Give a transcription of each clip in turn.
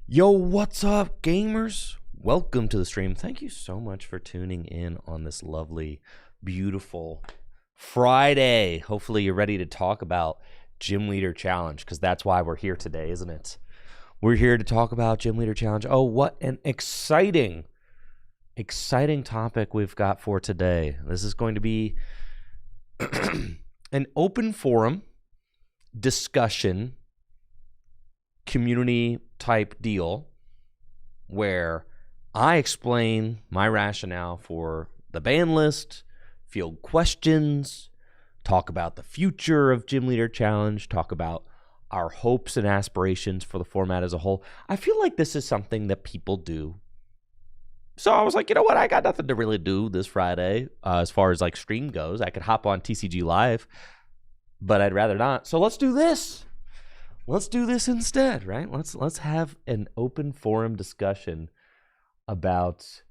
Yo, what's up, gamers? Welcome to the stream. Thank you so much for tuning in on this lovely, beautiful Friday. Hopefully, you're ready to talk about Gym Leader Challenge because that's why we're here today, isn't it? We're here to talk about Gym Leader Challenge. Oh, what an exciting topic we've got for today. This is going to be an open forum discussion community type deal where I explain my rationale for the ban list, field questions, talk about the future of Gym Leader Challenge, talk about our hopes and aspirations for the format as a whole. I feel like this is something that people do. So I was like, you know what? I got nothing to really do this Friday as far as like stream goes. I could hop on TCG Live, but I'd rather not. So let's do this. Let's do this instead, right? Let's have an open forum discussion about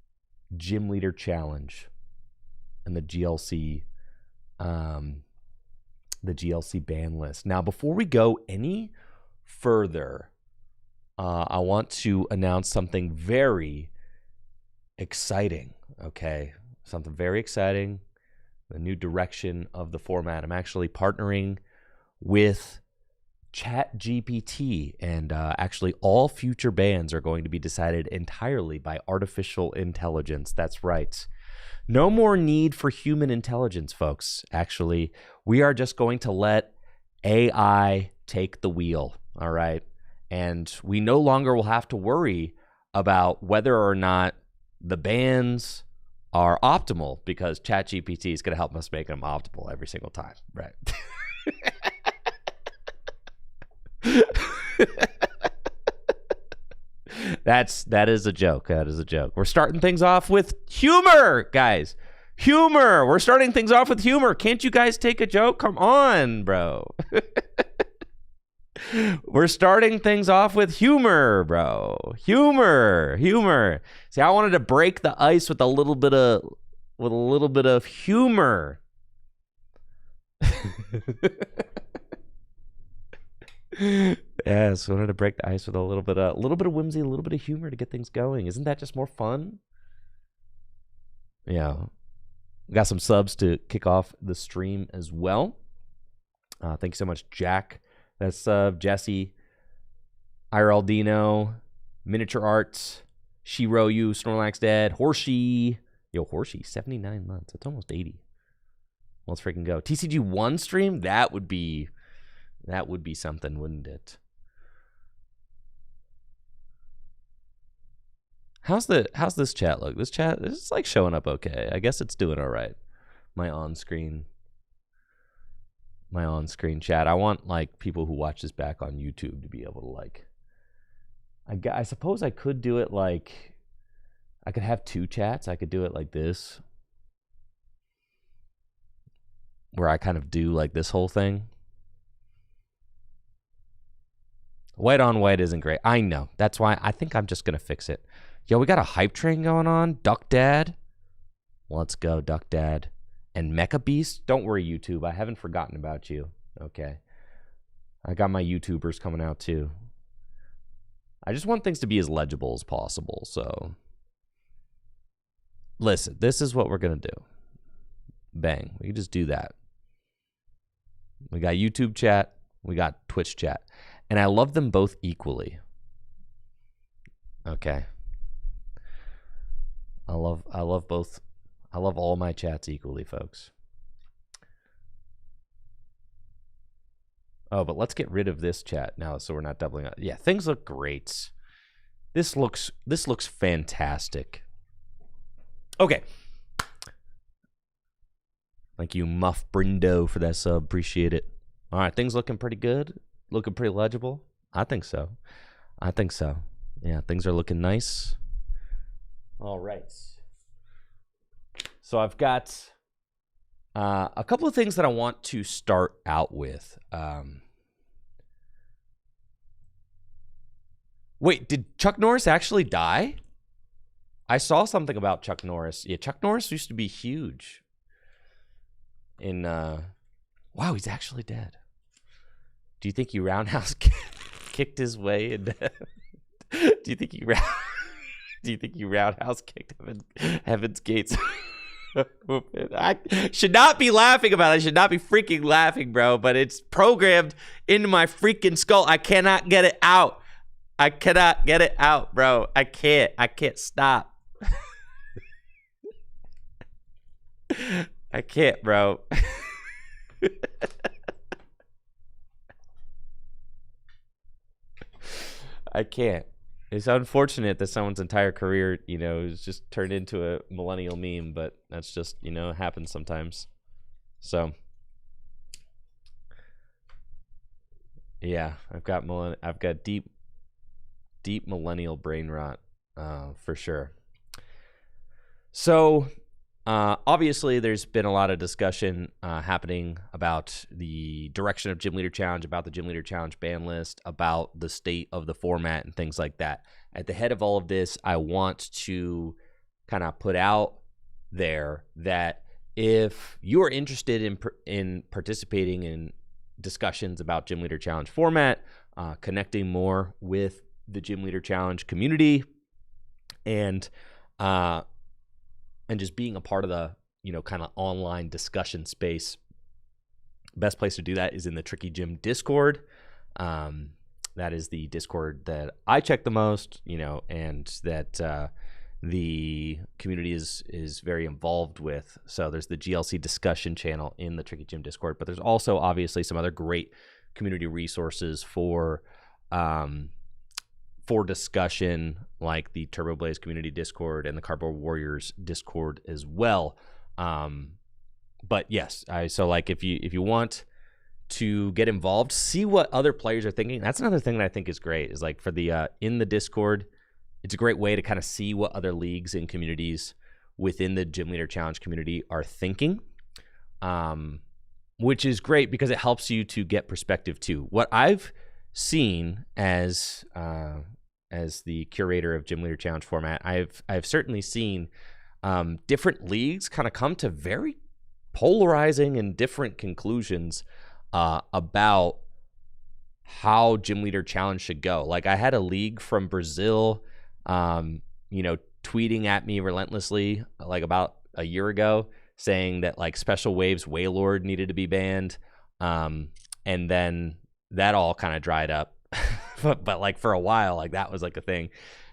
Gym Leader Challenge and the GLC ban list. Now, before we go any further, I want to announce something very exciting. Okay, something very exciting. The new direction of the format. I'm actually partnering with ChatGPT, and actually all future bans are going to be decided entirely by artificial intelligence. That's right. No more need for human intelligence, folks. Actually, we are just going to let AI take the wheel, all right? And we no longer will have to worry about whether or not the bans are optimal because ChatGPT is going to help us make them optimal every single time, right? That is a joke. That is a joke. We're starting things off with humor, guys. Humor. We're starting things off with humor. Can't you guys take a joke? Come on, bro. We're starting things off with humor, bro. Humor. See, I wanted to break the ice with a little bit of humor. Yes, wanted to break the ice with a little bit of whimsy, a little bit of humor to get things going. Isn't that just more fun? Yeah. We got some subs to kick off the stream as well. Thank you so much, Jack. That's Jesse, IRLdino, Miniature Arts, Shiro You, Snorlax Dead, Horsey. Yo, Horsey, 79 months. That's almost 80. Let's freaking go. TCG1 stream? That would be something, wouldn't it? How's this chat look? This chat is like showing up okay. I guess it's doing all right. My on-screen chat. I want like people who watch this back on YouTube to be able to like. I suppose I could do it like. I could have two chats. I could do it like this, where I kind of do like this whole thing. White on white isn't great. I know. That's why I think I'm just going to fix it. Yo, we got a hype train going on. Duck Dad. Let's go, Duck Dad. And Mecha Beast. Don't worry, YouTube. I haven't forgotten about you. Okay. I got my YouTubers coming out, too. I just want things to be as legible as possible, so. Listen, this is what we're going to do. Bang. We can just do that. We got YouTube chat. We got Twitch chat. And I love them both equally. Okay. I love both. I love all my chats equally, folks. Oh, but let's get rid of this chat now so we're not doubling up. Yeah, things look great. This looks fantastic. Okay. Thank you, Muff Brindo, for that sub. Appreciate it. All right, things looking pretty good. Looking pretty legible. I think so. Yeah, things are looking nice. All right. So I've got a couple of things that I want to start out with. Wait, did Chuck Norris actually die? I saw something about Chuck Norris. Yeah, Chuck Norris used to be huge. Wow, he's actually dead. Do you think he roundhouse kicked his way into Do you think you do you think you roundhouse kicked Heaven's Gates? I should not be laughing about it. I should not be freaking laughing, bro. But it's programmed into my freaking skull. I cannot get it out. I cannot get it out, bro. I can't. I can't stop. I can't, bro. I can't. It's unfortunate that someone's entire career, is just turned into a millennial meme, but that's just, it happens sometimes. So, yeah, I've got deep millennial brain rot, for sure. So, obviously, there's been a lot of discussion happening about the direction of Gym Leader Challenge, about the Gym Leader Challenge ban list, about the state of the format and things like that. At the head of all of this, I want to kind of put out there that if you are interested in participating in discussions about Gym Leader Challenge format, connecting more with the Gym Leader Challenge community, and just being a part of the, kind of online discussion space, best place to do that is in the Tricky Gym Discord. That is the Discord that I check the most, and that the community is very involved with. So there's the GLC discussion channel in the Tricky Gym Discord, but there's also obviously some other great community resources for discussion, like the Turbo Blaze community Discord and the Cardboard Warriors Discord as well. But yes, if you want to get involved, see what other players are thinking. That's another thing that I think is great, is like for the in the Discord, it's a great way to kind of see what other leagues and communities within the Gym Leader Challenge community are thinking, which is great because it helps you to get perspective too. What I've seen as the curator of Gym Leader Challenge format, I've certainly seen different leagues kind of come to very polarizing and different conclusions about how Gym Leader Challenge should go. Like, I had a league from Brazil, tweeting at me relentlessly like about a year ago, saying that like Special Waves Waylord needed to be banned, and then that all kind of dried up. but like for a while, like that was like a thing.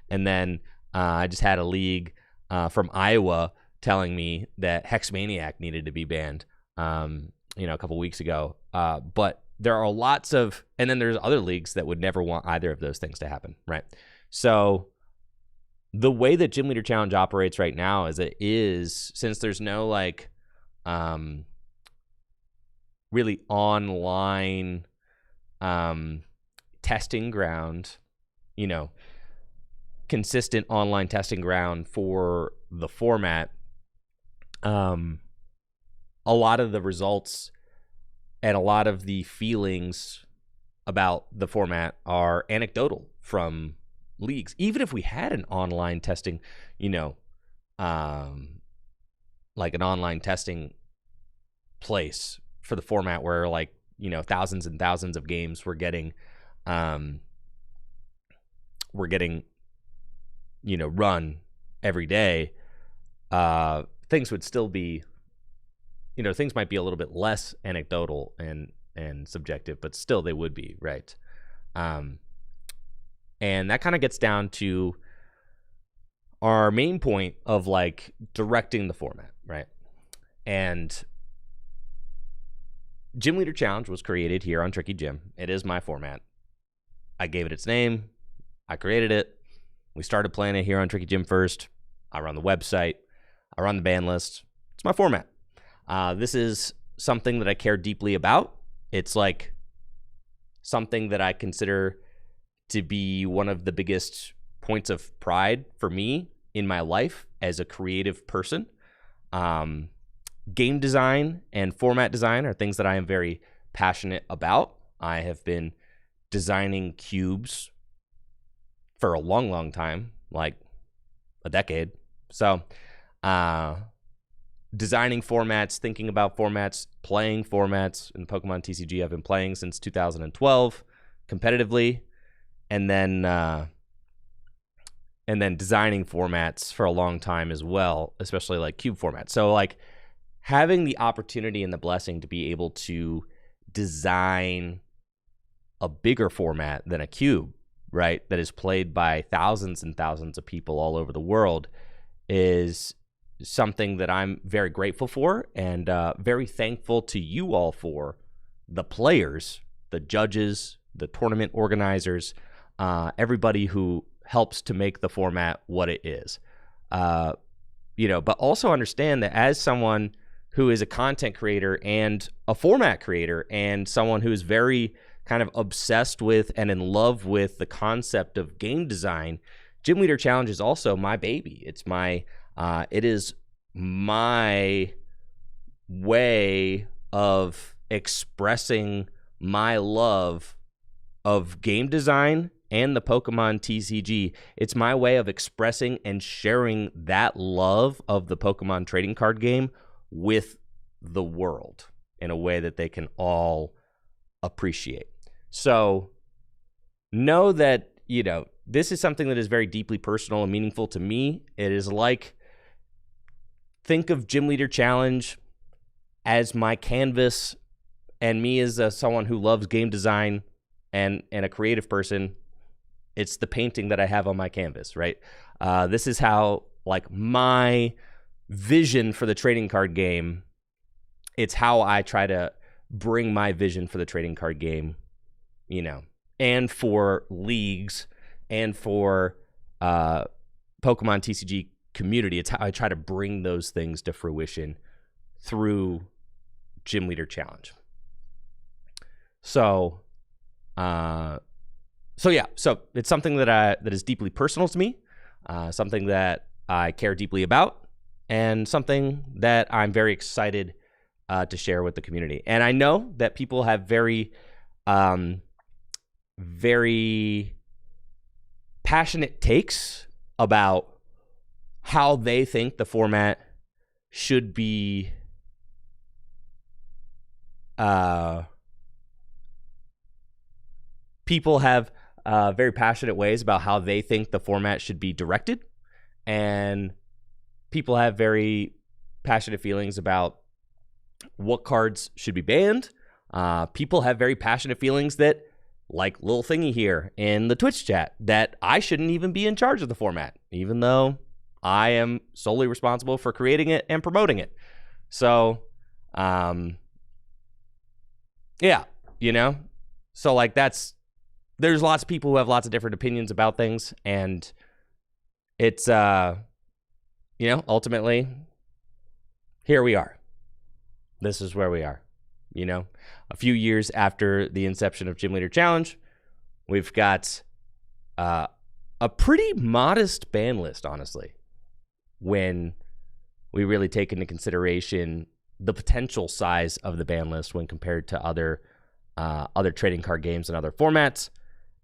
And then I just had a league from Iowa telling me that Hex Maniac needed to be banned, a couple weeks ago. But there are lots of, and then there's other leagues that would never want either of those things to happen, right? So the way that Gym Leader Challenge operates right now is since there's no like really online testing ground, consistent online testing ground for the format, a lot of the results and a lot of the feelings about the format are anecdotal from leagues. Even if we had an online testing, like an online testing place for the format where like, thousands and thousands of games were getting run every day, things would still be, things might be a little bit less anecdotal and subjective, but still they would be, right? And that kind of gets down to our main point of like directing the format, right? And Gym Leader Challenge was created here on Tricky Gym. It is my format. I gave it its name. I created it. We started playing it here on Tricky Gym first. I run the website. I run the ban list. It's my format. This is something that I care deeply about. It's like something that I consider to be one of the biggest points of pride for me in my life as a creative person. Game design and format design are things that I am very passionate about. I have been designing cubes for a long, long time, like a decade. So, designing formats, thinking about formats, playing formats in Pokemon TCG. I've been playing since 2012 competitively. And then and then designing formats for a long time as well, especially like cube formats. So like having the opportunity and the blessing to be able to design a bigger format than a cube, right, that is played by thousands and thousands of people all over the world is something that I'm very grateful for, and very thankful to you all for, the players, the judges, the tournament organizers, everybody who helps to make the format what it is. But also understand that as someone who is a content creator and a format creator and someone who is very kind of obsessed with and in love with the concept of game design, Gym Leader Challenge is also my baby. It is my way of expressing my love of game design and the Pokemon TCG. It's my way of expressing and sharing that love of the Pokemon trading card game with the world in a way that they can all appreciate. So know that, this is something that is very deeply personal and meaningful to me. It is like, think of Gym Leader Challenge as my canvas, and me as someone who loves game design and a creative person. It's the painting that I have on my canvas, right? This is how, like, my vision for the trading card game, it's how I try to bring my vision for the trading card game, and for leagues and for Pokemon TCG community. It's how I try to bring those things to fruition through Gym Leader Challenge. So it's something that is deeply personal to me, something that I care deeply about, and something that I'm very excited to share with the community. And I know that people have very, very passionate takes about how they think the format should be people have very passionate ways about how they think the format should be directed, and people have very passionate feelings about what cards should be banned. People have very passionate feelings that, like little thingy here in the Twitch chat, that I shouldn't even be in charge of the format, even though I am solely responsible for creating it and promoting it. So, so like there's lots of people who have lots of different opinions about things, and it's, ultimately, here we are. This is where we are. A few years after the inception of Gym Leader Challenge, we've got a pretty modest ban list, honestly, when we really take into consideration the potential size of the ban list when compared to other trading card games and other formats.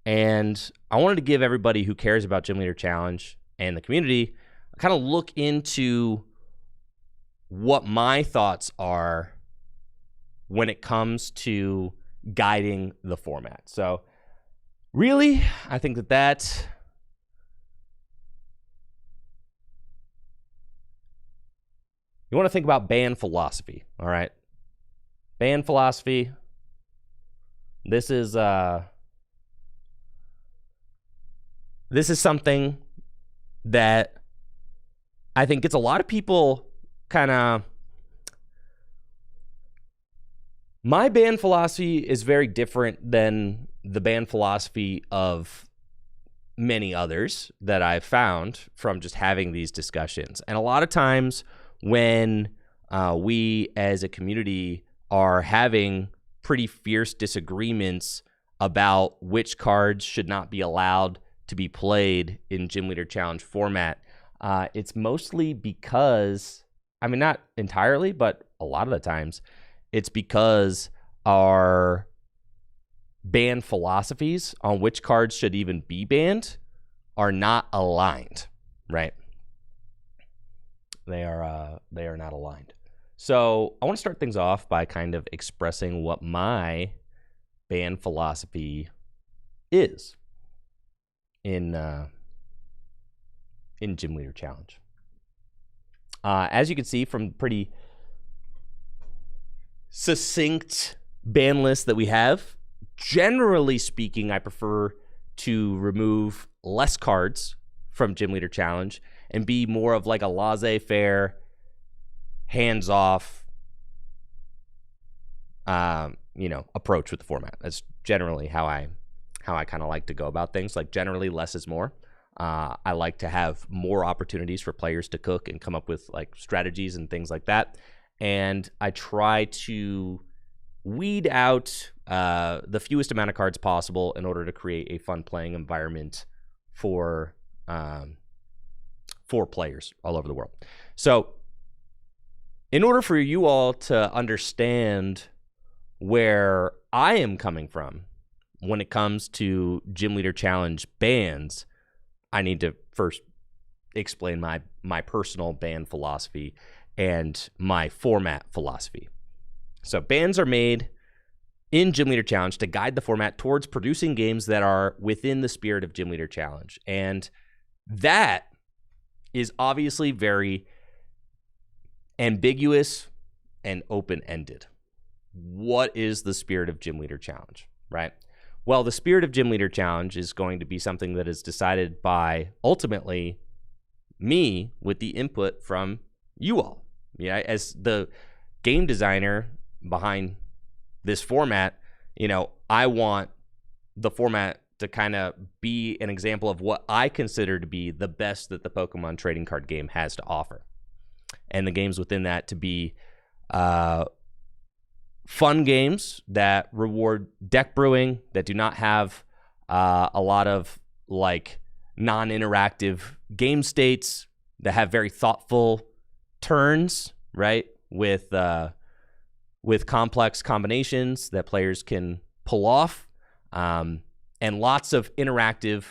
And I wanted to give everybody who cares about Gym Leader Challenge and the community a kind of look into what my thoughts are when it comes to guiding the format. So really, I think that you want to think about ban philosophy, all right? Ban philosophy. This is something that I think gets a lot of people kind of... My ban philosophy is very different than the ban philosophy of many others that I've found from just having these discussions. And a lot of times when we as a community are having pretty fierce disagreements about which cards should not be allowed to be played in Gym Leader Challenge format, it's mostly because, not entirely, but a lot of the times, it's because our ban philosophies on which cards should even be banned are not aligned, right? They are not aligned. So I want to start things off by kind of expressing what my ban philosophy is in in Gym Leader Challenge. As you can see from pretty succinct ban list that we have, generally speaking, I prefer to remove less cards from Gym Leader Challenge and be more of like a laissez-faire, hands-off, approach with the format. That's generally how I kind of like to go about things. Like generally, less is more. I like to have more opportunities for players to cook and come up with like strategies and things like that. And I try to weed out the fewest amount of cards possible in order to create a fun playing environment for players all over the world. So in order for you all to understand where I am coming from when it comes to Gym Leader Challenge bans, I need to first explain my personal ban philosophy and my format philosophy. So bans are made in Gym Leader Challenge to guide the format towards producing games that are within the spirit of Gym Leader Challenge. And that is obviously very ambiguous and open-ended. What is the spirit of Gym Leader Challenge, right? Well, the spirit of Gym Leader Challenge is going to be something that is decided by, ultimately, me with the input from you all. Yeah, as the game designer behind this format, I want the format to kind of be an example of what I consider to be the best that the Pokemon trading card game has to offer. And the games within that to be fun games that reward deck brewing, that do not have a lot of like non-interactive game states, that have very thoughtful turns, right? With complex combinations that players can pull off, and lots of interactive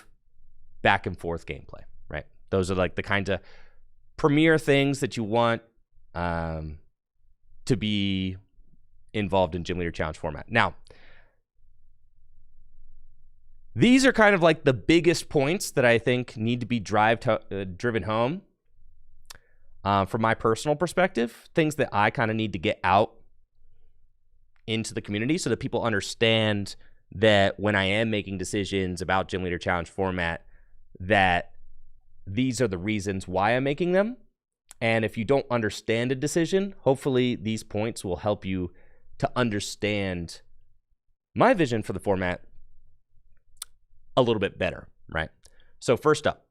back and forth gameplay, right? Those are like the kinds of premier things that you want to be involved in Gym Leader Challenge format. Now, these are kind of like the biggest points that I think need to be driven home from my personal perspective, things that I kind of need to get out into the community so that people understand that when I am making decisions about Gym Leader Challenge format, that these are the reasons why I'm making them. And if you don't understand a decision, hopefully these points will help you to understand my vision for the format a little bit better, right? So first up,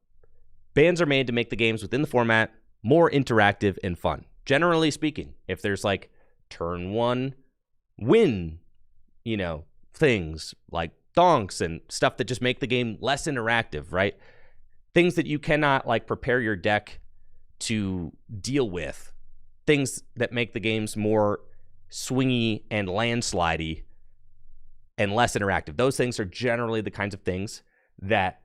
bans are made to make the games within the format more interactive and fun. Generally speaking, if there's like turn one win, things like donks and stuff that just make the game less interactive, right? Things that you cannot like prepare your deck to deal with, things that make the games more swingy and landslidey and less interactive. Those things are generally the kinds of things that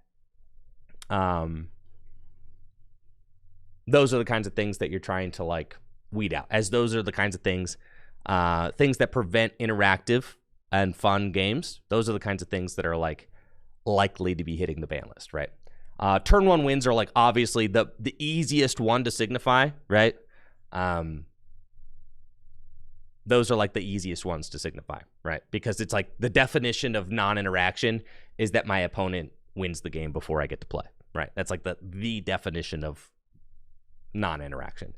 those are the kinds of things that you're trying to like weed out, as those are the kinds of things that prevent interactive and fun games. Those are the kinds of things that are like likely to be hitting the ban list, right? Turn one wins are like obviously the easiest one to signify, right? Those are like the easiest ones to signify, right? Because it's like the definition of non-interaction is that my opponent wins the game before I get to play, right? That's like the definition of non-interaction.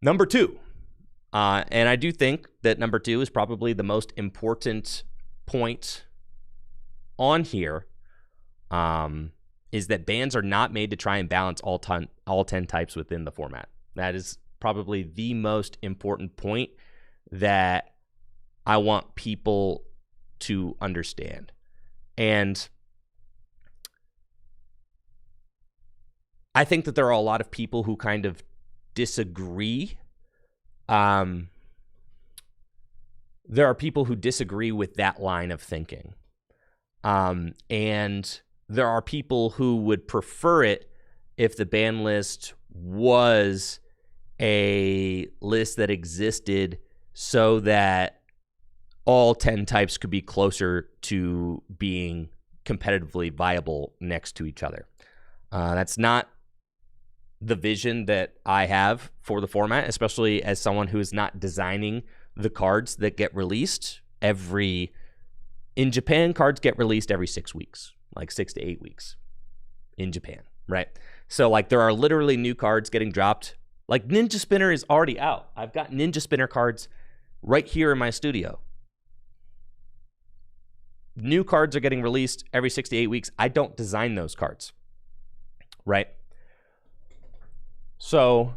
Number two, and I do think that number two is probably the most important point on here, is that bans are not made to try and balance all 10 types within the format. That is probably the most important point that I want people to understand. And I think that there are a lot of people who kind of disagree. There are people who disagree with that line of thinking. And there are people who would prefer it if the ban list was a list that existed so that all 10 types could be closer to being competitively viable next to each other. That's not the vision that I have for the format, especially as someone who is not designing the cards that get released in Japan, cards get released every 6 weeks, like 6 to 8 weeks in Japan, right? So like there are literally new cards getting dropped. Like Ninja Spinner is already out. I've got Ninja Spinner cards right here in my studio. New cards are getting released every 6 to 8 weeks. I don't design those cards, right? So,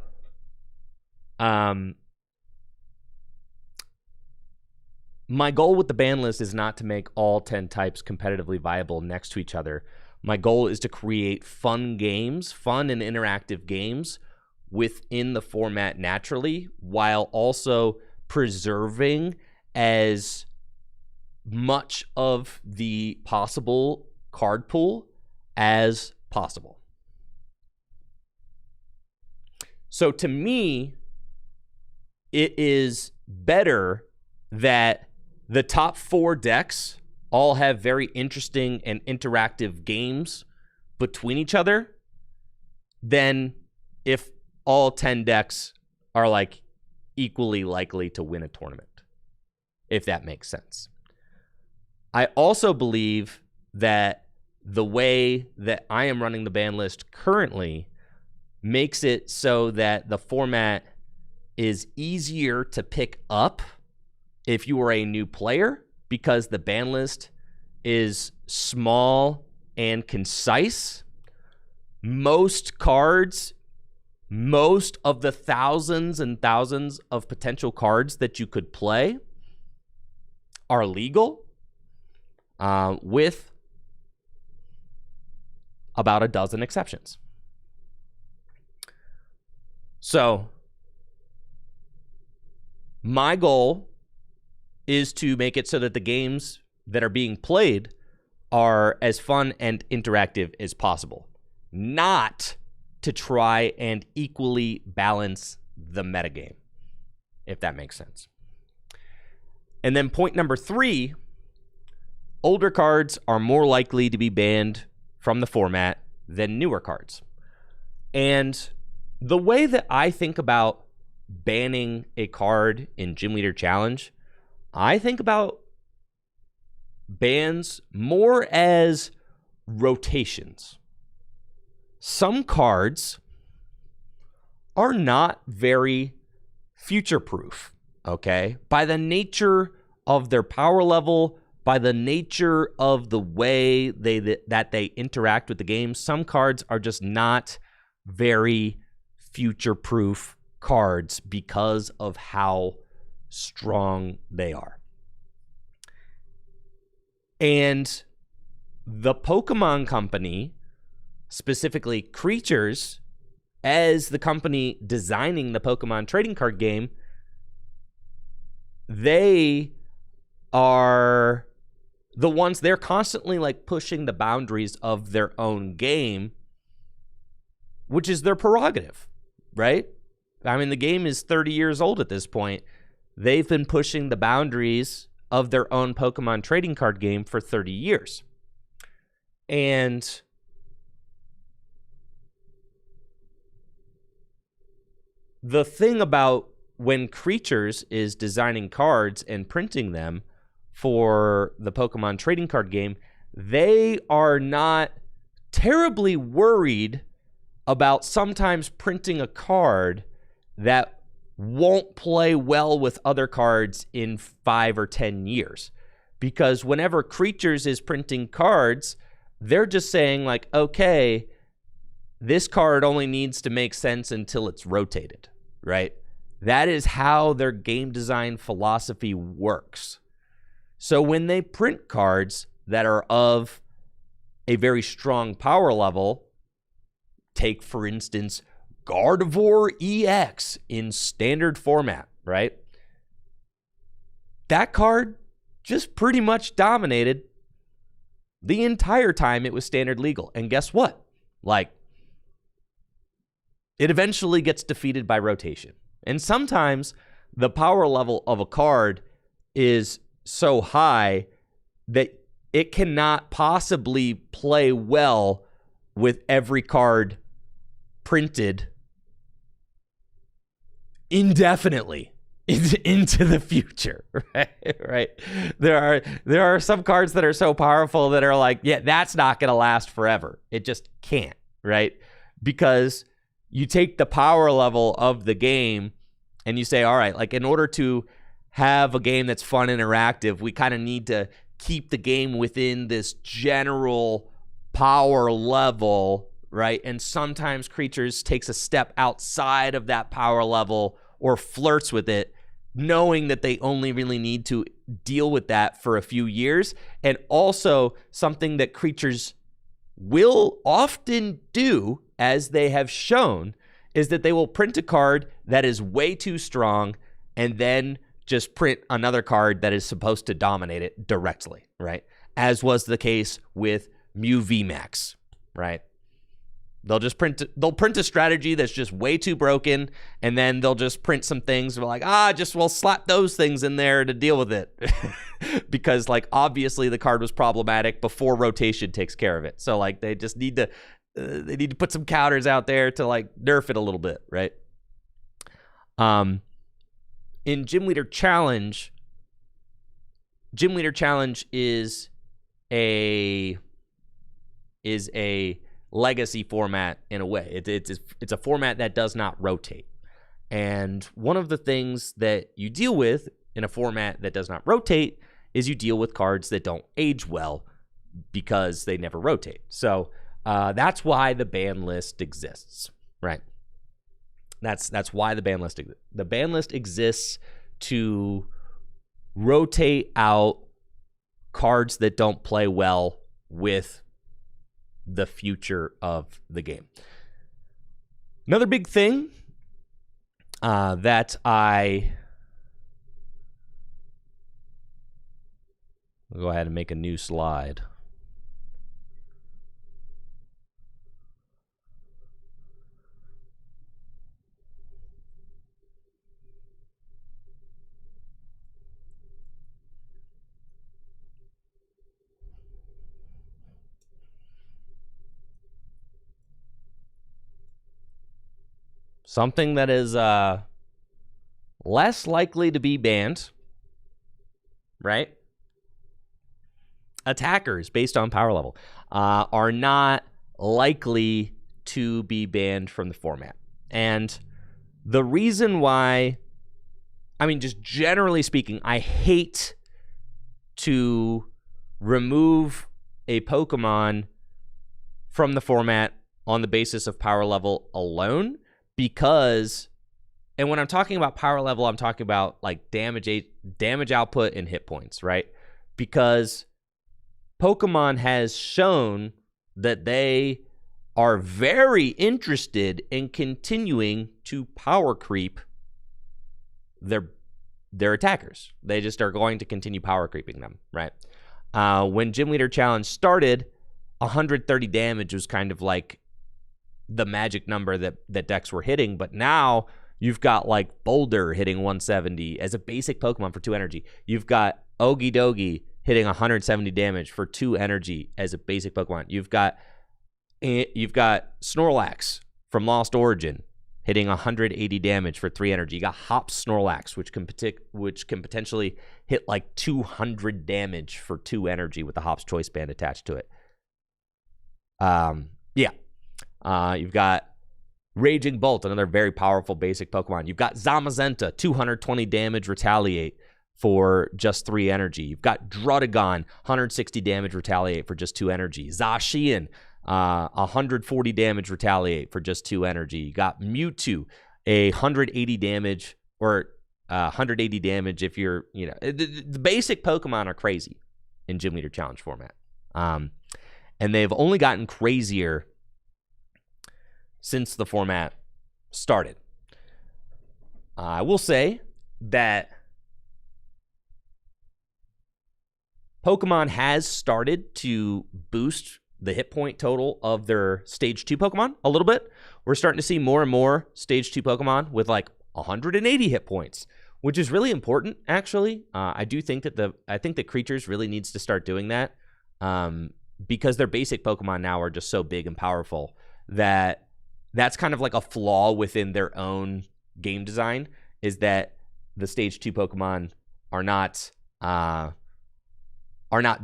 my goal with the ban list is not to make all 10 types competitively viable next to each other. My goal is to create fun games, fun and interactive games within the format naturally, while also preserving as much of the possible card pool as possible. So to me, it is better that the top 4 decks all have very interesting and interactive games between each other than if all 10 decks are like equally likely to win a tournament, if that makes sense. I also believe that the way that I am running the ban list currently makes it so that the format is easier to pick up if you are a new player, because the ban list is small and concise. Most cards, most of the thousands and thousands of potential cards that you could play are legal, with about a dozen exceptions. So my goal is to make it so that the games that are being played are as fun and interactive as possible, not to try and equally balance the metagame, if that makes sense. And then point number 3, older cards are more likely to be banned from the format than newer cards. And the way that I think about banning a card in Gym Leader Challenge, I think about bans more as rotations. Some cards are not very future-proof, okay? By the nature of their power level, by the nature of the way that they interact with the game, some cards are just not very future-proof cards because of how strong they are. And the Pokemon Company, specifically Creatures, as the company designing the Pokemon trading card game, they are the ones, they're constantly like pushing the boundaries of their own game, which is their prerogative, right? I mean, the game is 30 years old at this point. They've been pushing the boundaries of their own Pokemon trading card game for 30 years. And the thing about when Creatures is designing cards and printing them for the Pokemon trading card game, they are not terribly worried about sometimes printing a card that won't play well with other cards in 5 or 10 years. Because whenever Creatures is printing cards, they're just saying like, okay, this card only needs to make sense until it's rotated, right? That is how their game design philosophy works. So when they print cards that are of a very strong power level, take, for instance, Gardevoir EX in standard format, right? That card just pretty much dominated the entire time it was standard legal. And guess what? Like, it eventually gets defeated by rotation. And sometimes the power level of a card is so high that it cannot possibly play well with every card printed indefinitely into the future, right? There are some cards that are so powerful that are like, yeah, that's not going to last forever. It just can't, right? Because you take the power level of the game and you say, all right, like in order to have a game that's fun and interactive, we kind of need to keep the game within this general power level, right? And sometimes creatures takes a step outside of that power level or flirts with it, knowing that they only really need to deal with that for a few years. And also something that creatures will often do, as they have shown, is that they will print a card that is way too strong and then just print another card that is supposed to dominate it directly, right? As was the case with Mew VMAX, right? They'll print a strategy that's just way too broken, and then they'll just print some things that are like, we'll slap those things in there to deal with it. Because like obviously the card was problematic before rotation takes care of it. So like they just need to put some counters out there to like nerf it a little bit, right? In Gym Leader Challenge is a legacy format in a way. It's a format that does not rotate. And one of the things that you deal with in a format that does not rotate is you deal with cards that don't age well because they never rotate. So that's why the ban list exists, right? That's why the ban list exists. The ban list exists to rotate out cards that don't play well with the future of the game. Another big thing that I'll go ahead and make a new slide. Something that is less likely to be banned, right? Attackers based on power level are not likely to be banned from the format. And the reason why, I mean, just generally speaking, I hate to remove a Pokemon from the format on the basis of power level alone. Because, and when I'm talking about power level, I'm talking about like damage output and hit points, right? Because Pokemon has shown that they are very interested in continuing to power creep their attackers. They just are going to continue power creeping them, right? When Gym Leader Challenge started, 130 damage was kind of like the magic number that decks were hitting, but now you've got like Boulder hitting 170 as a basic Pokemon for 2 energy. You've got Ogie Dogie hitting 170 damage for 2 energy as a basic Pokemon. You've got Snorlax from Lost Origin hitting 180 damage for 3 energy. You got Hops Snorlax, which can potentially hit like 200 damage for 2 energy with the Hops Choice Band attached to it. You've got Raging Bolt, another very powerful basic Pokemon. You've got Zamazenta, 220 damage retaliate for just 3 energy. You've got Druddigon, 160 damage retaliate for just 2 energy. Zacian, 140 damage retaliate for just 2 energy. You got Mewtwo, 180 damage or 180 damage if you're, the basic Pokemon are crazy in Gym Leader Challenge format. And they've only gotten crazier since the format started. I will say that Pokemon has started to boost the hit point total of their Stage 2 Pokemon a little bit. We're starting to see more and more Stage 2 Pokemon with like 180 hit points, which is really important, actually. I think that Creatures really needs to start doing that because their basic Pokemon now are just so big and powerful that that's kind of like a flaw within their own game design, is that the stage 2 Pokemon are not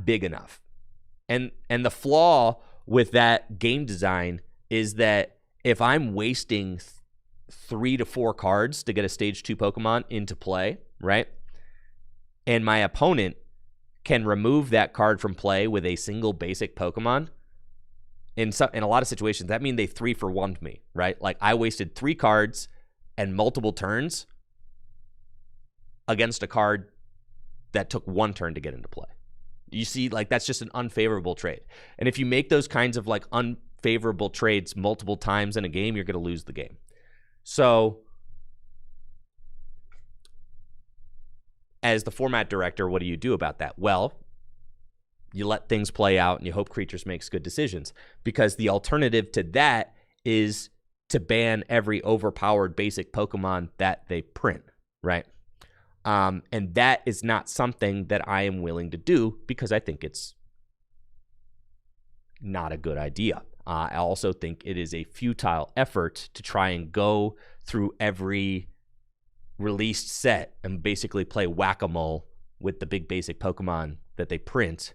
big enough. And the flaw with that game design is that if I'm wasting 3 to 4 cards to get a stage 2 Pokemon into play, right? And my opponent can remove that card from play with a single basic Pokemon, in a lot of situations, that means they 3-for-1'd me, right? Like I wasted 3 cards and multiple turns against a card that took 1 turn to get into play. You see, like that's just an unfavorable trade. And if you make those kinds of like unfavorable trades multiple times in a game, you're going to lose the game. So as the format director, what do you do about that? Well, you let things play out and you hope Creatures makes good decisions, because the alternative to that is to ban every overpowered basic Pokemon that they print, right? And that is not something that I am willing to do, because I think it's not a good idea. I also think it is a futile effort to try and go through every released set and basically play whack-a-mole with the big basic Pokemon that they print.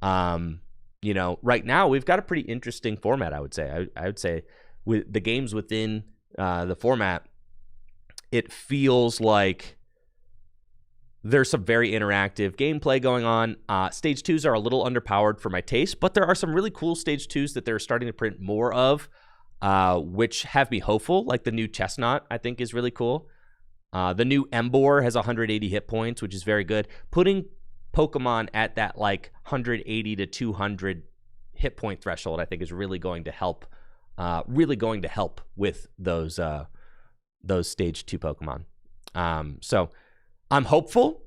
You know, right now we've got a pretty interesting format, I would say. I would say with the games within the format, it feels like there's some very interactive gameplay going on. Stage 2s are a little underpowered for my taste, but there are some really cool Stage 2s that they're starting to print more of, which have me hopeful. Like the new Chestnut, I think, is really cool. The new Emboar has 180 hit points, which is very good. Putting Pokemon at that like 180 to 200 hit point threshold, I think, is really going to help. With those Stage 2 Pokemon. So I'm hopeful,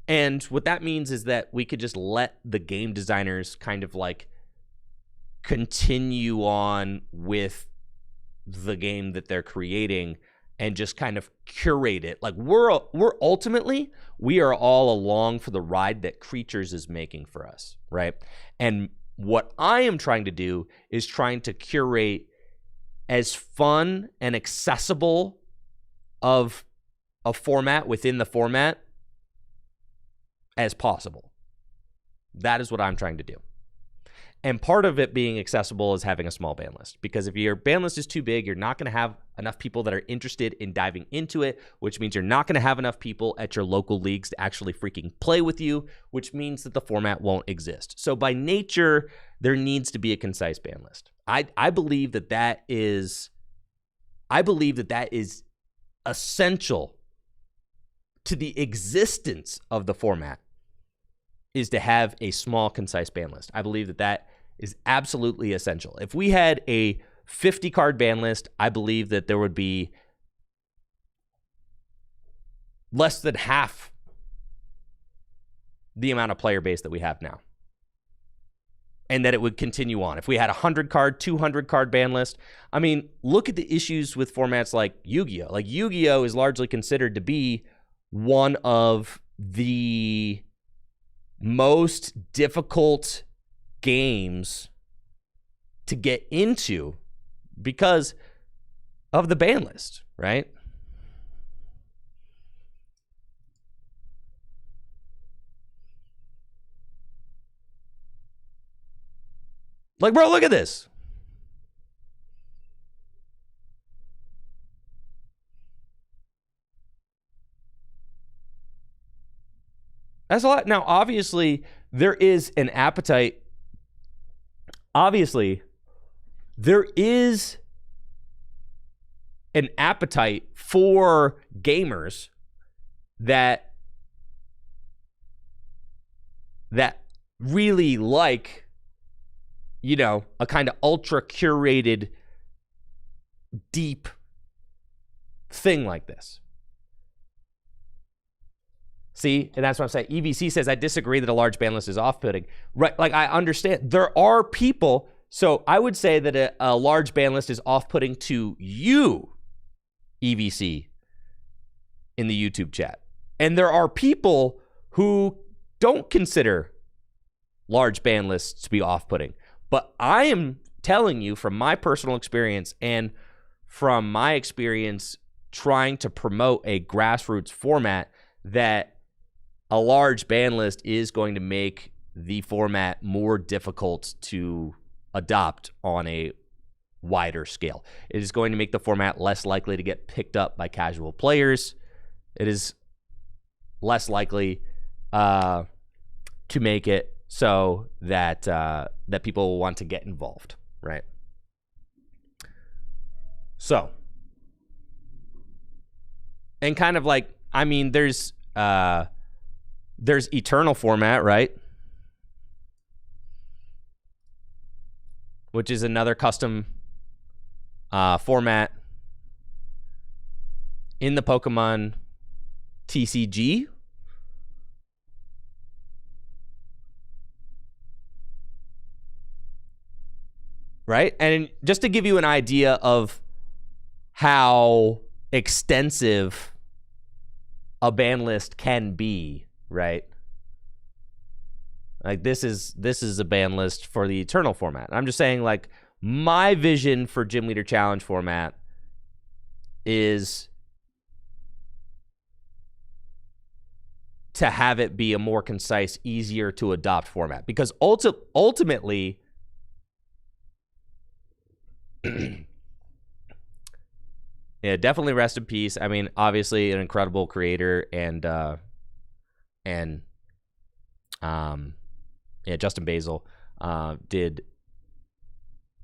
and what that means is that we could just let the game designers kind of like continue on with the game that they're creating and just kind of curate it. Like we're ultimately, we are all along for the ride that Creatures is making for us, right? And what I am trying to do is trying to curate as fun and accessible of a format within the format as possible. That is what I'm trying to do. And part of it being accessible is having a small ban list, because if your ban list is too big, you're not going to have enough people that are interested in diving into it, which means you're not going to have enough people at your local leagues to actually freaking play with you, which means that the format won't exist. So by nature, there needs to be a concise ban list. I believe that is essential to the existence of the format, is to have a small, concise ban list. I believe that is absolutely essential. If we had a 50-card ban list, I believe that there would be less than half the amount of player base that we have now, and that it would continue on. If we had a 100-card, 200-card ban list, I mean, look at the issues with formats like Yu-Gi-Oh! Like Yu-Gi-Oh! Is largely considered to be one of the most difficult games to get into because of the ban list, right? Like, bro, look at this. That's a lot. Now, obviously, there is an appetite. Obviously, there is an appetite for gamers that really like, you know, a kind of ultra curated, deep thing like this. See, and that's what I'm saying. EVC says, I disagree that a large ban list is off-putting. Right, like I understand. There are people, so I would say that a large ban list is off-putting to you, EVC, in the YouTube chat. And there are people who don't consider large ban lists to be off-putting. But I am telling you from my personal experience and from my experience trying to promote a grassroots format that a large ban list is going to make the format more difficult to adopt on a wider scale. It is going to make the format less likely to get picked up by casual players. It is less likely to make it so that that people will want to get involved, right? So, and kind of like, I mean, there's Eternal format, right? Which is another custom format in the Pokemon TCG. Right? And just to give you an idea of how extensive a ban list can be, right? Like this is a ban list for the Eternal format. I'm just saying, like, my vision for Gym Leader Challenge format is to have it be a more concise, easier to adopt format. Because ultimately, yeah, definitely rest in peace. I mean, obviously an incredible creator, and Justin Basil did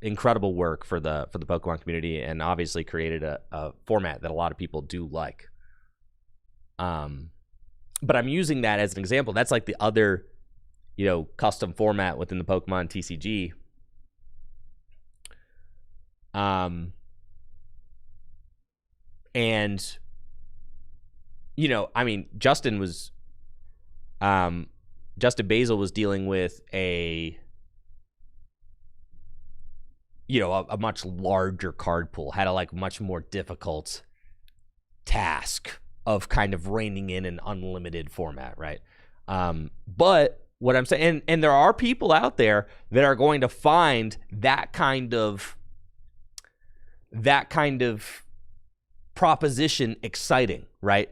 incredible work for the Pokemon community, and obviously created a format that a lot of people do like. But I'm using that as an example. That's like the other, custom format within the Pokemon TCG. And I mean, Justin Basil was dealing with a much larger card pool, had a much more difficult task of kind of reining in an unlimited format, right? But what I'm saying, and there are people out there that are going to find that kind of proposition exciting, right?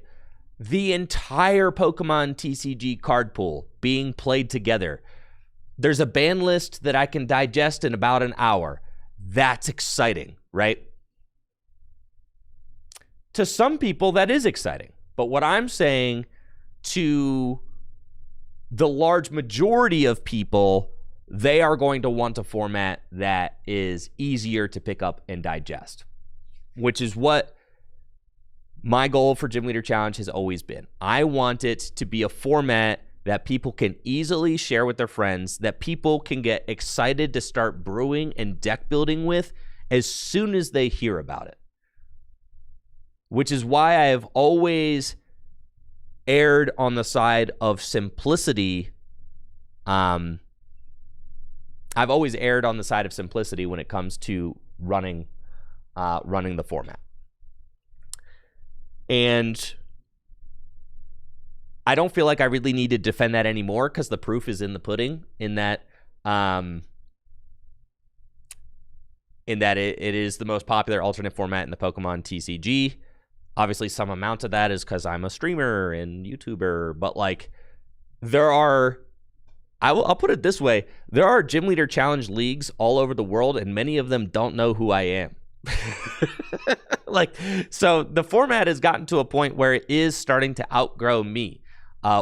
The entire Pokemon TCG card pool being played together. There's a ban list that I can digest in about an hour. That's exciting, right? To some people, that is exciting. But what I'm saying to the large majority of people, they are going to want a format that is easier to pick up and digest, which is what my goal for Gym Leader Challenge has always been. I want it to be a format that people can easily share with their friends, that people can get excited to start brewing and deck building with as soon as they hear about it. Which is why I have always erred on the side of simplicity. I've always erred on the side of simplicity when it comes to running the format. And I don't feel like I really need to defend that anymore, because the proof is in the pudding, in that it is the most popular alternate format in the Pokemon TCG. Obviously, some amount of that is because I'm a streamer and YouTuber, but I'll put it this way: there are Gym Leader Challenge leagues all over the world, and many of them don't know who I am. So the format has gotten to a point where it is starting to outgrow me,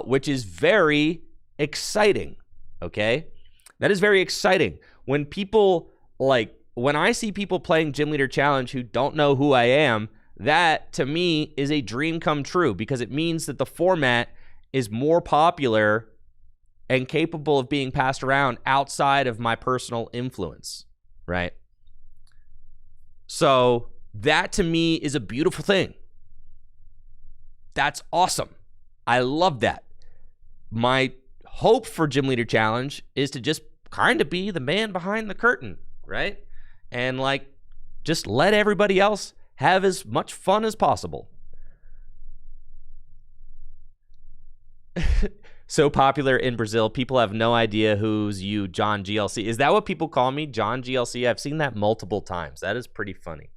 which is very exciting. Okay, that is very exciting. When I see people playing Gym Leader Challenge who don't know who I am, that to me is a dream come true, because it means that the format is more popular and capable of being passed around outside of my personal influence, right? So that to me is a beautiful thing. That's awesome. I love that. My hope for Gym Leader Challenge is to just kind of be the man behind the curtain, right? And just let everybody else have as much fun as possible. So popular in Brazil, people have no idea who's you, John GLC. Is that what people call me, John GLC? I've seen that multiple times. That is pretty funny.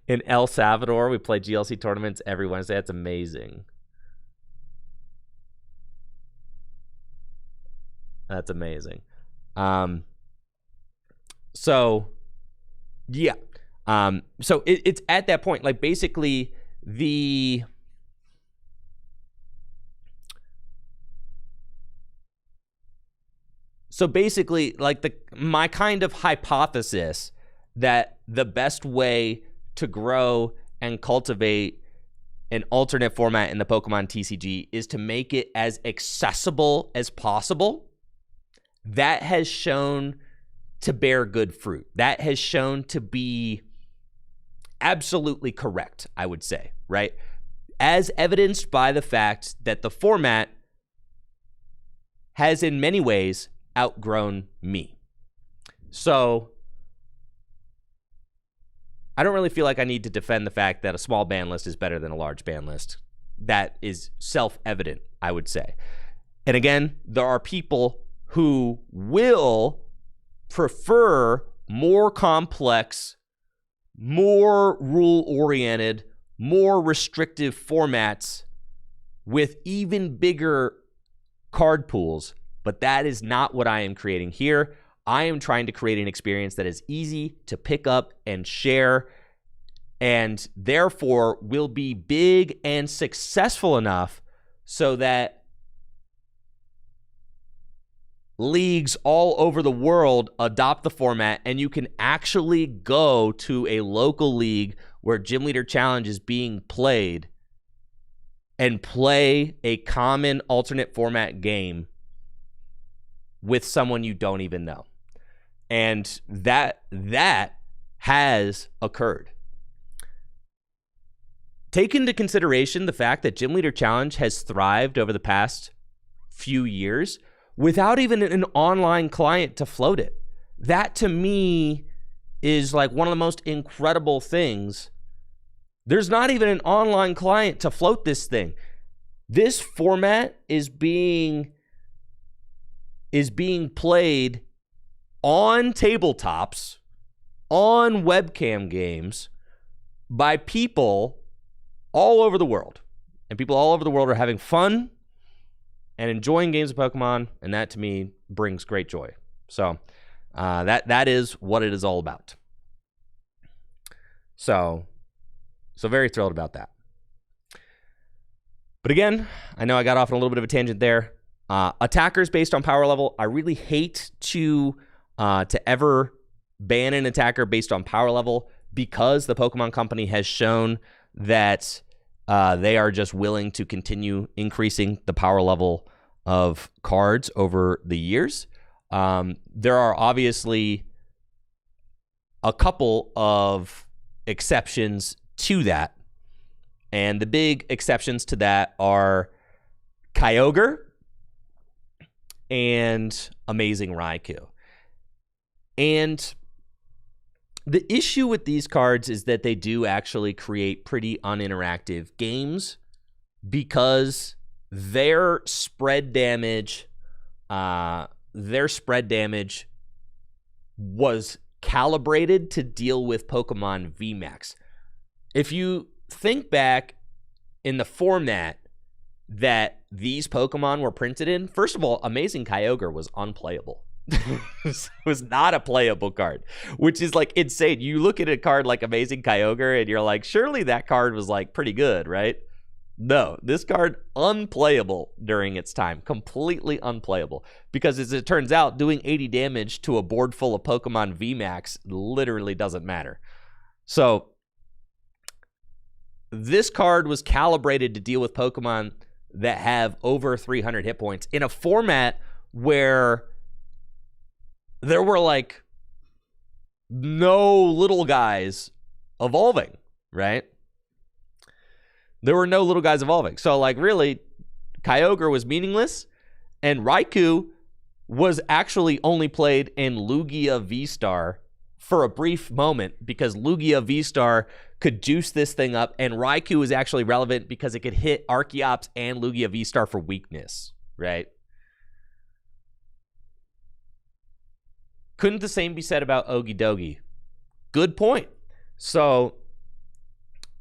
In El Salvador, we play GLC tournaments every Wednesday. That's amazing. That's amazing. So, yeah. So it's at that point, like basically my kind of hypothesis that the best way to grow and cultivate an alternate format in the Pokemon TCG is to make it as accessible as possible. That has shown to bear good fruit. That has shown to be absolutely correct, I would say, right? As evidenced by the fact that the format has in many ways outgrown me. So I don't really feel like I need to defend the fact that a small ban list is better than a large ban list. That is self-evident, I would say. And again, there are people who will prefer more complex, more rule-oriented, more restrictive formats with even bigger card pools, but that is not what I am creating here. I am trying to create an experience that is easy to pick up and share, and therefore will be big and successful enough so that leagues all over the world adopt the format, and you can actually go to a local league where Gym Leader Challenge is being played and play a common alternate format game with someone you don't even know. And that has occurred. Take into consideration the fact that Gym Leader Challenge has thrived over the past few years without even an online client to float it. That to me is like one of the most incredible things. There's not even an online client to float this thing. This format is being played on tabletops, on webcam games by people all over the world. And people all over the world are having fun and enjoying games of Pokemon, and that to me brings great joy. So that is what it is all about. So very thrilled about that. But again, I know I got off on a little bit of a tangent there. Attackers based on power level. I really hate to ever ban an attacker based on power level because the Pokemon Company has shown that they are just willing to continue increasing the power level of cards over the years. There are obviously a couple of exceptions to that. And the big exceptions to that are Kyogre and Amazing Raikou. And the issue with these cards is that they do actually create pretty uninteractive games because their spread damage was calibrated to deal with Pokemon VMAX. If you think back in the format that these Pokemon were printed in, first of all, Amazing Kyogre was unplayable. It was not a playable card, which is like insane. You look at a card like Amazing Kyogre and you're like, surely that card was like pretty good, right? No, this card unplayable during its time, completely unplayable, because as it turns out, doing 80 damage to a board full of Pokemon VMAX literally doesn't matter. So this card was calibrated to deal with Pokemon that have over 300 hit points in a format where there were like no little guys evolving, right? There were no little guys evolving. So like really, Kyogre was meaningless, and Raikou was actually only played in Lugia V-Star for a brief moment because Lugia V-Star could juice this thing up, and Raikou is actually relevant because it could hit Archeops and Lugia V-Star for weakness, right? Couldn't the same be said about Okidogi? Good point. So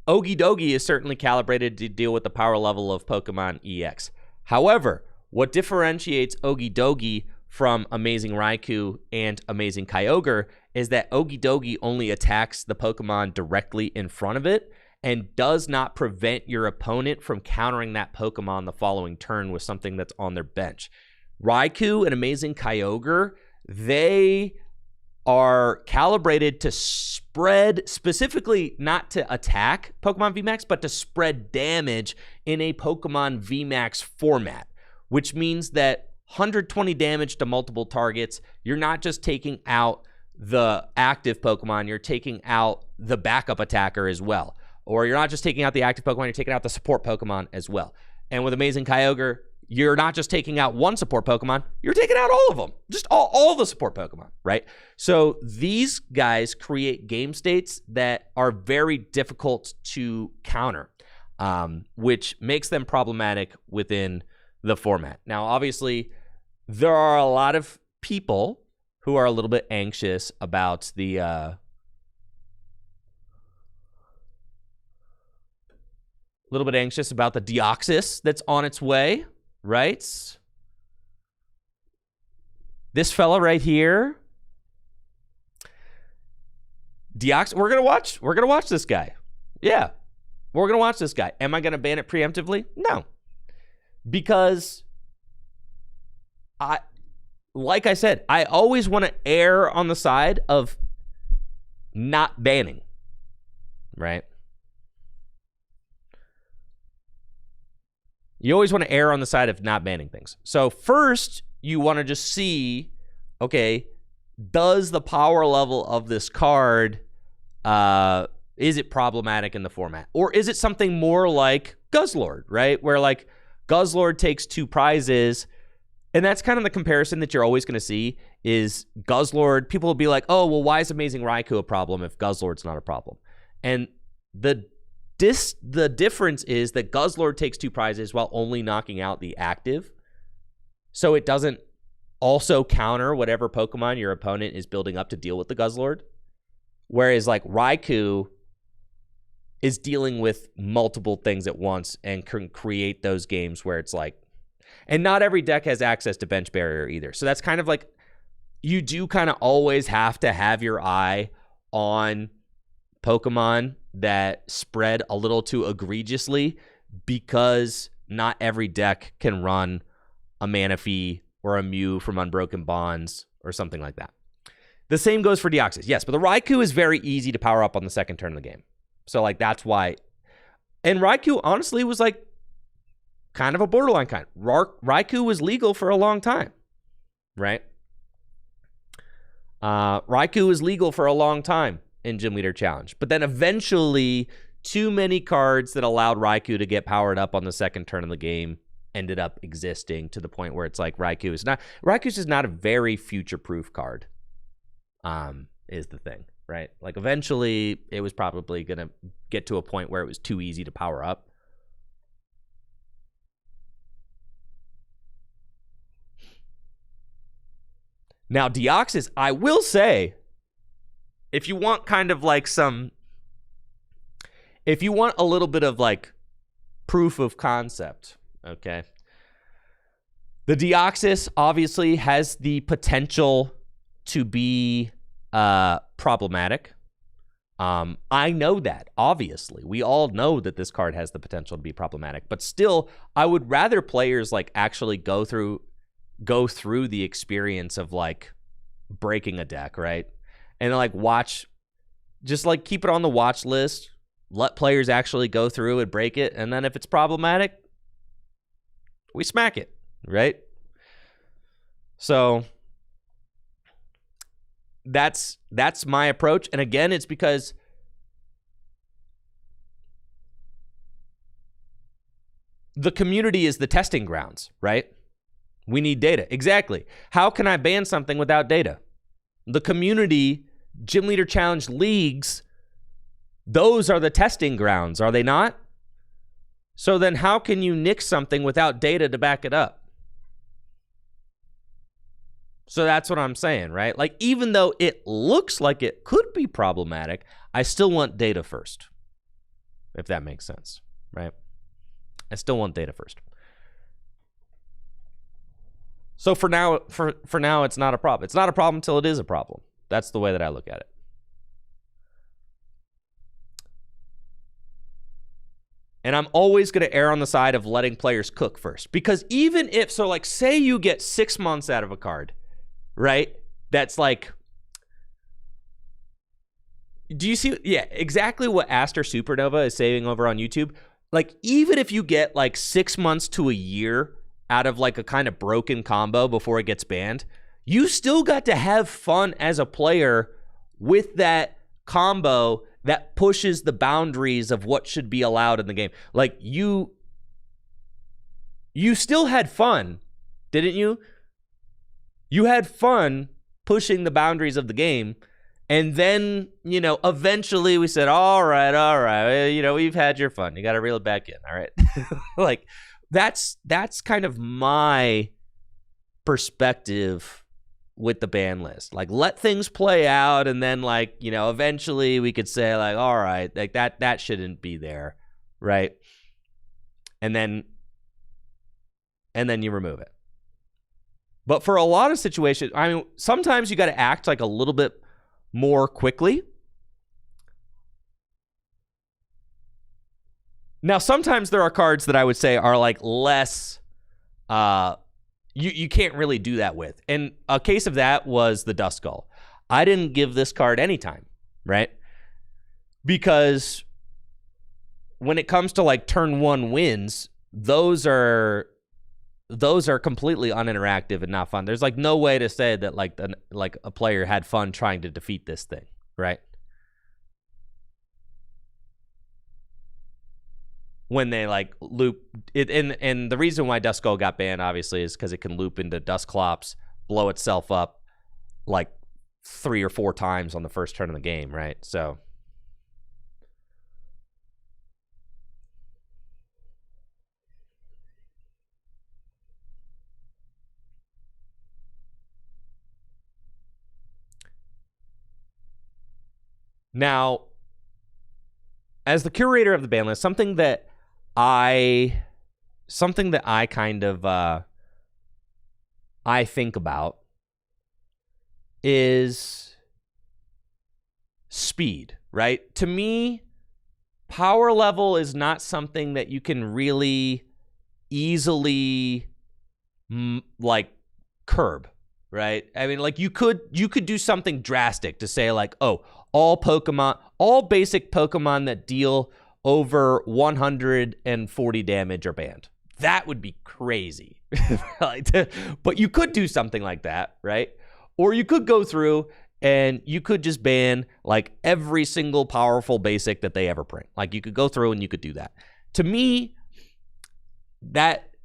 Okidogi is certainly calibrated to deal with the power level of Pokemon EX. However, what differentiates Okidogi from Amazing Raikou and Amazing Kyogre is that Okidogi only attacks the Pokemon directly in front of it and does not prevent your opponent from countering that Pokemon the following turn with something that's on their bench. Raikou and Amazing Kyogre, they are calibrated to spread, specifically not to attack Pokemon VMAX, but to spread damage in a Pokemon VMAX format, which means that 120 damage to multiple targets, you're not just taking out the active Pokemon, you're taking out the backup attacker as well. Or you're not just taking out the active Pokemon, you're taking out the support Pokemon as well. And with Amazing Kyogre, you're not just taking out one support Pokemon, you're taking out all of them. Just all the support Pokemon, right? So these guys create game states that are very difficult to counter, which makes them problematic within the format. Now, obviously, there are a lot of people who are a little bit anxious about the Deoxys that's on its way, right? This fella right here, Deoxys. We're gonna watch this guy. Yeah, we're gonna watch this guy. Am I gonna ban it preemptively? No, because like I said, I always want to err on the side of not banning, right? You always want to err on the side of not banning things. So first, you want to just see, okay, does the power level of this card, is it problematic in the format? Or is it something more like Guzzlord, right? Where like Guzzlord takes 2 prizes, and that's kind of the comparison that you're always going to see is Guzzlord. People will be like, oh, well, why is Amazing Raikou a problem if Guzzlord's not a problem? And the difference is that Guzzlord takes 2 prizes while only knocking out the active. So it doesn't also counter whatever Pokemon your opponent is building up to deal with the Guzzlord. Whereas like Raikou is dealing with multiple things at once and can create those games where it's like, and not every deck has access to bench barrier either. So that's kind of like, you do kind of always have to have your eye on Pokemon that spread a little too egregiously because not every deck can run a Manaphy or a Mew from Unbroken Bonds or something like that. The same goes for Deoxys. Yes, but the Raikou is very easy to power up on the second turn of the game. So like that's why. And Raikou honestly was like kind of a borderline kind. Raikou was legal for a long time, right? Raikou was legal for a long time in Gym Leader Challenge. But then eventually, too many cards that allowed Raikou to get powered up on the second turn of the game ended up existing to the point where it's like Raikou's just not a very future-proof card, is the thing, right? Like eventually, it was probably going to get to a point where it was too easy to power up. Now, Deoxys, I will say, if you want kind of like if you want a little bit of like proof of concept, okay, the Deoxys obviously has the potential to be problematic. I know that, obviously. We all know that this card has the potential to be problematic, but still, I would rather players like actually go through the experience of like breaking a deck, right? And like just like keep it on the watch list, let players actually go through and break it, and then if it's problematic, we smack it, right? So that's my approach. And again, it's because the community is the testing grounds, right? We need data. Exactly. How can I ban something without data? The community Gym Leader Challenge leagues, those are the testing grounds, are they not? So then how can you nix something without data to back it up? So that's what I'm saying, right? Like, even though it looks like it could be problematic, I still want data first, if that makes sense, right? I still want data first. So for now, it's not a problem. It's not a problem until it is a problem. That's the way that I look at it. And I'm always going to err on the side of letting players cook first. Because even if, so like, say you get 6 months out of a card, right? That's like, do you see? Yeah, exactly what Aster Supernova is saying over on YouTube. Like, even if you get like 6 months to a year out of like a kind of broken combo before it gets banned, you still got to have fun as a player with that combo that pushes the boundaries of what should be allowed in the game. Like, you still had fun, didn't you? You had fun pushing the boundaries of the game. And then, you know, eventually we said, all right, you know, we've had your fun. You got to reel it back in, all right? Like, that's kind of my perspective with the ban list. Like, let things play out, and then, like, you know, eventually we could say, like, all right, like that shouldn't be there, right? And then you remove it. But for a lot of situations, I mean, sometimes you got to act like a little bit more quickly. Now, sometimes there are cards that I would say are like less, you can't really do that with. And a case of that was the Dust Skull. I didn't give this card any time, right? Because when it comes to like turn 1 wins, those are completely uninteractive and not fun. There's like no way to say that like a player had fun trying to defeat this thing, right? When they like loop it, and the reason why Dust Skull got banned obviously is because it can loop into Dusclops, blow itself up like 3 or 4 times on the first turn of the game, right? So now, as the curator of the ban list, something that I kind of I think about is speed, right? To me, power level is not something that you can really easily like curb, right? I mean, like, you could do something drastic to say like, oh, all basic Pokemon that deal over 140 damage are banned. That would be crazy. But you could do something like that, right? Or you could go through and you could just ban like every single powerful basic that they ever print. Like, you could go through and you could do that. To me, that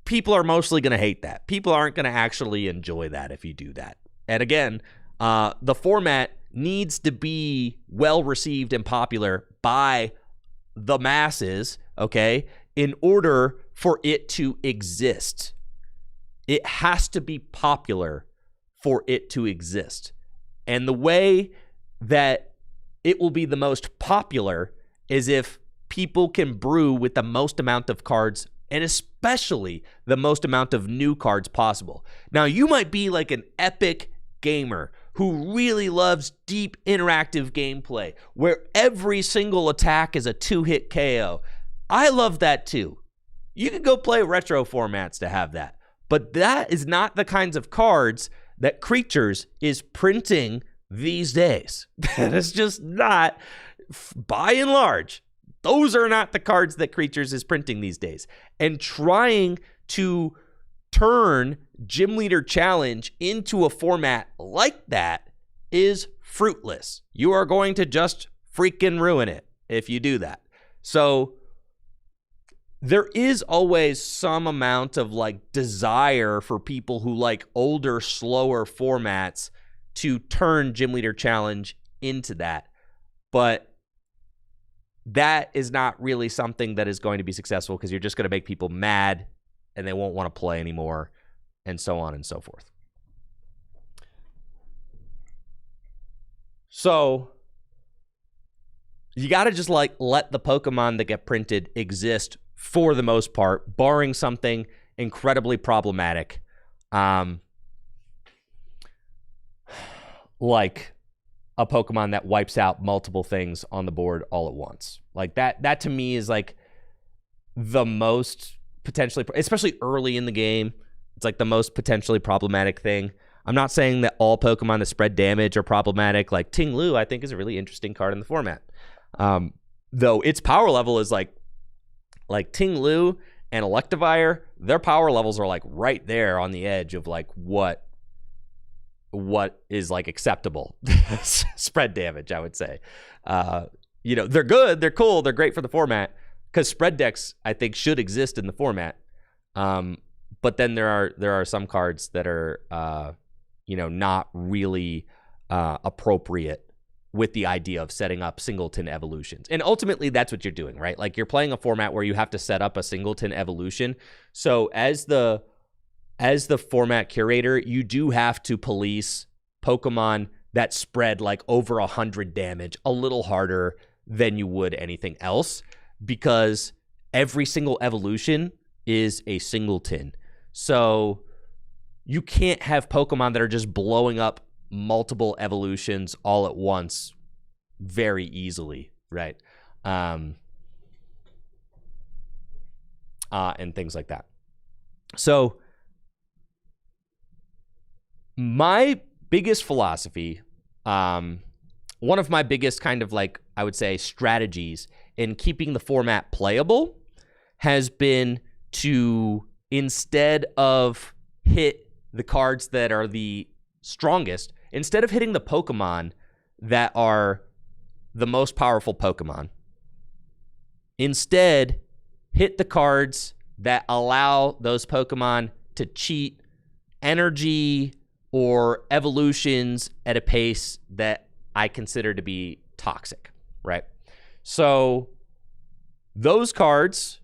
people are mostly going to hate that. People aren't going to actually enjoy that if you do that. And again, the format needs to be well received and popular by the masses, okay, in order for it to exist. It has to be popular for it to exist. And the way that it will be the most popular is if people can brew with the most amount of cards, and especially the most amount of new cards possible. Now, you might be like an epic gamer who really loves deep interactive gameplay where every single attack is a 2-hit KO. I love that too. You can go play retro formats to have that. But that is not the kinds of cards that Creatures is printing these days. That is just not, by and large, those are not the cards that Creatures is printing these days. And trying to turn Gym Leader Challenge into a format like that is fruitless. You are going to just freaking ruin it if you do that. So there is always some amount of like desire for people who like older, slower formats to turn Gym Leader Challenge into that. But that is not really something that is going to be successful because you're just going to make people mad and they won't want to play anymore, and so on and so forth. So you got to just like let the Pokemon that get printed exist for the most part, barring something incredibly problematic. Like a Pokemon that wipes out multiple things on the board all at once. Like that to me is like the most potentially, especially early in the game, it's like the most potentially problematic thing. I'm not saying that all Pokemon that spread damage are problematic. Like Ting Lu, I think, is a really interesting card in the format. Though its power level is like Ting Lu and Electivire, their power levels are like right there on the edge of like what is like acceptable spread damage, I would say. They're good, they're cool, they're great for the format because spread decks, I think, should exist in the format. But then there are some cards that are not really appropriate with the idea of setting up singleton evolutions. And ultimately, that's what you're doing, right? Like you're playing a format where you have to set up a singleton evolution. So as the format curator, you do have to police Pokemon that spread like over 100 damage a little harder than you would anything else, because every single evolution is a singleton. So you can't have Pokemon that are just blowing up multiple evolutions all at once very easily, right? And things like that. So my biggest philosophy, one of my biggest kind of like, I would say, strategies in keeping the format playable has been to, instead of hit the cards that are the strongest, instead of hitting the Pokemon that are the most powerful Pokemon, instead hit the cards that allow those Pokemon to cheat energy or evolutions at a pace that I consider to be toxic, right? So those cards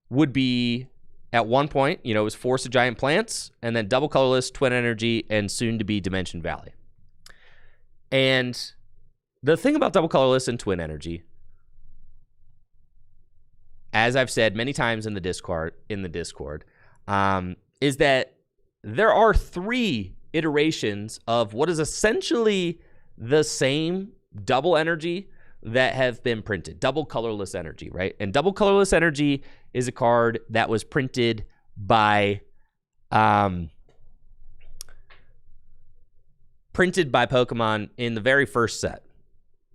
would be, at one point, it was Force of Giant Plants, and then Double Colorless, Twin Energy, and soon to be Dimension Valley. And the thing about Double Colorless and Twin Energy, as I've said many times in the Discord, is that there are 3 iterations of what is essentially the same double energy that have been printed. Double Colorless Energy, right? And Double Colorless Energy is a card that was printed by Pokemon in the very first set,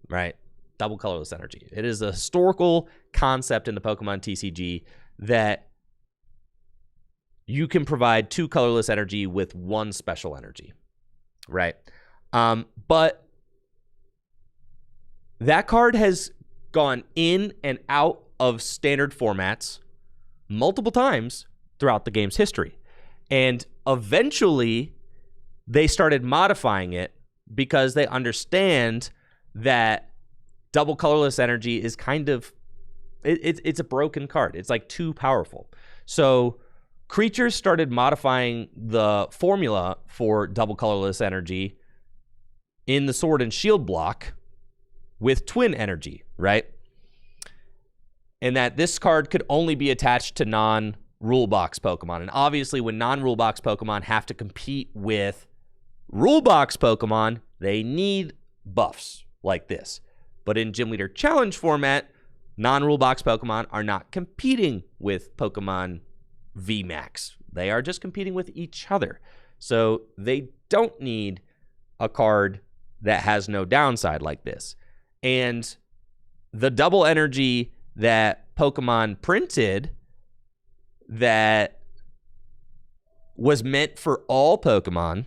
right? Double Colorless Energy. It is a historical concept in the Pokemon TCG that you can provide 2 colorless energy with 1 special energy, right? But that card has gone in and out of standard formats multiple times throughout the game's history. And eventually, they started modifying it because they understand that Double Colorless Energy is kind of, it's a broken card. It's like too powerful. So creatures started modifying the formula for Double Colorless Energy in the Sword and Shield block with Twin Energy, right? And that this card could only be attached to non-rule box Pokemon. And obviously, when non-rule box Pokemon have to compete with rule box Pokemon, they need buffs like this. But in Gym Leader Challenge format, non-rule box Pokemon are not competing with Pokemon VMAX. They are just competing with each other. So they don't need a card that has no downside like this. And the double energy that Pokemon printed that was meant for all Pokemon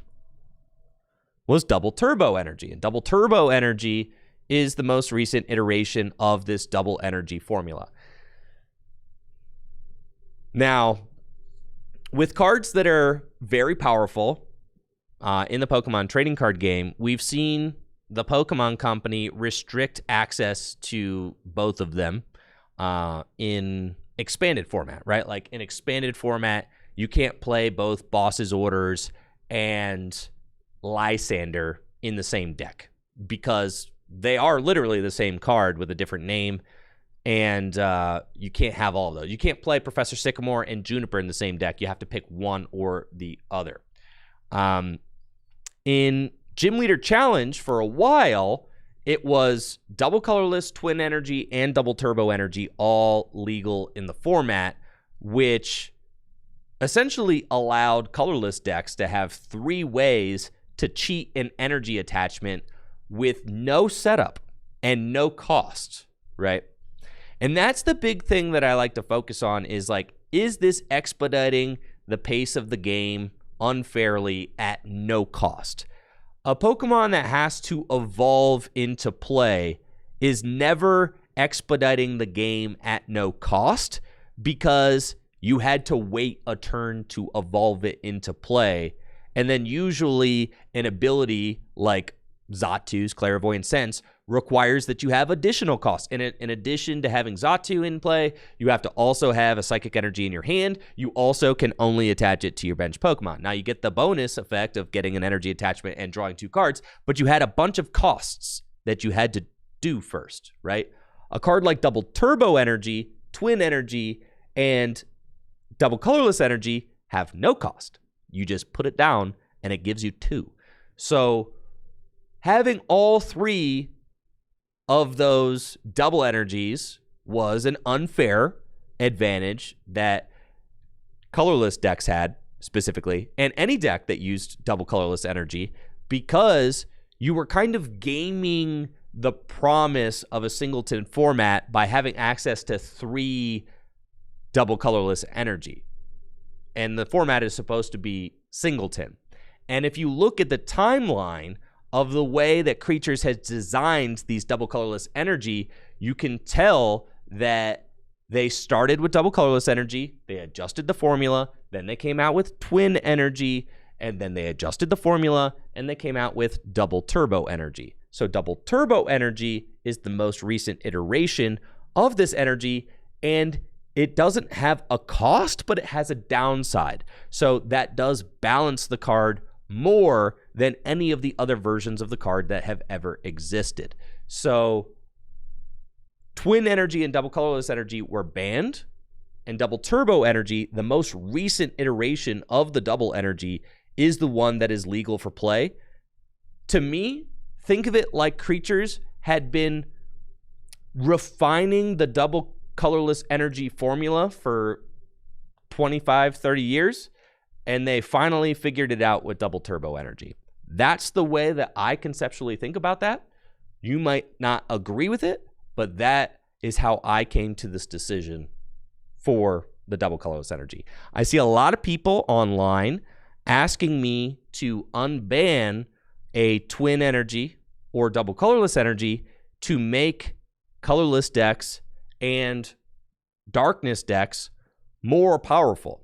was Double Turbo Energy. And Double Turbo Energy is the most recent iteration of this double energy formula. Now, with cards that are very powerful in the Pokemon trading card game, we've seen the Pokemon Company restrict access to both of them in expanded format, right? Like in expanded format, you can't play both Boss's Orders and Lysander in the same deck because they are literally the same card with a different name, and you can't have all of those. You can't play Professor Sycamore and Juniper in the same deck. You have to pick one or the other. In Gym Leader Challenge, for a while, it was double colorless, twin energy, and double turbo energy all legal in the format, which essentially allowed colorless decks to have 3 ways to cheat an energy attachment with no setup and no cost, right? And that's the big thing that I like to focus on is like, is this expediting the pace of the game unfairly at no cost? A Pokemon that has to evolve into play is never expediting the game at no cost because you had to wait a turn to evolve it into play. And then usually an ability like Zatu's Clairvoyant Sense requires that you have additional costs. And in addition to having Zatu in play, you have to also have a Psychic Energy in your hand. You also can only attach it to your bench Pokemon. Now you get the bonus effect of getting an energy attachment and drawing 2 cards, but you had a bunch of costs that you had to do first, right? A card like Double Turbo Energy, Twin Energy, and Double Colorless Energy have no cost. You just put it down and it gives you 2. So having all 3 of those double energies was an unfair advantage that colorless decks had specifically, and any deck that used double colorless energy, because you were kind of gaming the promise of a singleton format by having access to 3 double colorless energy. And the format is supposed to be singleton. And if you look at the timeline of the way that Creatures has designed these double colorless energy, you can tell that they started with double colorless energy, they adjusted the formula, then they came out with twin energy, and then they adjusted the formula, and they came out with double turbo energy. So double turbo energy is the most recent iteration of this energy, and it doesn't have a cost, but it has a downside. So that does balance the card more than any of the other versions of the card that have ever existed. So twin energy and double colorless energy were banned, and double turbo energy, the most recent iteration of the double energy, is the one that is legal for play. To me, think of it like Creatures had been refining the double colorless energy formula for 25, 30 years, and they finally figured it out with double turbo energy. That's the way that I conceptually think about that. You might not agree with it, but that is how I came to this decision for the double colorless energy. I see a lot of people online asking me to unban a twin energy or double colorless energy to make colorless decks and darkness decks more powerful.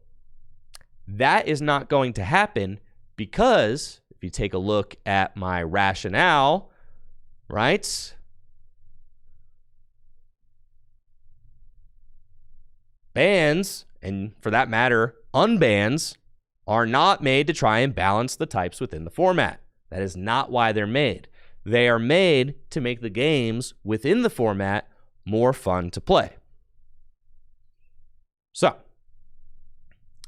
That is not going to happen because if you take a look at my rationale, right? Bans, and for that matter, unbans, are not made to try and balance the types within the format. That is not why they're made. They are made to make the games within the format more fun to play. So,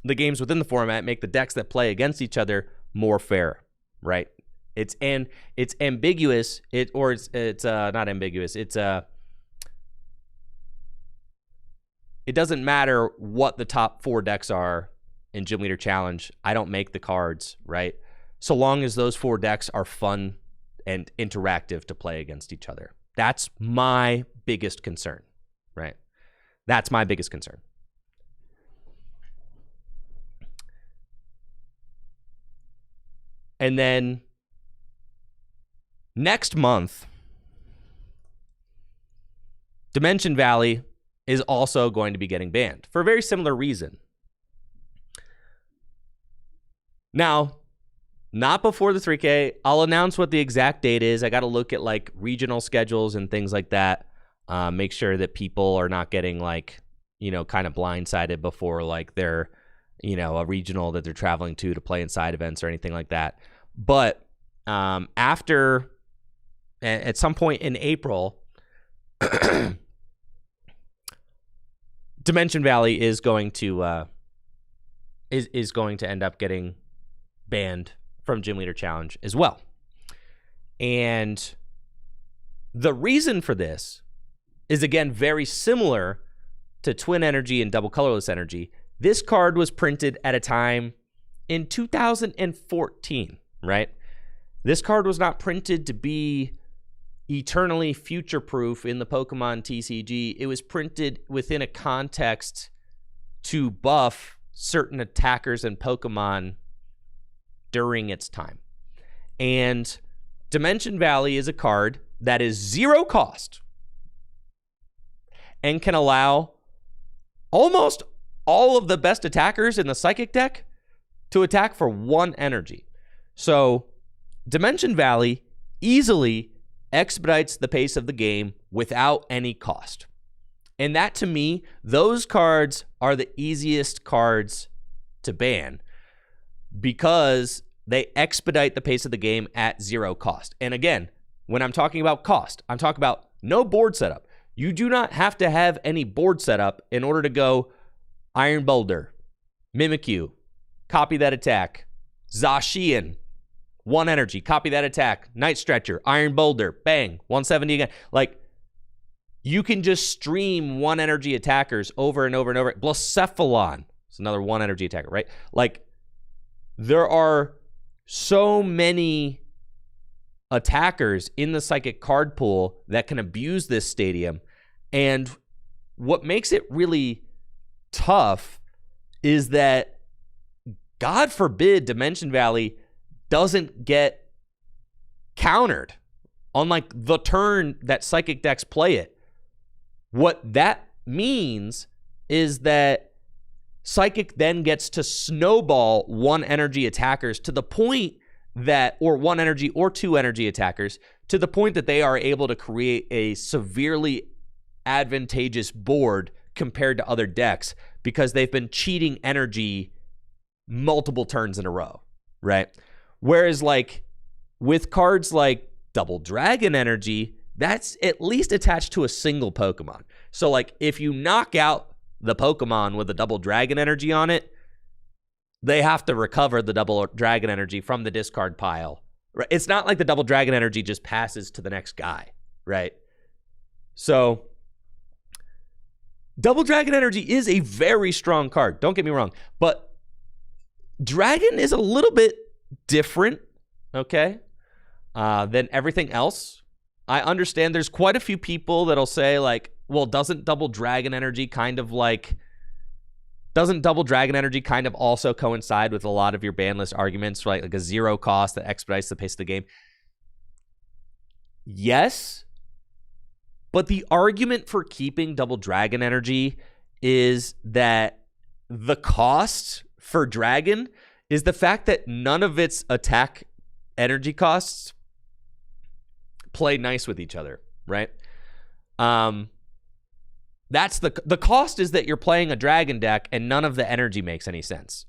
the games within the format make the decks that play against each other more fair, right? It's ambiguous. It's not ambiguous. It doesn't matter what the top 4 decks are in Gym Leader Challenge. I don't make the cards, right? So long as those 4 decks are fun and interactive to play against each other. That's my biggest concern, right? That's my biggest concern. And then next month, Dimension Valley is also going to be getting banned for a very similar reason. Now, Not before the 3K. I'll announce what the exact date is. I got to look at like regional schedules and things like that. Make sure that people are not getting like, kind of blindsided before like they're, a regional that they're traveling to play in side events or anything like that. But after, at some point in April, Dimension Valley is going to is going to end up getting banned from Gym Leader Challenge as well. And the reason for this is, again, very similar to Twin Energy and Double Colorless Energy. This card was printed at a time in 2014, right? This card was not printed to be eternally future-proof in the Pokemon TCG. It was printed within a context to buff certain attackers and Pokemon during its time. And Dimension Valley is a card that is 0 cost and can allow almost all of the best attackers in the Psychic deck to attack for 1 energy. So Dimension Valley easily expedites the pace of the game without any cost. And that, to me, those cards are the easiest cards to ban because they expedite the pace of the game at 0 cost. And again, when I'm talking about cost, I'm talking about no board setup. You do not have to have any board setup in order to go Iron Boulder, Mimikyu, copy that attack, Zacian, 1 energy, copy that attack, Night Stretcher, Iron Boulder, bang, 170 again. Like, you can just stream 1 energy attackers over and over and over. Blacephalon, it's another 1 energy attacker, right? Like, there are so many attackers in the Psychic card pool that can abuse this stadium. And what makes it really tough is that, God forbid, Dimension Valley doesn't get countered on like the turn that Psychic decks play it. What that means is that Psychic then gets to snowball 1 energy attackers to the point that, or 1 energy or 2 energy attackers, to the point that they are able to create a severely advantageous board compared to other decks because they've been cheating energy multiple turns in a row, right? Whereas like with cards like Double Dragon Energy, that's at least attached to a single Pokemon. So like if you knock out the Pokemon with a Double Dragon Energy on it, they have to recover the Double Dragon Energy from the discard pile. Right? It's not like the Double Dragon Energy just passes to the next guy, right? So Double Dragon Energy is a very strong card. Don't get me wrong. But Dragon is a little bit different, okay, than everything else. I understand there's quite a few people that'll say like, well, doesn't Double Dragon Energy kind of also coincide with a lot of your ban list arguments, right? Like a 0 cost that expedites the pace of the game. Yes, but the argument for keeping Double Dragon Energy is that the cost for Dragon is the fact that none of its attack energy costs play nice with each other, right? That's the cost is that you're playing a Dragon deck and none of the energy makes any sense.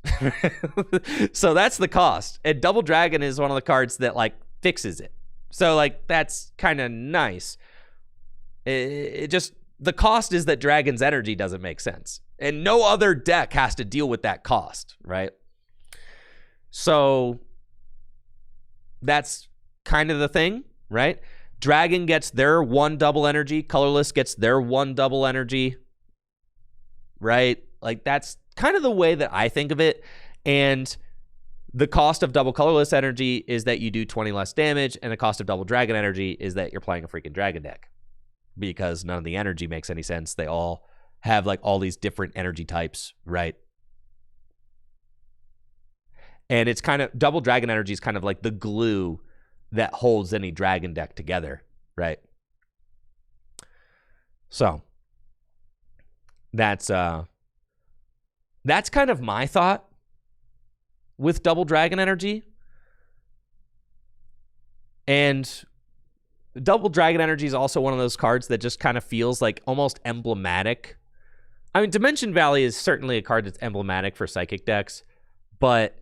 So that's the cost. And Double Dragon is one of the cards that like fixes it. So like that's kind of nice. It just, the cost is that Dragon's energy doesn't make sense. And no other deck has to deal with that cost, right? So that's kind of the thing, right? Dragon gets their 1 double energy. Colorless gets their 1 double energy, right? Like that's kind of the way that I think of it. And the cost of double colorless energy is that you do 20 less damage. And the cost of double dragon energy is that you're playing a freaking dragon deck because none of the energy makes any sense. They all have like all these different energy types, right? And it's kind of, double dragon energy is kind of like the glue that holds any dragon deck together, right? So that's kind of my thought with double dragon energy. And Double Dragon Energy is also one of those cards that just kind of feels like almost emblematic. I mean, Dimension Valley is certainly a card that's emblematic for Psychic decks, but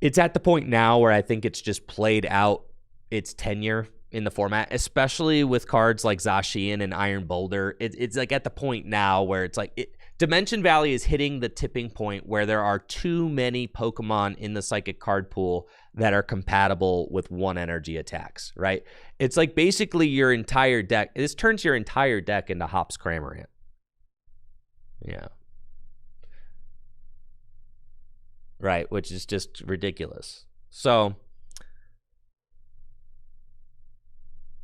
it's at the point now where I think it's just played out its tenure in the format, especially with cards like Zacian and Iron Boulder. It's like at the point now where it's like Dimension Valley is hitting the tipping point where there are too many Pokemon in the Psychic card pool that are compatible with one energy attacks, right? It's like basically your entire deck. This turns your entire deck into Hops Cramorant. Yeah. Right, which is just ridiculous. So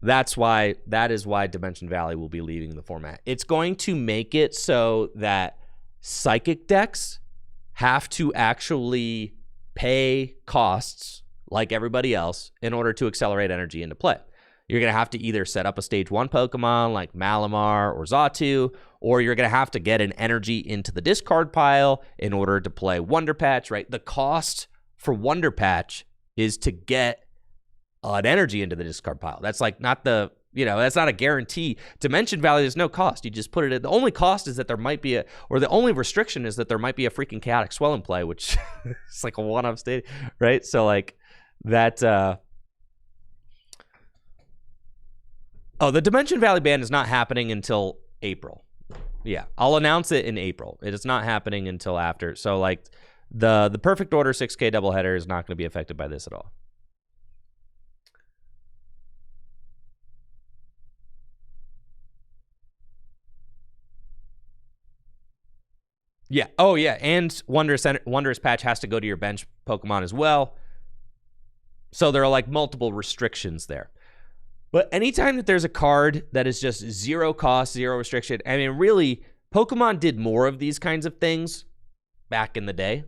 that is why Dimension Valley will be leaving the format. It's going to make it so that Psychic decks have to actually pay costs like everybody else in order to accelerate energy into play. You're going to have to either set up a stage 1 Pokemon like Malamar or Xatu, or you're going to have to get an energy into the discard pile in order to play Wonder Patch, right? The cost for Wonder Patch is to get an energy into the discard pile. That's like not the, that's not a guarantee. Dimension Valley, there's no cost. You just put it in. The only cost is that there might be the only restriction is that there might be a freaking Chaotic Swell in play, which is like a one-off state, right? So like that, the Dimension Valley ban is not happening until April. Yeah, I'll announce it in April. It is not happening until after. So like the Perfect Order 6K doubleheader is not going to be affected by this at all. Yeah. Oh, yeah. And Wondrous Patch has to go to your bench Pokemon as well. So there are like multiple restrictions there. But anytime that there's a card that is just zero cost, zero restriction, I mean, really, Pokemon did more of these kinds of things back in the day.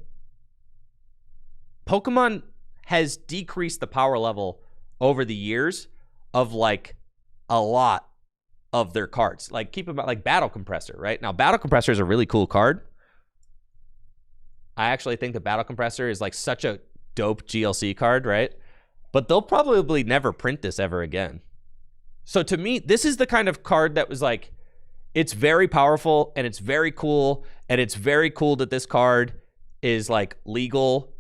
Pokemon has decreased the power level over the years of like a lot of their cards. Like keep about like Battle Compressor, right? Now, Battle Compressor is a really cool card. I actually think the Battle Compressor is like such a dope GLC card, right? But they'll probably never print this ever again. So to me, this is the kind of card that was like, it's very powerful and it's very cool. And it's very cool that this card is like legal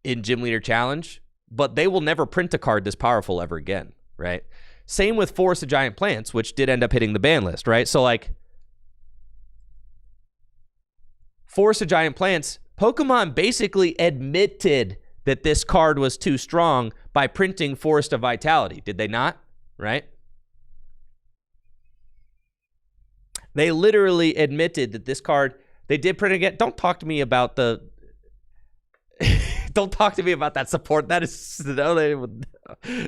in Gym Leader Challenge, but they will never print a card this powerful ever again, right? Same with Forest of Giant Plants, which did end up hitting the ban list, right? So like Forest of Giant Plants, Pokemon basically admitted that this card was too strong by printing Forest of Vitality. Did they not? Right? They literally admitted that this card, they did print again. Don't talk to me about the... Don't talk to me about that support. That is... No, they would...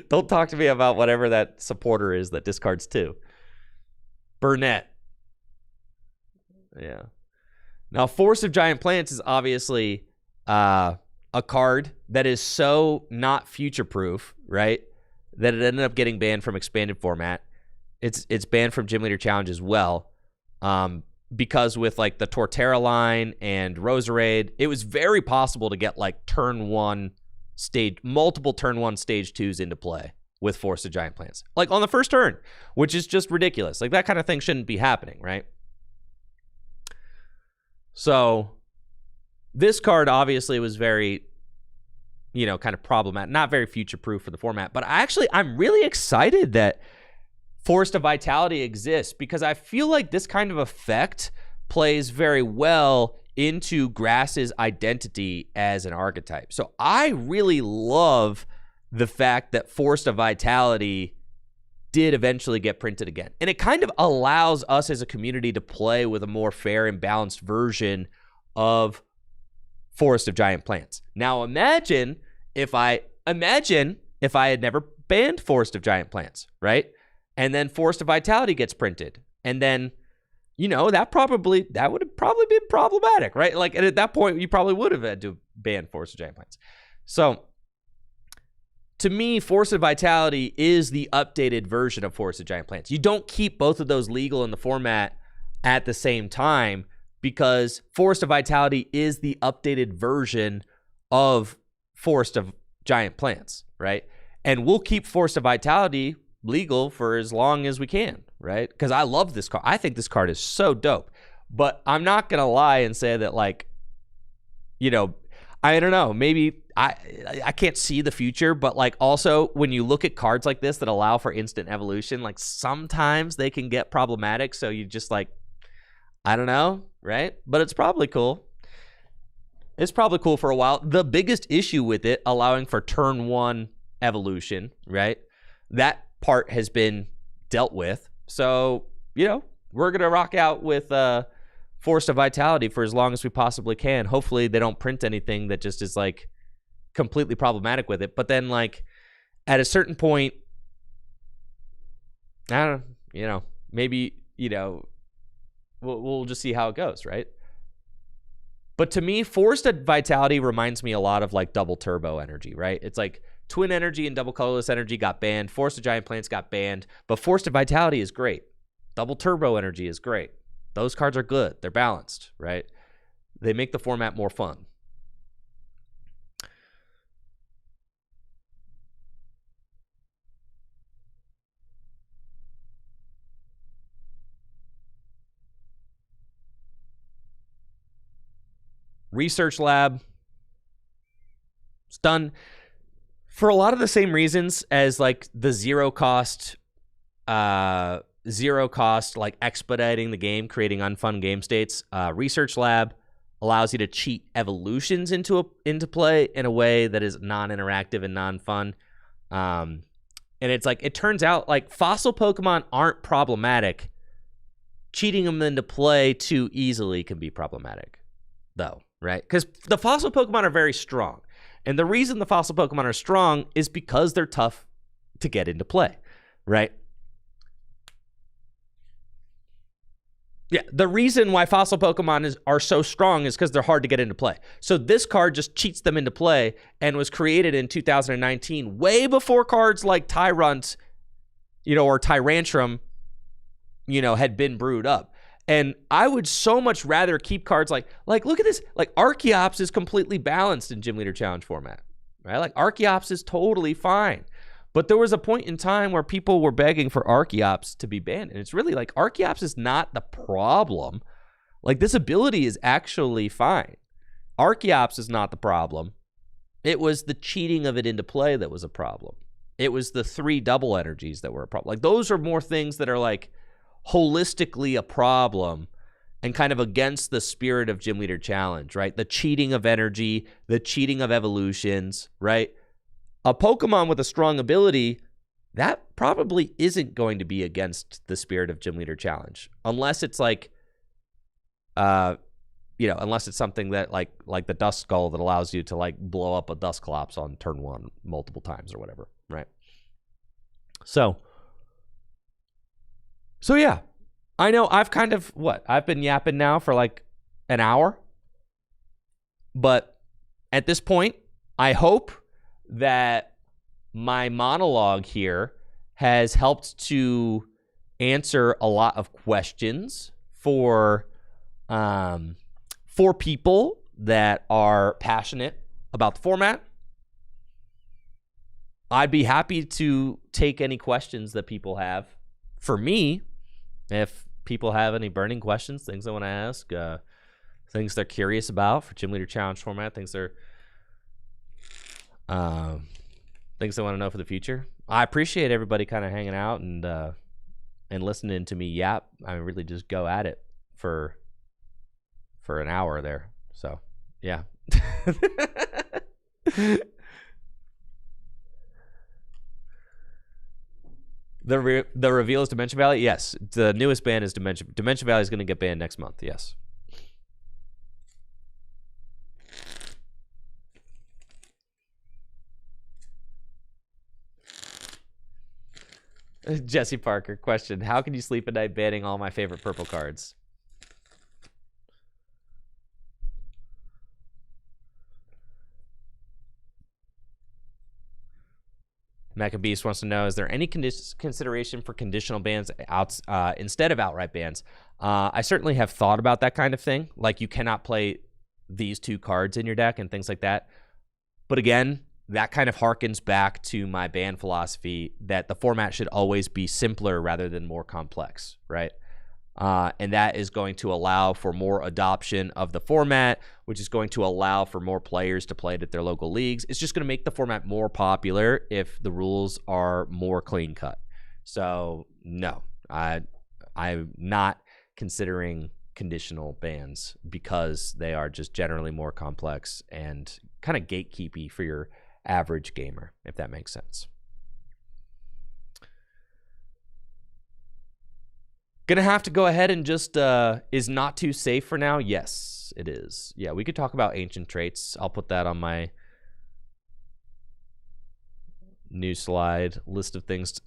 Don't talk to me about whatever that supporter is that discards too. Burnett. Yeah. Now, Forest of Giant Plants is obviously... a card that is so not future-proof, right, that it ended up getting banned from expanded format. It's banned from Gym Leader Challenge as well, because with like the Torterra line and Roserade, it was very possible to get like multiple turn 1 stage 2s into play with Force of Giant Plants, like on the first turn, which is just ridiculous. Like that kind of thing shouldn't be happening, right? So this card obviously was very, kind of problematic, not very future-proof for the format. But I'm really excited that Forest of Vitality exists because I feel like this kind of effect plays very well into Grass's identity as an archetype. So I really love the fact that Forest of Vitality did eventually get printed again. And it kind of allows us as a community to play with a more fair and balanced version of Forest of Giant Plants. Now imagine if I had never banned Forest of Giant Plants, right? And then Forest of Vitality gets printed. And then, that would have probably been problematic, right? Like at that point, you probably would have had to ban Forest of Giant Plants. So to me, Forest of Vitality is the updated version of Forest of Giant Plants. You don't keep both of those legal in the format at the same time, because Forest of Vitality is the updated version of Forest of Giant Plants, right? And we'll keep Force of Vitality legal for as long as we can, right? Because I love this card. I think this card is so dope. But I'm not going to lie and say that, like, you know, I don't know. Maybe I can't see the future, but, like, also when you look at cards like this that allow for instant evolution, like, sometimes they can get problematic. So you just, like, I don't know, right? But it's probably cool. It's probably cool for a while. The biggest issue with it, allowing for turn 1 evolution, right? That part has been dealt with. So, you know, we're going to rock out with Force of Vitality for as long as we possibly can. Hopefully they don't print anything that just is, like, completely problematic with it. But then, like, at a certain point, I don't know, you know, maybe, you know, we'll just see how it goes, right? But to me, Forced Vitality reminds me a lot of, like, Double Turbo Energy, right? It's like Twin Energy and Double Colorless Energy got banned. Force of Giant Plants got banned. But Forced Vitality is great. Double Turbo Energy is great. Those cards are good. They're balanced, right? They make the format more fun. Research Lab. It's done for a lot of the same reasons as, like, the zero cost, like, expediting the game, creating unfun game states. Research Lab allows you to cheat evolutions into play in a way that is non-interactive and non-fun. And it's like, it turns out, like, fossil Pokemon aren't problematic. Cheating them into play too easily can be problematic, though, right? Because the fossil Pokemon are very strong. And the reason the fossil Pokemon are strong is because they're tough to get into play, right? Yeah, the reason why fossil Pokemon are so strong is because they're hard to get into play. So this card just cheats them into play and was created in 2019, way before cards like Tyrunt, you know, or Tyrantrum, you know, had been brewed up. And I would so much rather keep cards like look at this. Like, Archeops is completely balanced in Gym Leader Challenge format, right? Like, Archeops is totally fine. But there was a point in time where people were begging for Archeops to be banned. And it's really like, Archeops is not the problem. Like, this ability is actually fine. Archeops is not the problem. It was the cheating of it into play that was a problem. It was the 3 double energies that were a problem. Like, those are more things that are, like, holistically a problem and kind of against the spirit of Gym Leader Challenge, right? The cheating of energy, the cheating of evolutions, right? A Pokemon with a strong ability, that probably isn't going to be against the spirit of Gym Leader Challenge, unless it's like, you know, unless it's something that like the Dust Skull that allows you to, like, blow up a Dusclops on turn 1 multiple times or whatever, right? So yeah, I know I've kind of, I've been yapping now for like an hour. But at this point, I hope that my monologue here has helped to answer a lot of questions for people that are passionate about the format. I'd be happy to take any questions that people have for me. If people have any burning questions, things they want to ask, things they're curious about for Gym Leader Challenge format, things they want to know for the future. I appreciate everybody kind of hanging out and listening to me yap. I really just go at it for an hour there. So, yeah. The reveal is Dimension Valley? Yes. The newest ban is Dimension Valley is going to get banned next month. Yes. Jesse Parker, question. How can you sleep at night banning all my favorite purple cards? Mecha Beast wants to know, is there any consideration for conditional bans instead of outright bans? I certainly have thought about that kind of thing. Like, you cannot play these 2 cards in your deck and things like that. But again, that kind of harkens back to my ban philosophy that the format should always be simpler rather than more complex, right? And that is going to allow for more adoption of the format, which is going to allow for more players to play it at their local leagues. It's just going to make the format more popular if the rules are more clean cut. So no, I'm not considering conditional bans because they are just generally more complex and kind of gatekeepy for your average gamer, if that makes sense. Gonna have to go ahead and just is not too safe for now. Yes, it is. Yeah, we could talk about ancient traits. I'll put that on my new slide list of things.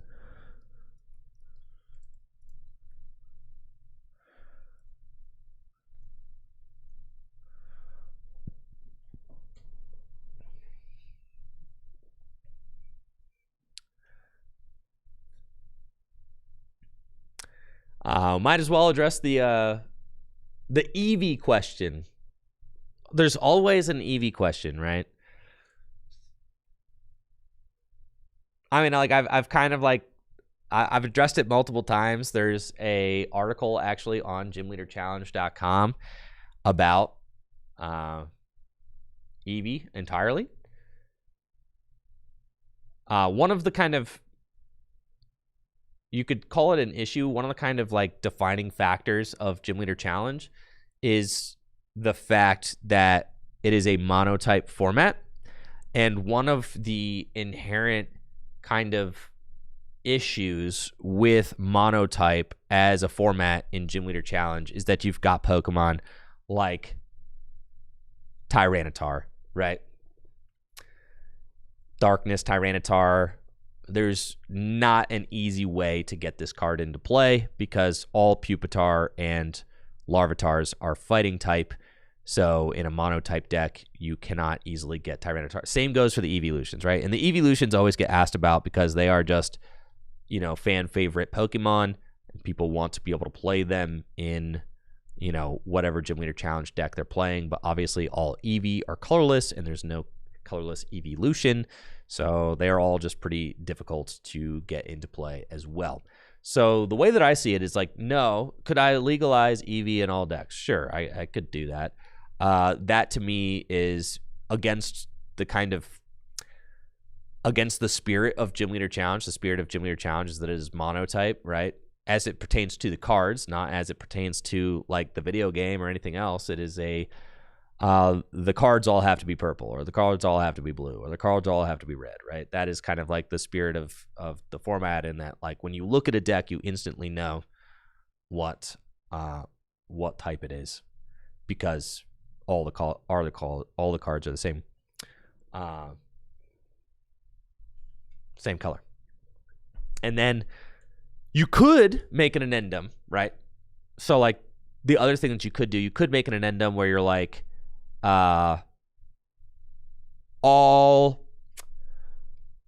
Might as well address the EV question. There's always an EV question, right? I mean, like I've kind of like I've addressed it multiple times. There's a article actually on gymleaderchallenge.com about EV entirely. One of the kind of, you could call it an issue, one of the kind of like defining factors of Gym Leader Challenge is the fact that it is a monotype format. And one of the inherent kind of issues with monotype as a format in Gym Leader Challenge is that you've got Pokemon like Tyranitar, right? Darkness, Tyranitar. There's not an easy way to get this card into play because all Pupitar and Larvitars are fighting type. So in a monotype deck, you cannot easily get Tyranitar. Same goes for the Evolutions, right? And the Evolutions always get asked about because they are just, you know, fan favorite Pokemon. And people want to be able to play them in, you know, whatever Gym Leader Challenge deck they're playing. But obviously all Eevee are colorless and there's no colorless Evolution. So they're all just pretty difficult to get into play as well. So the way that I see it is like, no, could I legalize Eevee in all decks? Sure, I could do that. That to me is against the spirit of Gym Leader Challenge. The spirit of Gym Leader Challenge is that it is monotype, right? As it pertains to the cards, not as it pertains to like the video game or anything else. It is a the cards all have to be purple, or the cards all have to be blue, or the cards all have to be red, right? That is kind of like the spirit of the format, in that like when you look at a deck, you instantly know what type it is because all the cards are the same same color. And then you could make an addendum, right? So like the other thing that you could do, you could make an addendum where you're like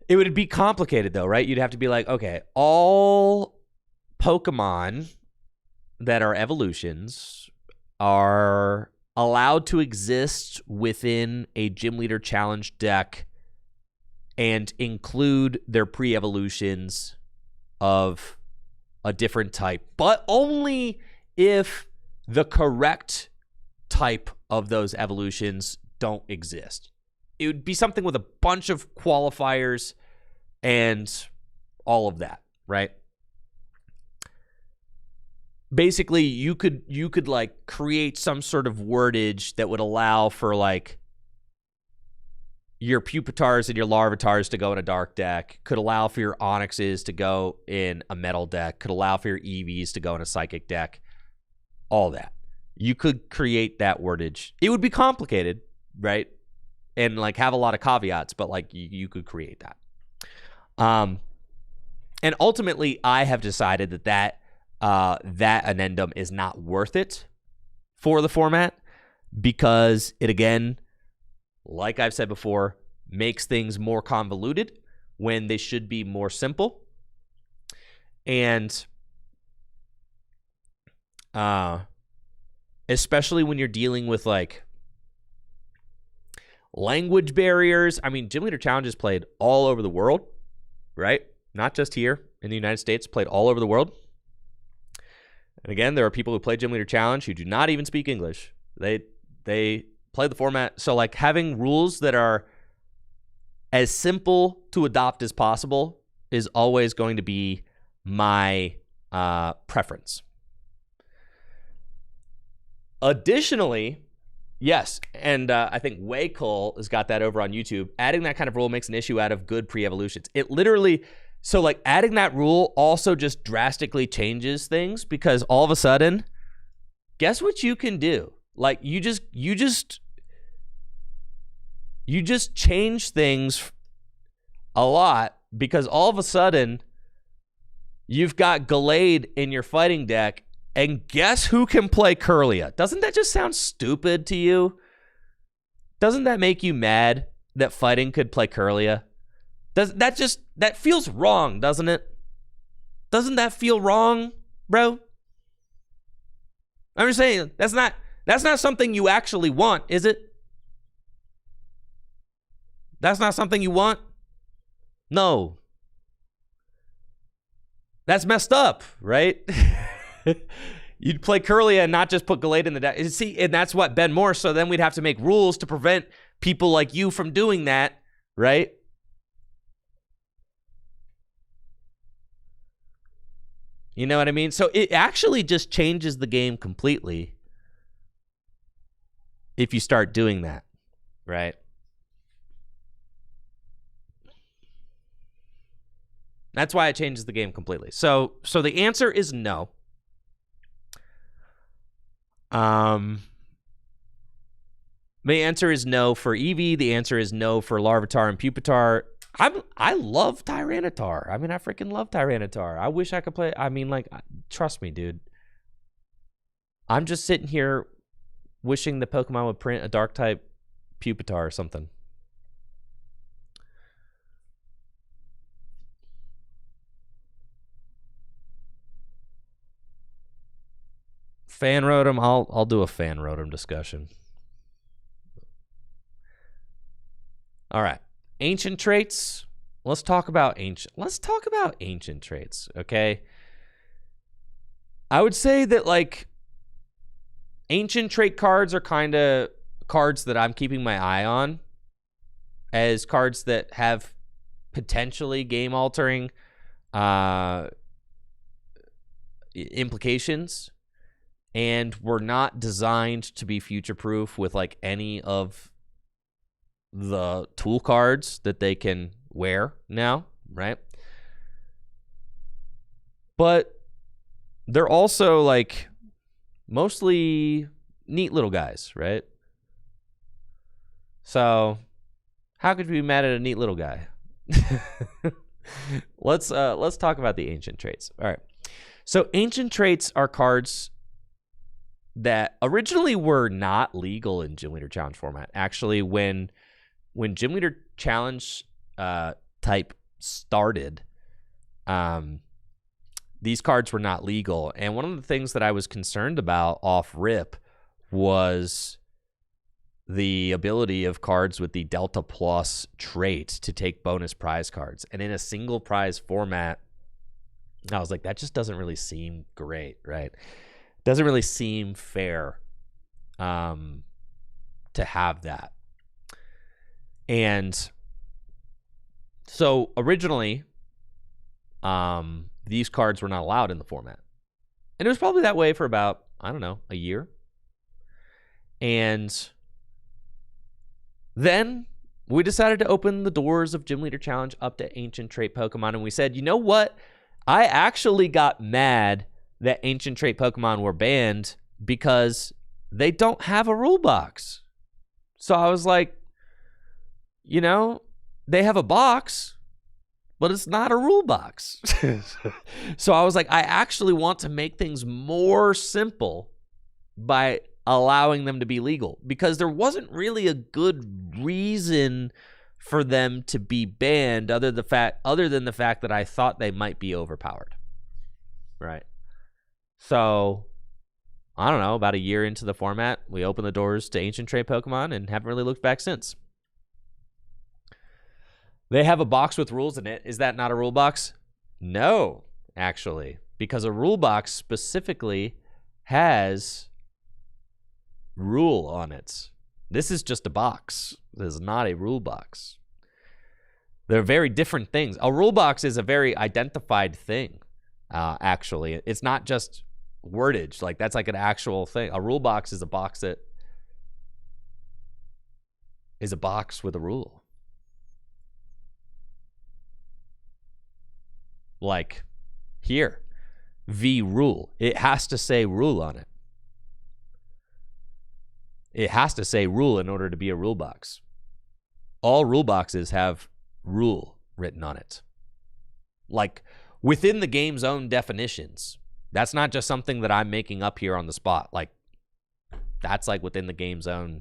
it would be complicated though, right? You'd have to be like, okay, all Pokemon that are evolutions are allowed to exist within a Gym Leader Challenge deck and include their pre-evolutions of a different type, but only if the correct type of those evolutions don't exist. It would be something with a bunch of qualifiers and all of that, right? Basically, you could like create some sort of wordage that would allow for like your Pupitars and your Larvitars to go in a dark deck, could allow for your Onyxes to go in a metal deck, could allow for your Eevees to go in a psychic deck, all that. You could create that wordage. It would be complicated, right? And like have a lot of caveats, but like you could create that. And ultimately, I have decided that addendum is not worth it for the format because it, again, like I've said before, makes things more convoluted when they should be more simple. And especially when you're dealing with like language barriers. I mean, Gym Leader Challenge is played all over the world, right? Not just here in the United States, played all over the world. And again, there are people who play Gym Leader Challenge who do not even speak English. They play the format. So like having rules that are as simple to adopt as possible is always going to be my preference. Additionally, yes, and I think Way Cole has got that over on YouTube. Adding that kind of rule makes an issue out of good pre-evolutions. It literally, so like adding that rule also just drastically changes things, because all of a sudden, guess what you can do? Like you just change things a lot, because all of a sudden you've got Gallade in your fighting deck, and guess who can play Kirlia? Doesn't that just sound stupid to you? Doesn't that make you mad that fighting could play Kirlia? That feels wrong, doesn't it? Doesn't that feel wrong, bro? I'm just saying, that's not something you actually want, is it? That's not something you want? No. That's messed up, right? You'd play Kirlia and not just put Gallade in the deck. See, and that's what Ben Moore, so then we'd have to make rules to prevent people like you from doing that, right? You know what I mean? So it actually just changes the game completely if you start doing that, right? That's why it changes the game completely. So the answer is no. The answer is no for Eevee. The answer is no for Larvitar and Pupitar. I love Tyranitar. I mean, I freaking love Tyranitar. I wish I could play. I mean, like, trust me, dude. I'm just sitting here wishing the Pokemon would print a dark type Pupitar or something. Fan Rotom. I'll do a Fan Rotom discussion. All right. Ancient traits. Let's talk about ancient traits, okay? I would say that like ancient trait cards are kind of cards that I'm keeping my eye on as cards that have potentially game altering implications, and were not designed to be future proof with like any of the tool cards that they can wear now, right? But they're also like mostly neat little guys, right? So how could you be mad at a neat little guy? Let's talk about the ancient traits. All right. So ancient traits are cards that originally were not legal in Gym Leader Challenge format. Actually, when Gym Leader Challenge type started, these cards were not legal. And one of the things that I was concerned about off rip was the ability of cards with the Delta Plus trait to take bonus prize cards. And in a single prize format, I was like, that just doesn't really seem great, right? Doesn't really seem fair to have that. And so originally, these cards were not allowed in the format. And it was probably that way for about, I don't know, a year. And then we decided to open the doors of Gym Leader Challenge up to ancient trait Pokemon. And we said, you know what? I actually got mad that ancient trait Pokemon were banned because they don't have a rule box. So I was like, you know, they have a box, but it's not a rule box. So I was like, I actually want to make things more simple by allowing them to be legal, because there wasn't really a good reason for them to be banned other than the fact that I thought they might be overpowered. Right. So I don't know, about a year into the format, we opened the doors to ancient trait Pokemon and haven't really looked back since. They have a box with rules in it. Is that not a rule box? No, actually, because a rule box specifically has rule on it. This is just a box. This is not a rule box. They're very different things. A rule box is a very identified thing, actually. It's not just wordage. Like, that's like an actual thing. A rule box is a box that is a box with a rule. Like here, V rule. It has to say rule on it. It has to say rule in order to be a rule box. All rule boxes have rule written on it. Like within the game's own definitions. That's not just something that I'm making up here on the spot. Like that's like within the game's own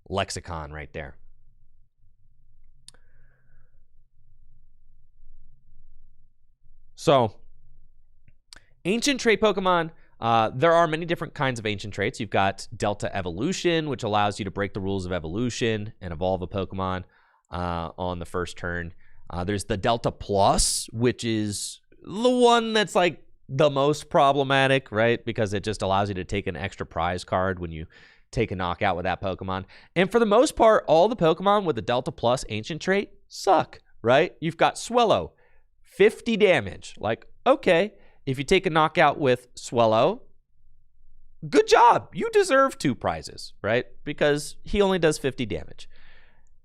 lexicon right there. So, ancient trait Pokemon, there are many different kinds of ancient traits. You've got Delta Evolution, which allows you to break the rules of evolution and evolve a Pokemon on the first turn. There's the Delta Plus, which is the one that's like the most problematic, right? Because it just allows you to take an extra prize card when you take a knockout with that Pokemon. And for the most part, all the Pokemon with the Delta Plus ancient trait suck, right? You've got Swellow. 50 damage. Like, okay, if you take a knockout with Swellow, good job. You deserve 2 prizes, right? Because he only does 50 damage.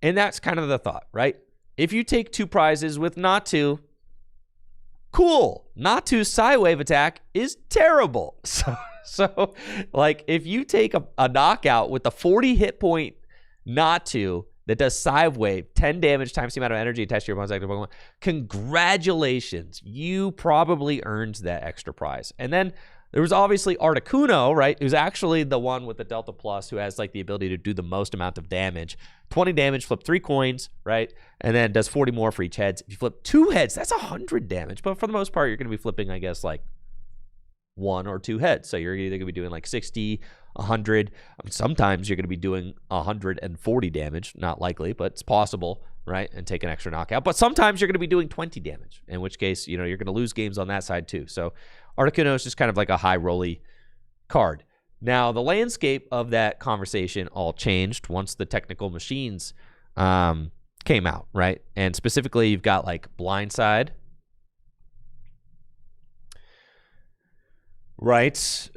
And that's kind of the thought, right? If you take 2 prizes with Natu, cool. Natu's Psy-Wave attack is terrible. So like, if you take a knockout with the 40 hit point Natu, that does Psy-Wave, 10 damage times the amount of energy attached to your opponent's active Pokemon. Congratulations. You probably earned that extra prize. And then there was obviously Articuno, right? Who's actually the one with the Delta Plus who has like the ability to do the most amount of damage. 20 damage, flip 3 coins, right? And then does 40 more for each head. If you flip 2 heads, that's 100 damage. But for the most part, you're going to be flipping, I guess, like 1 or 2 heads. So you're either going to be doing like 60, 100. Sometimes you're going to be doing 140 damage. Not likely, but it's possible, right? And take an extra knockout. But sometimes you're going to be doing 20 damage, in which case, you know, you're going to lose games on that side too. So Articuno is just kind of like a high rolly card. Now, the landscape of that conversation all changed once the technical machines came out, right? And specifically, you've got like Blindside, right,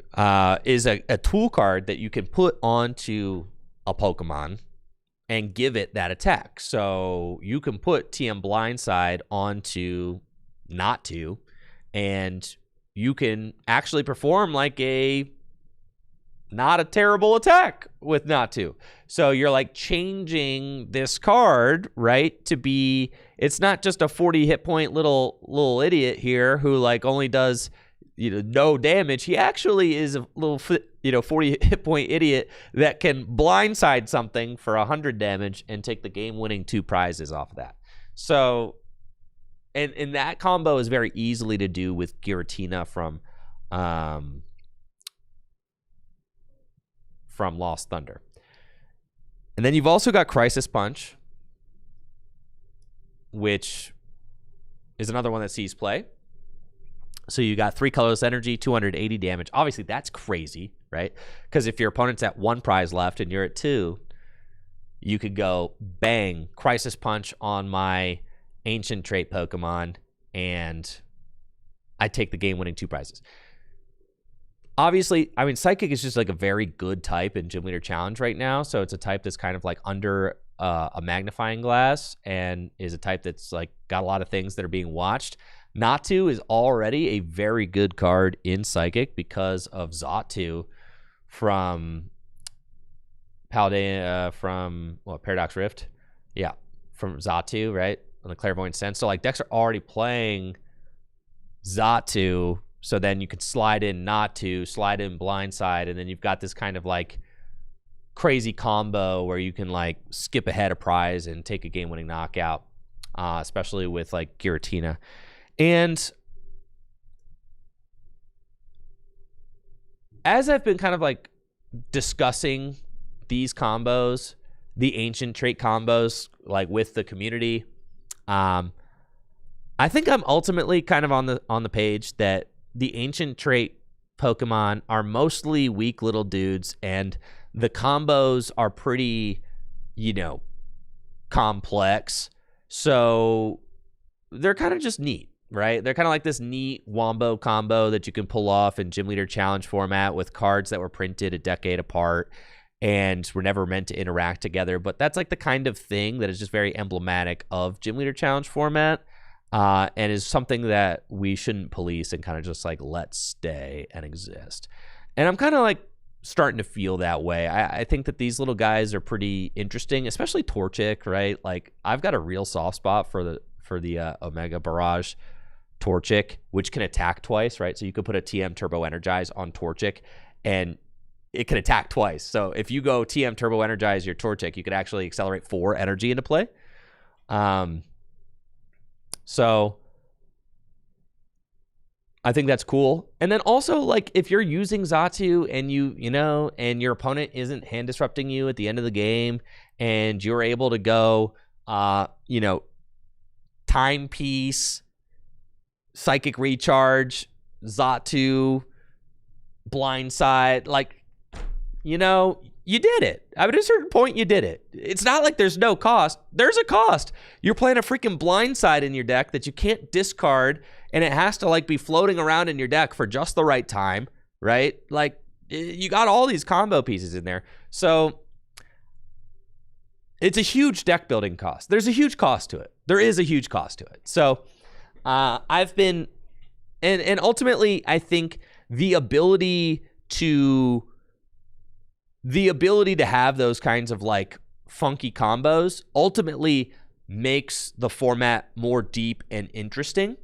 is a tool card that you can put onto a Pokemon and give it that attack. So you can put TM Blindside onto Natu, and you can actually perform like a not a terrible attack with Natu. So you're like changing this card, right, to be, it's not just a 40 hit point little idiot here who like only does, you know, no damage. He actually is a little, 40 hit point idiot that can blindside something for 100 damage and take the game-winning 2 prizes off of that. So, and that combo is very easily to do with Giratina from Lost Thunder. And then you've also got Crisis Punch, which is another one that sees play. So you got 3 colorless energy, 280 damage. Obviously, that's crazy, right? Because if your opponent's at 1 prize left and you're at 2, you could go bang, Crisis Punch on my ancient trait Pokemon, and I take the game-winning 2 prizes. Obviously, I mean, Psychic is just like a very good type in Gym Leader Challenge right now. So it's a type that's kind of like under a magnifying glass and is a type that's like got a lot of things that are being watched. Natu is already a very good card in Psychic because of Xatu from Paradox Rift. Yeah, from Xatu, right? On the Clairvoyant Sense. So like decks are already playing Xatu. So then you could slide in Natu, slide in Blindside, and then you've got this kind of like crazy combo where you can like skip ahead a prize and take a game-winning knockout, especially with like Giratina. And as I've been kind of like discussing these combos, the ancient trait combos, like with the community, I think I'm ultimately kind of on the page that the ancient trait Pokemon are mostly weak little dudes, and the combos are pretty, complex. So they're kind of just neat, right? They're kind of like this neat wombo combo that you can pull off in Gym Leader Challenge format with cards that were printed a decade apart and were never meant to interact together. But that's like the kind of thing that is just very emblematic of Gym Leader Challenge format, and is something that we shouldn't police and kind of just like let stay and exist. And I'm kind of like starting to feel that way. I think that these little guys are pretty interesting, especially Torchic, right? Like I've got a real soft spot for the Omega Barrage Torchic, which can attack twice, right? So you could put a TM Turbo Energize on Torchic and it can attack twice. So if you go TM Turbo Energize your Torchic, you could actually accelerate 4 energy into play. So I think that's cool. And then also, like, if you're using Xatu and and your opponent isn't hand disrupting you at the end of the game, and you're able to go, Timepiece, Psychic Recharge, Xatu, Blindside, like, you did it. At a certain point, you did it. It's not like there's no cost. There's a cost. You're playing a freaking Blindside in your deck that you can't discard, and it has to like be floating around in your deck for just the right time, right? Like you got all these combo pieces in there. So it's a huge deck building cost. There's a huge cost to it. There is a huge cost to it. So I've been, and ultimately I think the ability to have those kinds of like funky combos ultimately makes the format more deep and interesting.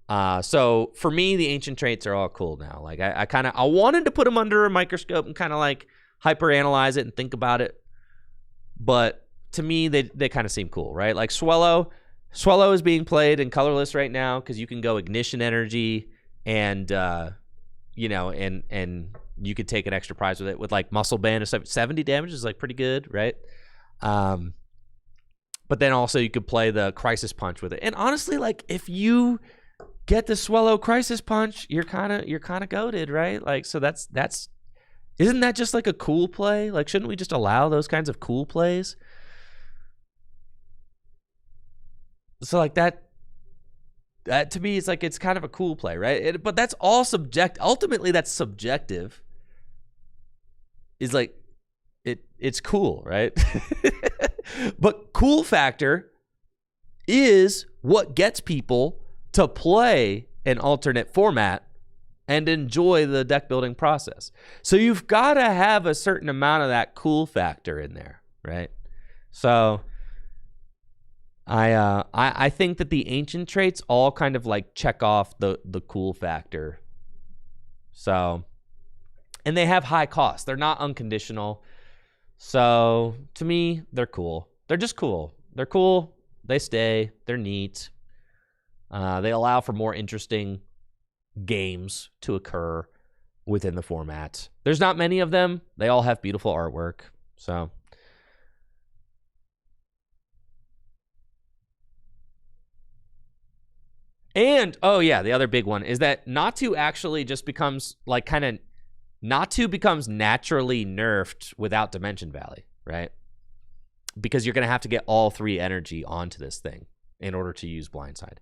So for me, the ancient traits are all cool now. Like I wanted to put them under a microscope and kind of like hyper analyze it and think about it. But to me, they kind of seem cool, right? Like Swellow is being played in colorless right now because you can go Ignition Energy and, and you could take an extra prize with it with like Muscle Band of 70 damage is like pretty good, right? But then also you could play the Crisis Punch with it. And honestly, like if you get the Swellow Crisis Punch, you're kind of goated, right? Like, so that's isn't that just like a cool play? Like, shouldn't we just allow those kinds of cool plays? So like that to me is like, it's kind of a cool play, right? But that's all ultimately that's subjective. Is like it's cool, right? But cool factor is what gets people to play an alternate format and enjoy the deck building process. So you've got to have a certain amount of that cool factor in there, right? So I think that the ancient traits all kind of like check off the cool factor. So, and they have high costs. They're not unconditional. So to me, they're cool. They're just cool. They're cool. They stay. They're neat. They allow for more interesting games to occur within the format. There's not many of them. They all have beautiful artwork. So and oh yeah, the other big one is that Natu actually just becomes like Natu becomes naturally nerfed without Dimension Valley, right? Because you're going to have to get all 3 energy onto this thing in order to use Blindside.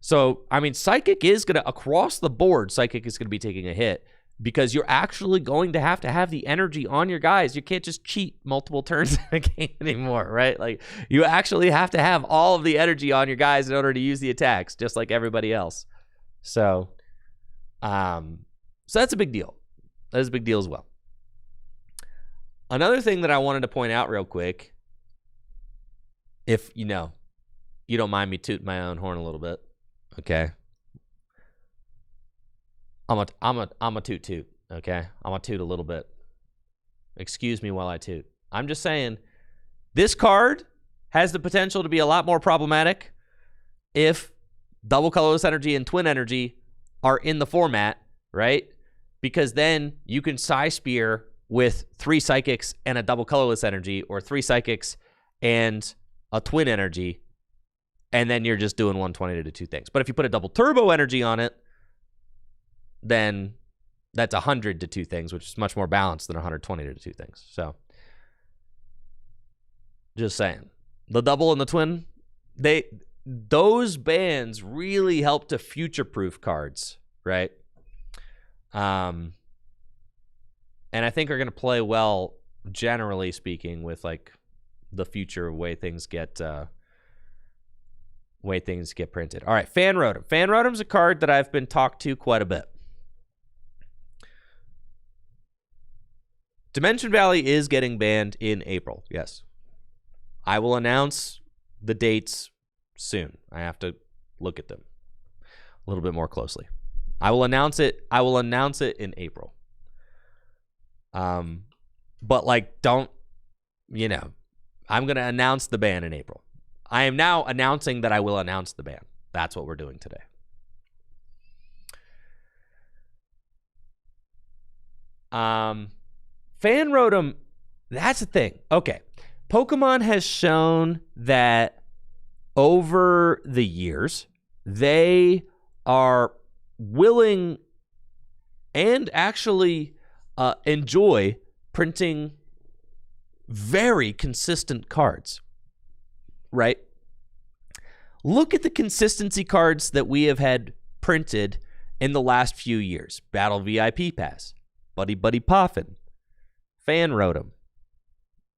So, I mean, Psychic is going to, across the board, Psychic is going to be taking a hit because you're actually going to have the energy on your guys. You can't just cheat multiple turns in a game anymore, right? Like, you actually have to have all of the energy on your guys in order to use the attacks, just like everybody else. So that's a big deal. That is a big deal as well. Another thing that I wanted to point out real quick, if you don't mind me tooting my own horn a little bit, okay? I'm a toot, okay? I'm a toot a little bit. Excuse me while I toot. I'm just saying, this card has the potential to be a lot more problematic if double colorless energy and twin energy are in the format, right? Because then you can Psy Spear with 3 psychics and a double colorless energy, or 3 psychics and a twin energy, and then you're just doing 120 to do two things. But if you put a double turbo energy on it, then that's 100 to two things, which is much more balanced than 120 to two things. So just saying. The double and the twin, those bands really help to future-proof cards, right? And I think are going to play well, generally speaking, with like the future way things get printed. All right, Fan Rotom. Fan Rotom's a card that I've been talked to quite a bit. Dimension Valley is getting banned in April. Yes. I will announce the dates soon. I have to look at them a little bit more closely. I will announce it in April. But like, don't, I'm going to announce the ban in April. I am now announcing that I will announce the ban. That's what we're doing today. Fan Rotom, that's the thing. Okay. Pokemon has shown that over the years, they are willing and actually enjoy printing very consistent cards, right? Look at the consistency cards that we have had printed in the last few years. Battle VIP Pass, Buddy Buddy Poffin, Fan Rotom.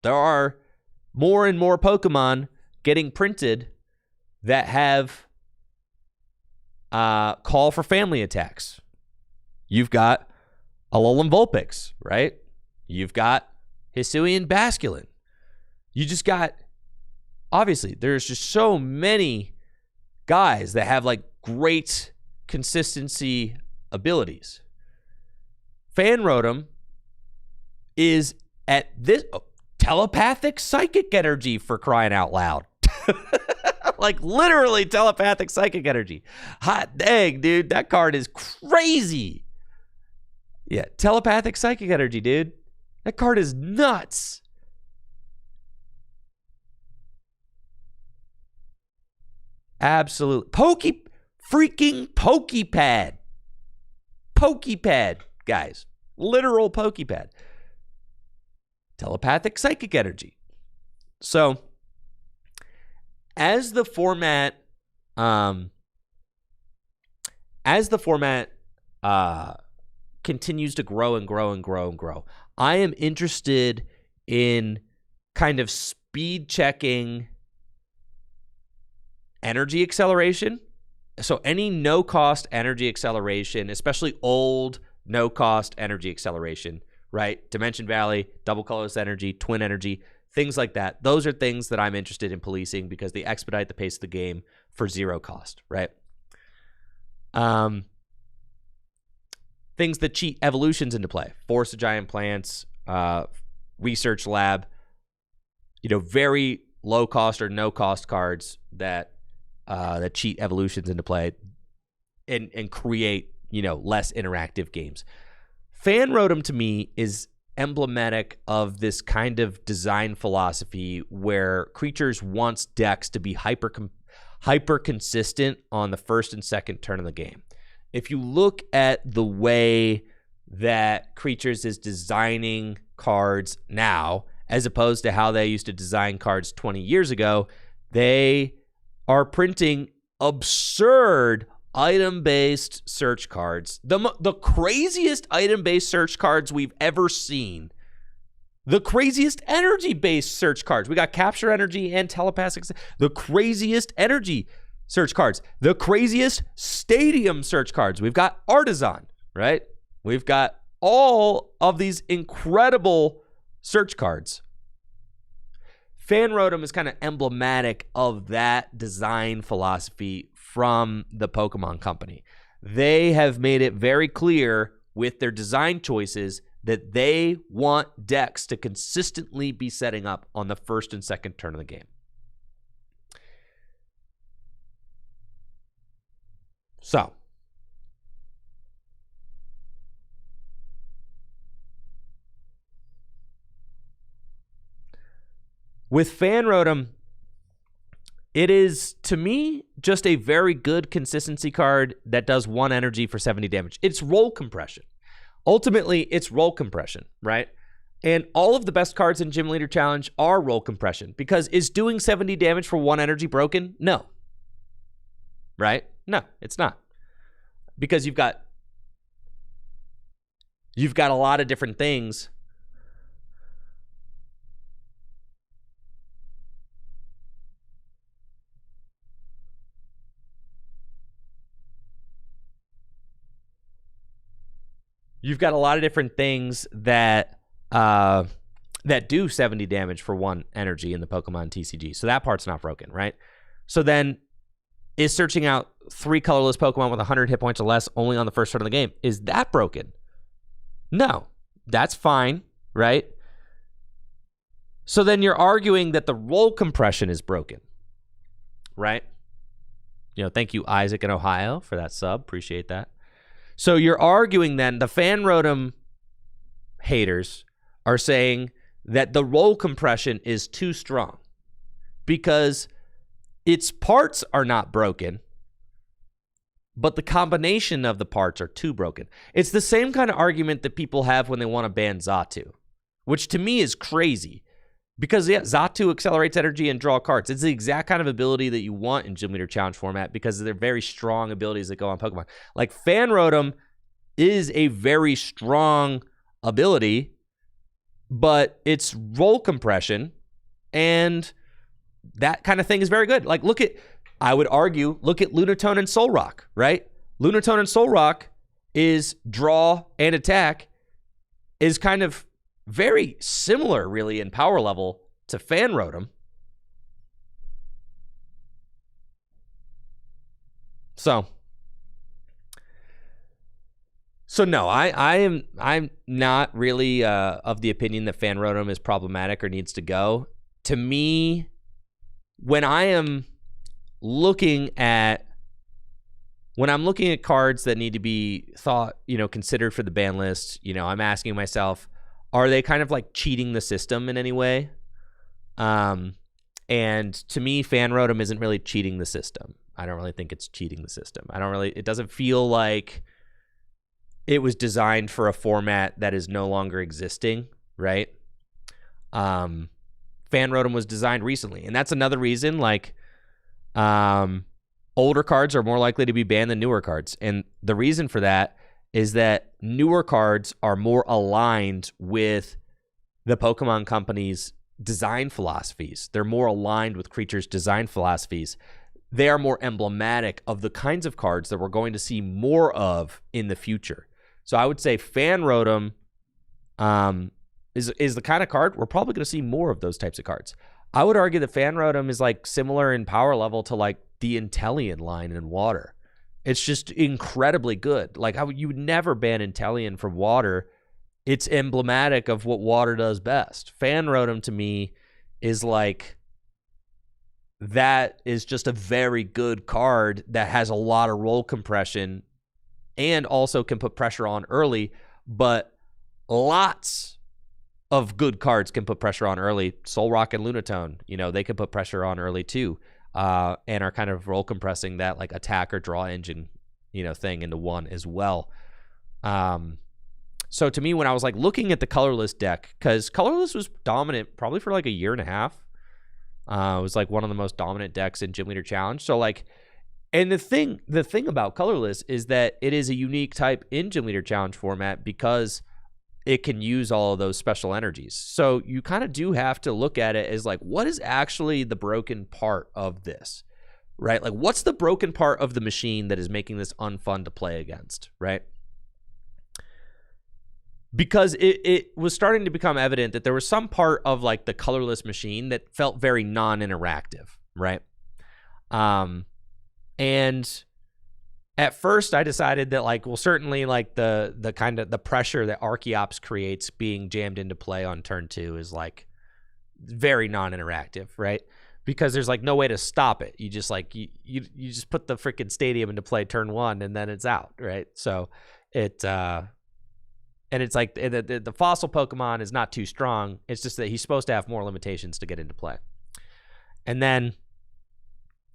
There are more and more Pokemon getting printed that have call for family attacks. You've got Alolan Vulpix, right? You've got Hisuian Basculin. You just got, obviously, there's just so many guys that have like great consistency abilities. Fan Rotom is at this telepathic psychic energy, for crying out loud. Like literally telepathic psychic energy. Hot dang, dude. That card is crazy. Yeah, telepathic psychic energy, dude. That card is nuts. Absolutely. Freaking Pokepad. Pokepad, guys. Literal Pokepad. Telepathic psychic energy. So, as the format continues to grow and grow and grow and grow, I am interested in kind of speed checking energy acceleration. So any no-cost energy acceleration, especially old no-cost energy acceleration, right? Dimension Valley, double colorless energy, twin energy, things like that. Those are things that I'm interested in policing because they expedite the pace of the game for zero cost, right? Things that cheat evolutions into play. Force of Giant Plants, Research Lab, very low cost or no cost cards that cheat evolutions into play and create, less interactive games. Fan Rotom to me is emblematic of this kind of design philosophy where creatures wants decks to be hyper consistent on the first and second turn of the game. If you look at the way that Creatures is designing cards now, as opposed to how they used to design cards 20 years ago, they are printing absurd item-based search cards. The craziest item-based search cards we've ever seen. The craziest energy-based search cards. We got Capture Energy and Telepathic. The craziest energy search cards. The craziest stadium search cards. We've got Artisan, right? We've got all of these incredible search cards. Fan Rotom is kind of emblematic of that design philosophy from the Pokemon Company. They have made it very clear with their design choices that they want decks to consistently be setting up on the first and second turn of the game. So, with Fan Rotom, It is, to me, just a very good consistency card that does 1 energy for 70 damage. It's roll compression. Ultimately, it's roll compression, right? And all of the best cards in Gym Leader Challenge are roll compression, because is doing 70 damage for 1 energy broken? No. Right? No, it's not. Because you've got a lot of different things. You've got a lot of different things that do 70 damage for 1 energy in the Pokemon TCG. So that part's not broken, right? So then, is searching out 3 colorless Pokemon with 100 hit points or less only on the first turn of the game, is that broken? No. That's fine, right? So then you're arguing that the roll compression is broken, right? Thank you, Isaac in Ohio, for that sub. Appreciate that. So you're arguing then, the Fan Rotom haters are saying that the roll compression is too strong because its parts are not broken, but the combination of the parts are too broken. It's the same kind of argument that people have when they want to ban Xatu, which to me is crazy. Because, yeah, Xatu accelerates energy and draw cards. It's the exact kind of ability that you want in Gym Leader Challenge format because they're very strong abilities that go on Pokemon. Like, Fan Rotom is a very strong ability, but it's roll compression, and that kind of thing is very good. Like, I would argue, look at Lunatone and Solrock, right? Lunatone and Solrock is draw and attack, is kind of very similar, really, in power level to Fan Rotom. So no, I'm not really of the opinion that Fan Rotom is problematic or needs to go. To me, when I'm looking at cards that need to be considered for the ban list, I'm asking myself, are they kind of like cheating the system in any way? And to me, Fan Rotom isn't really cheating the system. I don't really think it's cheating the system. It doesn't feel like it was designed for a format that is no longer existing, right? Fan Rotom was designed recently, and that's another reason, like, older cards are more likely to be banned than newer cards. And the reason for that is that newer cards are more aligned with the Pokemon Company's design philosophies. They're more aligned with Creature's design philosophies. They are more emblematic of the kinds of cards that we're going to see more of in the future. So I would say Fan Rotom is the kind of card we're probably going to see more of those types of cards. I would argue that Fan Rotom is like similar in power level to like the Inteleon line in Water. It's just incredibly good. Like, you would never ban Inteleon from Water. It's emblematic of what Water does best. Fan Rotom, to me, is like, that is just a very good card that has a lot of roll compression and also can put pressure on early, but lots of good cards can put pressure on early. Solrock and Lunatone, they can put pressure on early too. And are kind of roll compressing that like attack or draw engine, thing into one as well. So to me, when I was like looking at the colorless deck, because colorless was dominant probably for like a year and a half. It was like one of the most dominant decks in Gym Leader Challenge. So like, and the thing about colorless is that it is a unique type in Gym Leader Challenge format because it can use all of those special energies. So you kind of do have to look at it as like, what is actually the broken part of this, right? Like, what's the broken part of the machine that is making this unfun to play against, right? Because it was starting to become evident that there was some part of like the colorless machine that felt very non-interactive, right? And at first, I decided that, like, well, certainly, like, the kind of the pressure that Archeops creates being jammed into play on turn 2 is, like, very non-interactive, right? Because there's, like, no way to stop it. You just, like, you just put the freaking stadium into play turn 1, and then it's out, right? So it, and it's like the fossil Pokemon is not too strong. It's just that he's supposed to have more limitations to get into play. And then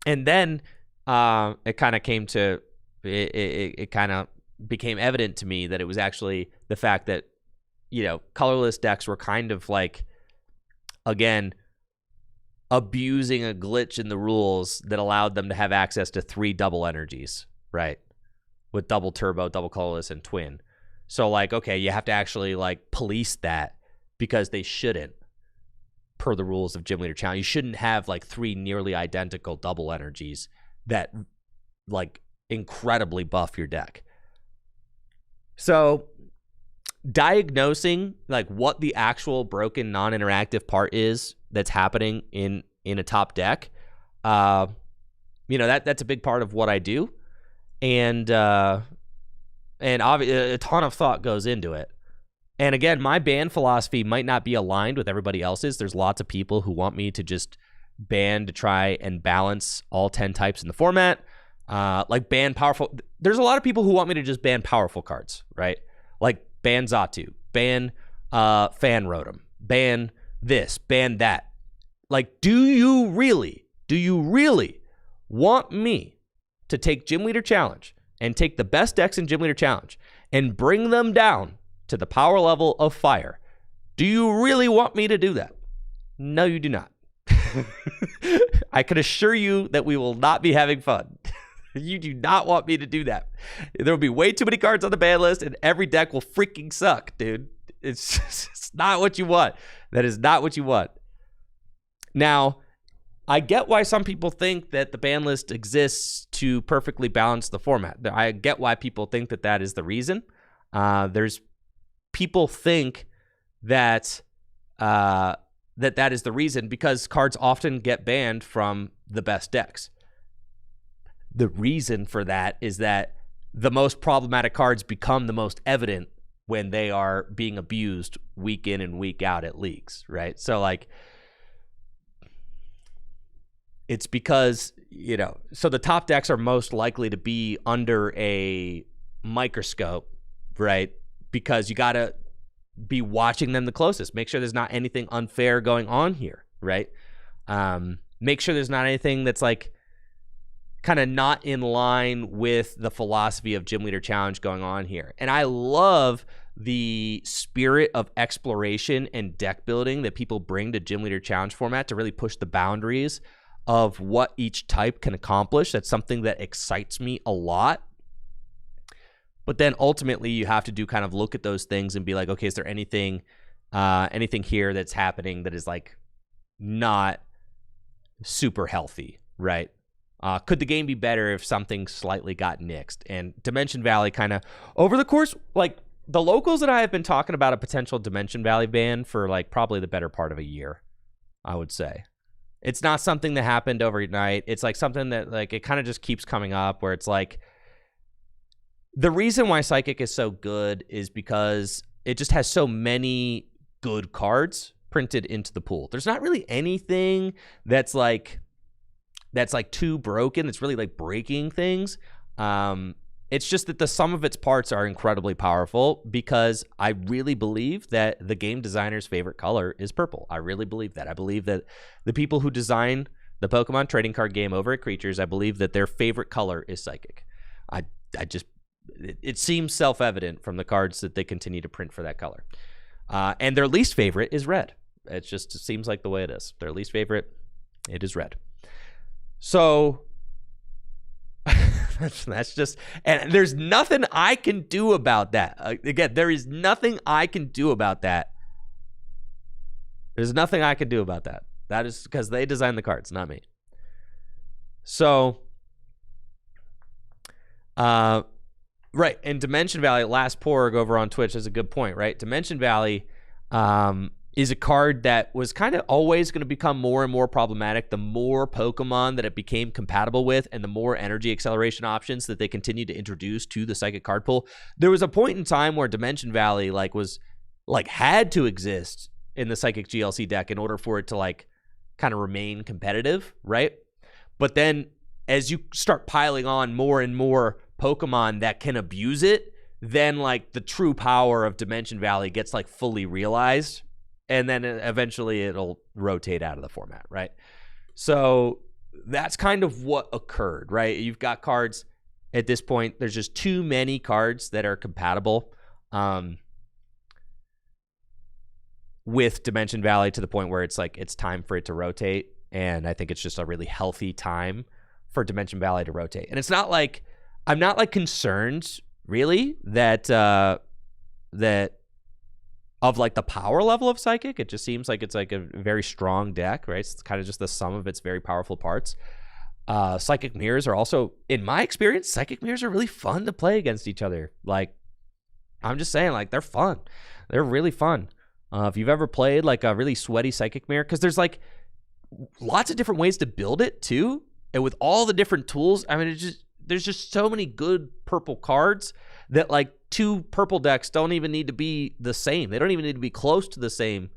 And then it kind of came to it kind of became evident to me that it was actually the fact that, colorless decks were kind of like, again, abusing a glitch in the rules that allowed them to have access to 3 double energies, right? With double turbo, double colorless, and twin. So like, okay, you have to actually like police that, because they shouldn't, per the rules of Gym Leader Challenge. You shouldn't have like 3 nearly identical double energies that like incredibly buff your deck. So diagnosing like what the actual broken non-interactive part is that's happening in a top deck, that's a big part of what I do, and obviously a ton of thought goes into it. And again, my ban philosophy might not be aligned with everybody else's. There's lots of people who want me to just ban to try and balance all 10 types in the format, like ban powerful. There's a lot of people who want me to just ban powerful cards, right? Like ban Zatu, ban Fan Rotom, ban this, ban that. Like, do you really want me to take Gym Leader Challenge and take the best decks in Gym Leader Challenge and bring them down to the power level of fire? Do you really want me to do that? No, you do not. I can assure you that we will not be having fun. You do not want me to do that. There will be way too many cards on the ban list, and every deck will freaking suck, dude. It's not what you want. That is not what you want. Now, I get why some people think that the ban list exists to perfectly balance the format. I get why people think that that is the reason. There's people think that that is the reason because cards often get banned from the best decks. The reason for that is that the most problematic cards become the most evident when they are being abused week in and week out at leagues, right? So like, it's because, so the top decks are most likely to be under a microscope, right? Because you got to be watching them the closest. Make sure there's not anything unfair going on here, right? Make sure there's not anything that's like kind of not in line with the philosophy of Gym Leader Challenge going on here. And I love the spirit of exploration and deck building that people bring to Gym Leader Challenge format to really push the boundaries of what each type can accomplish. That's something that excites me a lot. But then ultimately you have to do kind of look at those things and be like, okay, is there anything here that's happening that is like not super healthy, right? Could the game be better if something slightly got nixed? And Dimension Valley kind of over the course, like the locals and I have been talking about a potential Dimension Valley ban for like probably the better part of a year, I would say. It's not something that happened overnight. It's like something that like it kind of just keeps coming up where it's like the reason why Psychic is so good is because it just has so many good cards printed into the pool. There's not really anything that's like too broken. It's really like breaking things. It's just that the sum of its parts are incredibly powerful because I really believe that the game designer's favorite color is purple. I really believe that. I believe that the people who design the Pokemon trading card game over at Creatures, I believe that their favorite color is Psychic. It seems self-evident from the cards that they continue to print for that color. And their least favorite is red. It seems like the way it is. Their least favorite, it is red. So that's just, and there's nothing I can do about that. Again, there is nothing I can do about that. There's nothing I can do about that. That is because they designed the cards, not me. So, right, and Dimension Valley, Last Porg over on Twitch is a good point, right? Dimension Valley is a card that was kind of always going to become more and more problematic the more Pokemon that it became compatible with and the more energy acceleration options that they continued to introduce to the Psychic card pool. There was a point in time where Dimension Valley had to exist in the Psychic GLC deck in order for it to kind of remain competitive, right? But then as you start piling on more and more Pokemon that can abuse it, then the true power of Dimension Valley gets fully realized, and then eventually it'll rotate out of the format, right? So that's kind of what occurred, right? You've got cards at this point. There's just too many cards that are compatible with Dimension Valley to the point where it's like it's time for it to rotate. And I think it's just a really healthy time for Dimension Valley to rotate. And it's not like I'm not like concerned really that that of like the power level of Psychic. It just seems like it's like a very strong deck, right? It's kind of just the sum of its very powerful parts. Psychic Mirrors are also, in my experience, Psychic Mirrors are really fun to play against each other. Like, I'm just saying, like, they're fun. They're really fun. If you've ever played like a really sweaty Psychic Mirror, because there's like lots of different ways to build it too, and with all the different tools, I mean, there's just so many good purple cards that like two purple decks don't even need to be the same. They don't even need to be close to the same.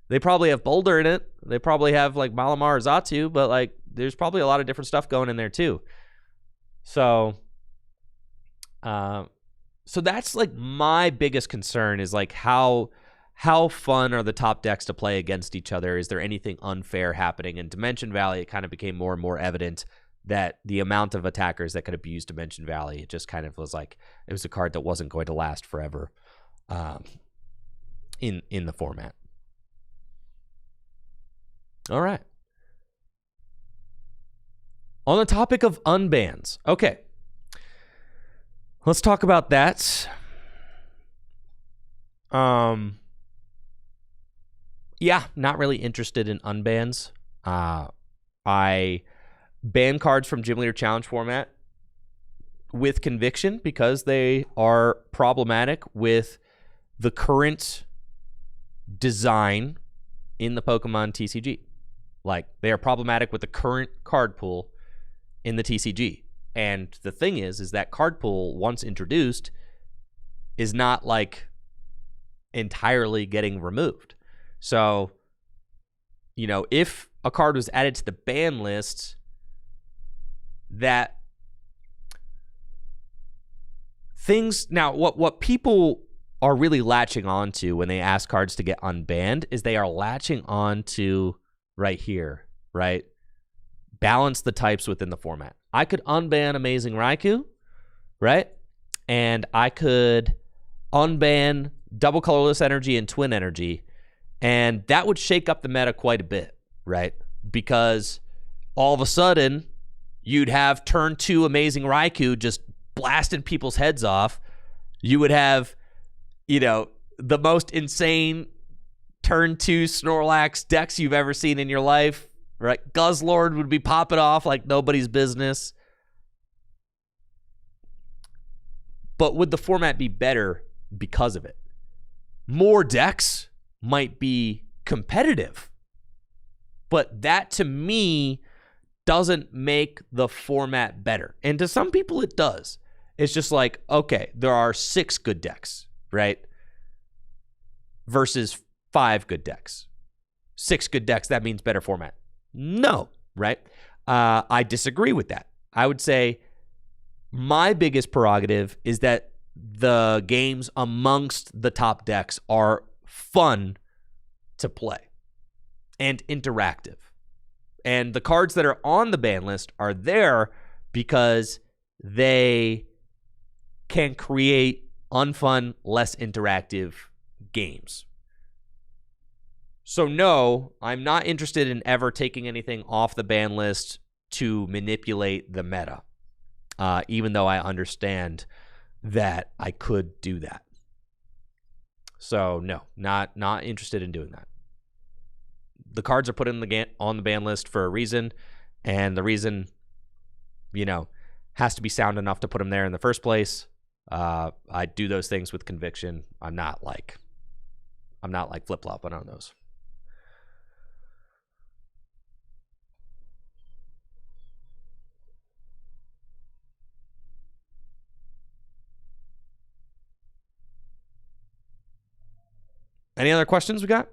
They probably have Boulder in it. They probably have like Malamar or Zatu, but like there's probably a lot of different stuff going in there too. So, so that's like my biggest concern is like how fun are the top decks to play against each other? Is there anything unfair happening? In Dimension Valley, it kind of became more and more evident that the amount of attackers that could abuse Dimension Valley, it just kind of was like it was a card that wasn't going to last forever in the format. All right. On the topic of unbans, okay. Let's talk about that. Yeah, not really interested in unbans. I ban cards from Gym Leader Challenge format with conviction because they are problematic with the current design in the Pokemon TCG. Like, they are problematic with the current card pool in the TCG. And the thing is that card pool, once introduced, is not like entirely getting removed. So, you know, if a card was added to the ban list, that things now what people are really latching on to when they ask cards to get unbanned is they are latching on to right here, right? Balance the types within the format. I could unban Amazing Raikou, right? And I could unban Double Colorless Energy and Twin Energy, and that would shake up the meta quite a bit, right? Because all of a sudden, you'd have turn 2 Amazing Raikou just blasting people's heads off. You would have, you know, the most insane turn 2 Snorlax decks you've ever seen in your life, right? Guzzlord would be popping off like nobody's business. But would the format be better because of it? More decks might be competitive, but that to me doesn't make the format better. And to some people it does. It's just like, okay, there are 6 good decks, right? Versus 5 good decks. 6 good decks, that means better format. No, right? I disagree with that. I would say my biggest prerogative is that the games amongst the top decks are fun to play and interactive. And the cards that are on the ban list are there because they can create unfun, less interactive games. So no, I'm not interested in ever taking anything off the ban list to manipulate the meta, even though I understand that I could do that. So no, not interested in doing that. The cards are put on the ban list for a reason, and the reason, you know, has to be sound enough to put them there in the first place. I do those things with conviction. I'm not like flip-flopping on those. Any other questions we got?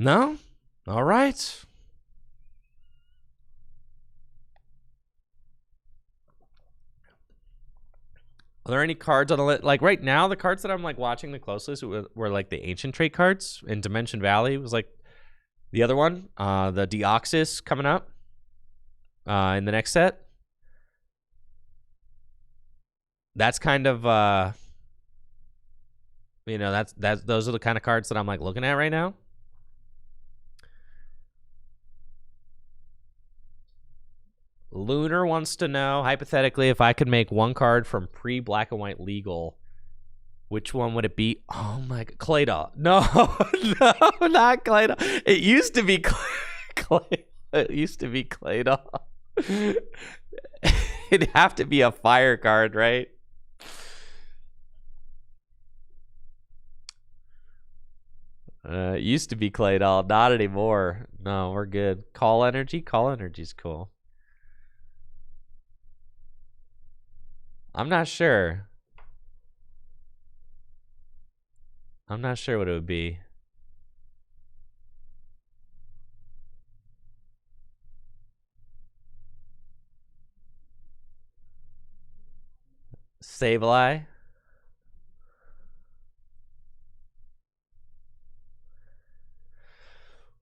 No? All right. Are there any cards on the list? Like right now, the cards that I'm like watching the closest were like the ancient trait cards. And Dimension Valley was like the other one. The Deoxys coming up in the next set. That's kind of you know, those are the kind of cards that I'm like looking at right now. Lunar wants to know, hypothetically, if I could make one card from pre-Black and White legal, which one would it be? Oh my God, Claydol. No, no, not Claydol. It used to be Clay. It used to be Claydol. It'd have to be a fire card, right? It used to be Claydol, not anymore. No, we're good. Call Energy? Call Energy's cool. I'm not sure. I'm not sure what it would be. Sableye?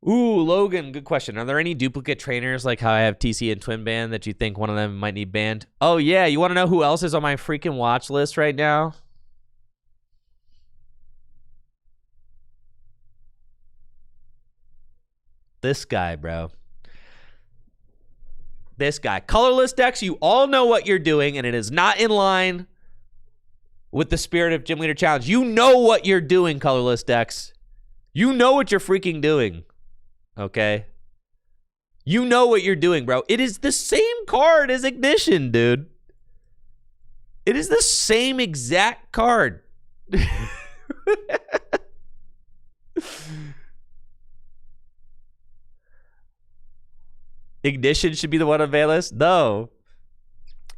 Ooh, Logan, good question. Are there any duplicate trainers like how I have TC and Twin Band that you think one of them might need banned? Oh, yeah. You want to know who else is on my freaking watch list right now? This guy, bro. This guy. Colorless decks, you all know what you're doing, and it is not in line with the spirit of Gym Leader Challenge. You know what you're doing, colorless decks. You know what you're freaking doing. Okay? You know what you're doing, bro. It is the same card as Ignition, dude. It is the same exact card. Ignition should be the one on Valus? No.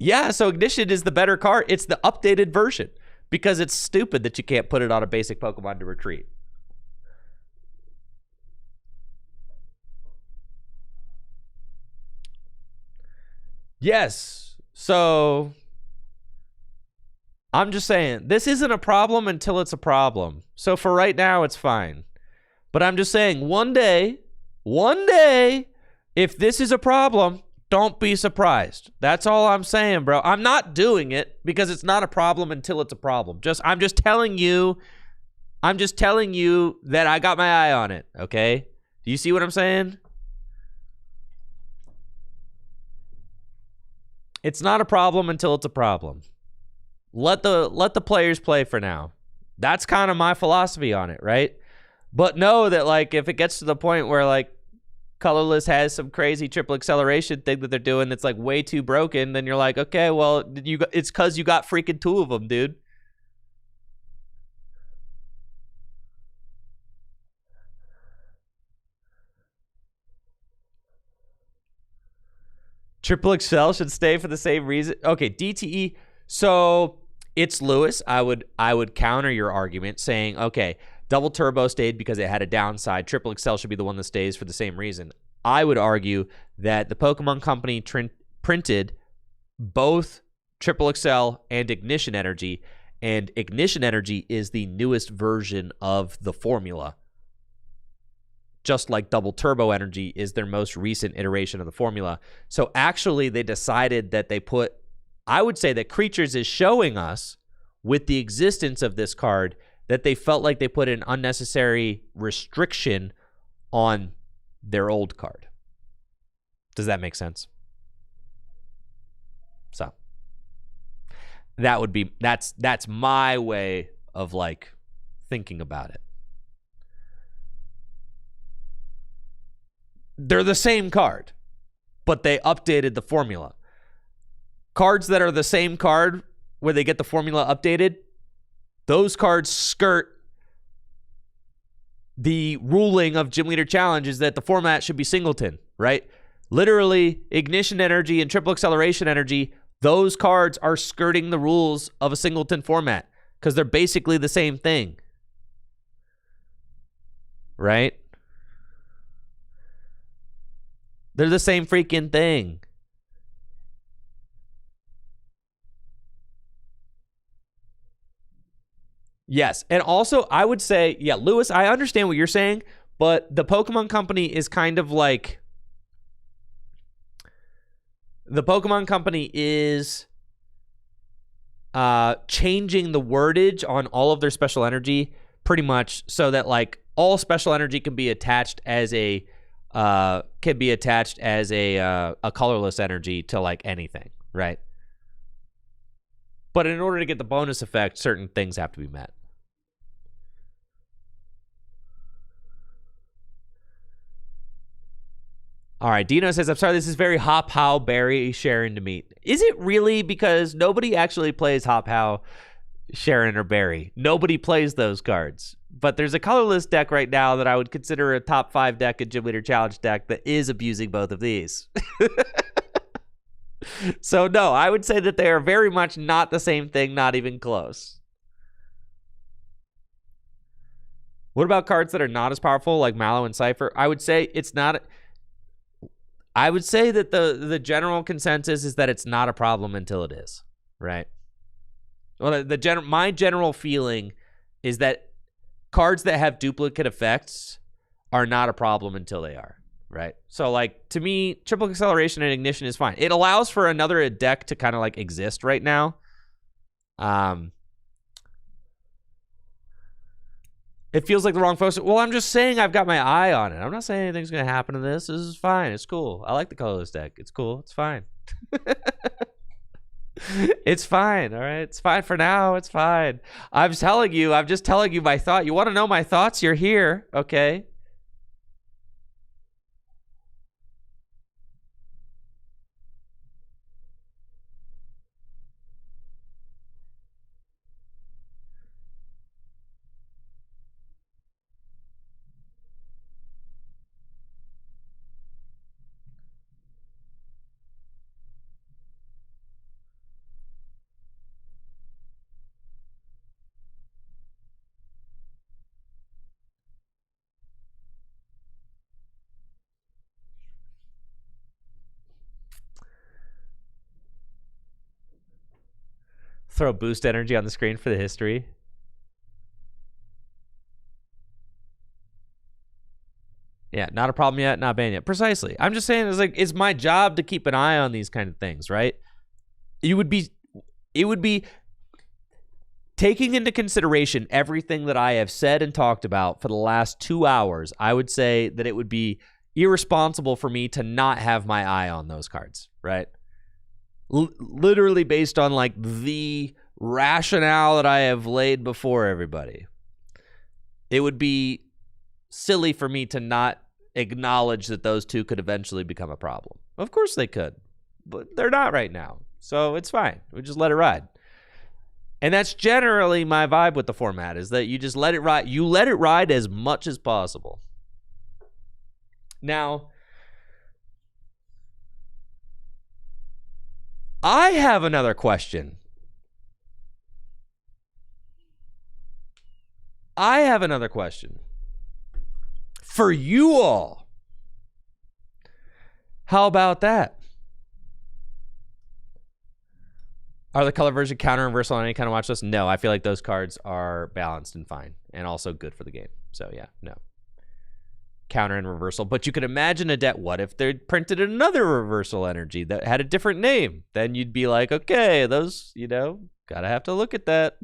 Yeah, so Ignition is the better card. It's the updated version because it's stupid that you can't put it on a basic Pokemon to retreat. Yes. So I'm just saying, this isn't a problem until it's a problem. So for right now, it's fine. But I'm just saying, one day, if this is a problem, don't be surprised. That's all I'm saying, bro. I'm not doing it because it's not a problem until it's a problem. I'm just telling you that I got my eye on it, okay? Do you see what I'm saying? It's not a problem until it's a problem. Let the players play for now. That's kind of my philosophy on it, right? But know that, like, if it gets to the point where, like, Colorless has some crazy triple acceleration thing that they're doing that's, like, way too broken, then you're like, okay, well, it's because you got freaking 2 of them, dude. Triple Excel should stay for the same reason. Okay, DTE. So it's Lewis. I would counter your argument saying, okay, Double Turbo stayed because it had a downside. Triple Excel should be the one that stays for the same reason. I would argue that the Pokemon Company printed both Triple Excel and Ignition Energy, and Ignition Energy is the newest version of the formula. Just like Double Turbo Energy is their most recent iteration of the formula. So actually they decided that I would say that Creatures is showing us with the existence of this card that they felt like they put an unnecessary restriction on their old card. Does that make sense? So that's my way of, like, thinking about it. They're the same card, but they updated the formula. Cards that are the same card where they get the formula updated, those cards skirt the ruling of Gym Leader Challenge is that the format should be singleton, right? Literally, Ignition Energy and Triple Acceleration Energy, those cards are skirting the rules of a singleton format because they're basically the same thing, right? They're the same freaking thing. Yes. And also, I would say, yeah, Lewis, I understand what you're saying, but the Pokemon Company is kind of like. The Pokemon Company is changing the wordage on all of their special energy pretty much so that like all special energy can be attached as a colorless energy to like anything, right? But in order to get the bonus effect, certain things have to be met. All right, Dino says, I'm sorry, this is very Hop How Berry Sharon to me. Is it really? Because nobody actually plays Hop How Sharon or Berry. Nobody plays those cards. But there's a colorless deck right now that I would consider a top 5 deck, a Gym Leader Challenge deck, that is abusing both of these. So, no, I would say that they are very much not the same thing, not even close. What about cards that are not as powerful, like Mallow and Cypher? I would say it's not. I would say that the general consensus is that it's not a problem until it is, right? Well, my general feeling is that cards that have duplicate effects are not a problem until they are, right? So, like, to me, Triple Acceleration and Ignition is fine. It allows for another deck to kind of, like, exist right now. It feels like the wrong focus. Well, I'm just saying I've got my eye on it. I'm not saying anything's going to happen to this. This is fine. It's cool. I like the colorless deck. It's cool. It's fine. It's fine. All right. It's fine for now. It's fine. I'm just telling you my thought. You want to know my thoughts? You're here. Okay. Throw boost energy on the screen for the history. Yeah, not a problem yet, not banned yet. Precisely. I'm just saying it's my job to keep an eye on these kind of things, right? It would be taking into consideration everything that I have said and talked about for the last 2 hours. I would say that it would be irresponsible for me to not have my eye on those cards, right? Literally based on like the rationale that I have laid before everybody. It would be silly for me to not acknowledge that those two could eventually become a problem. Of course they could, but they're not right now. So it's fine. We just let it ride. And that's generally my vibe with the format, is that you just let it ride. You let it ride as much as possible. Now, I have another question. For you all. How about that? Are the color version counter reversal on any kind of watch list? No, I feel like those cards are balanced and fine, and also good for the game. So yeah, no. Counter and reversal. But you could imagine a deck. What if they printed another reversal energy that had a different name? Then you'd be like, okay, those, gotta have to look at that.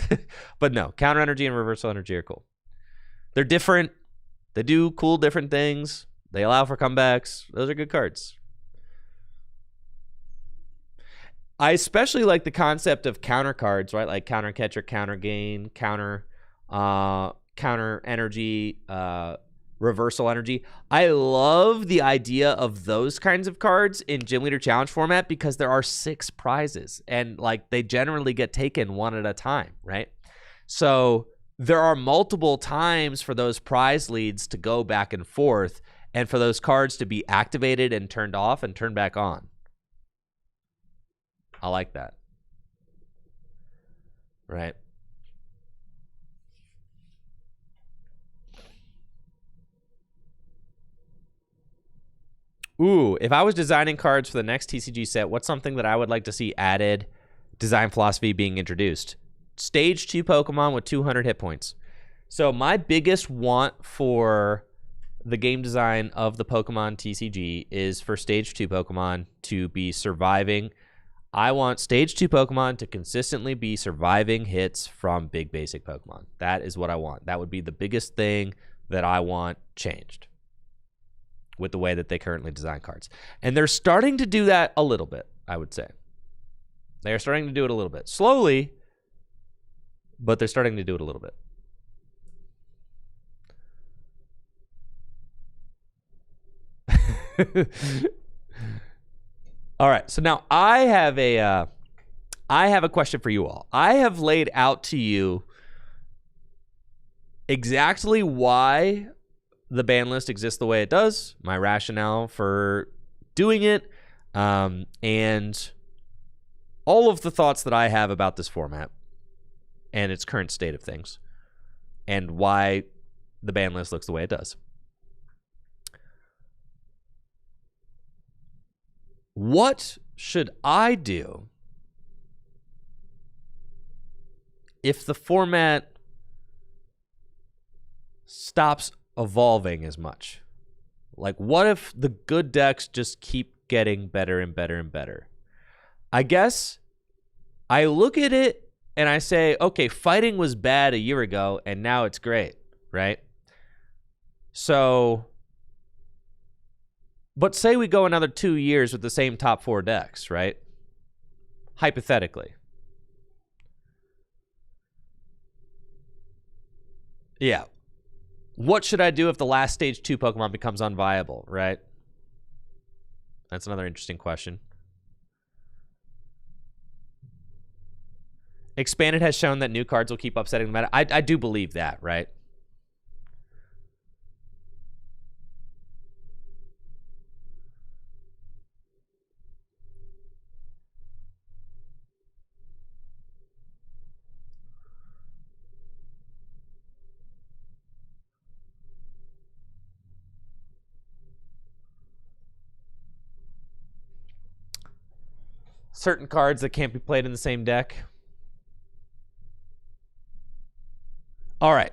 But no, counter energy and reversal energy are cool. They're different. They do cool different things. They allow for comebacks. Those are good cards. I especially like the concept of counter cards, right? Like counter catcher, counter gain, counter energy, reversal energy. I love the idea of those kinds of cards in Gym Leader Challenge format because there are 6 prizes and like they generally get taken one at a time, right? So there are multiple times for those prize leads to go back and forth and for those cards to be activated and turned off and turned back on. I like that. Right. Ooh, if I was designing cards for the next TCG set, what's something that I would like to see added, design philosophy being introduced? Stage 2 Pokemon with 200 hit points. So my biggest want for the game design of the Pokemon TCG is for Stage 2 Pokemon to be surviving. I want Stage 2 Pokemon to consistently be surviving hits from big basic Pokemon. That is what I want. That would be the biggest thing that I want changed with the way that they currently design cards. And they're starting to do that a little bit, I would say. They're starting to do it a little bit. Slowly, but they're starting to do it a little bit. All right, so now I have a question for you all. I have laid out to you exactly why the ban list exists the way it does, my rationale for doing it, and all of the thoughts that I have about this format and its current state of things, and why the ban list looks the way it does. What should I do if the format stops evolving as much? Like, what if the good decks just keep getting better and better and better? I guess I look at it and I say, okay, fighting was bad a year ago and now it's great, right? So, but say we go another 2 years with the same top 4 decks, right? Hypothetically. Yeah. What should I do if the last Stage 2 Pokemon becomes unviable, right? That's another interesting question. Expanded has shown that new cards will keep upsetting the meta. I do believe that, right? Certain cards that can't be played in the same deck. All right.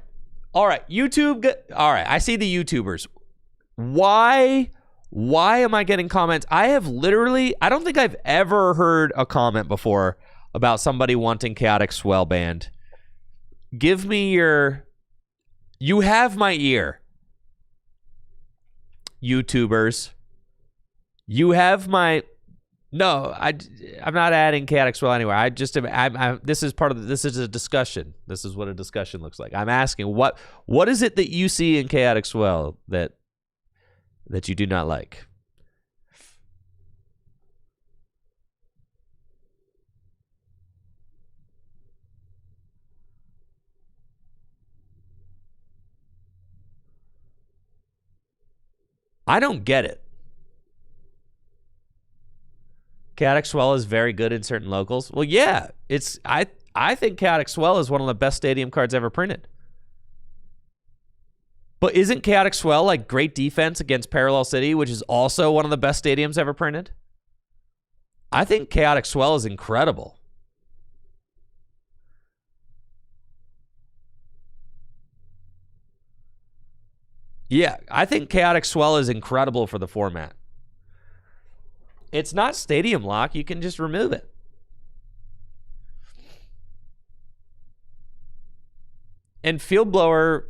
YouTube. All right. I see the YouTubers. Why am I getting comments? I don't think I've ever heard a comment before about somebody wanting Chaotic Swell banned. Give me you have my ear, YouTubers. You have my... No, I'm not adding Chaotic Swell anywhere. This is a discussion. This is what a discussion looks like. I'm asking what is it that you see in Chaotic Swell that you do not like? I don't get it. Chaotic Swell is very good in certain locals. Well, yeah, I think Chaotic Swell is one of the best stadium cards ever printed. But isn't Chaotic Swell like great defense against Parallel City, which is also one of the best stadiums ever printed? I think Chaotic Swell is incredible. Yeah, I think Chaotic Swell is incredible for the format. It's not stadium lock. You can just remove it. And Field Blower,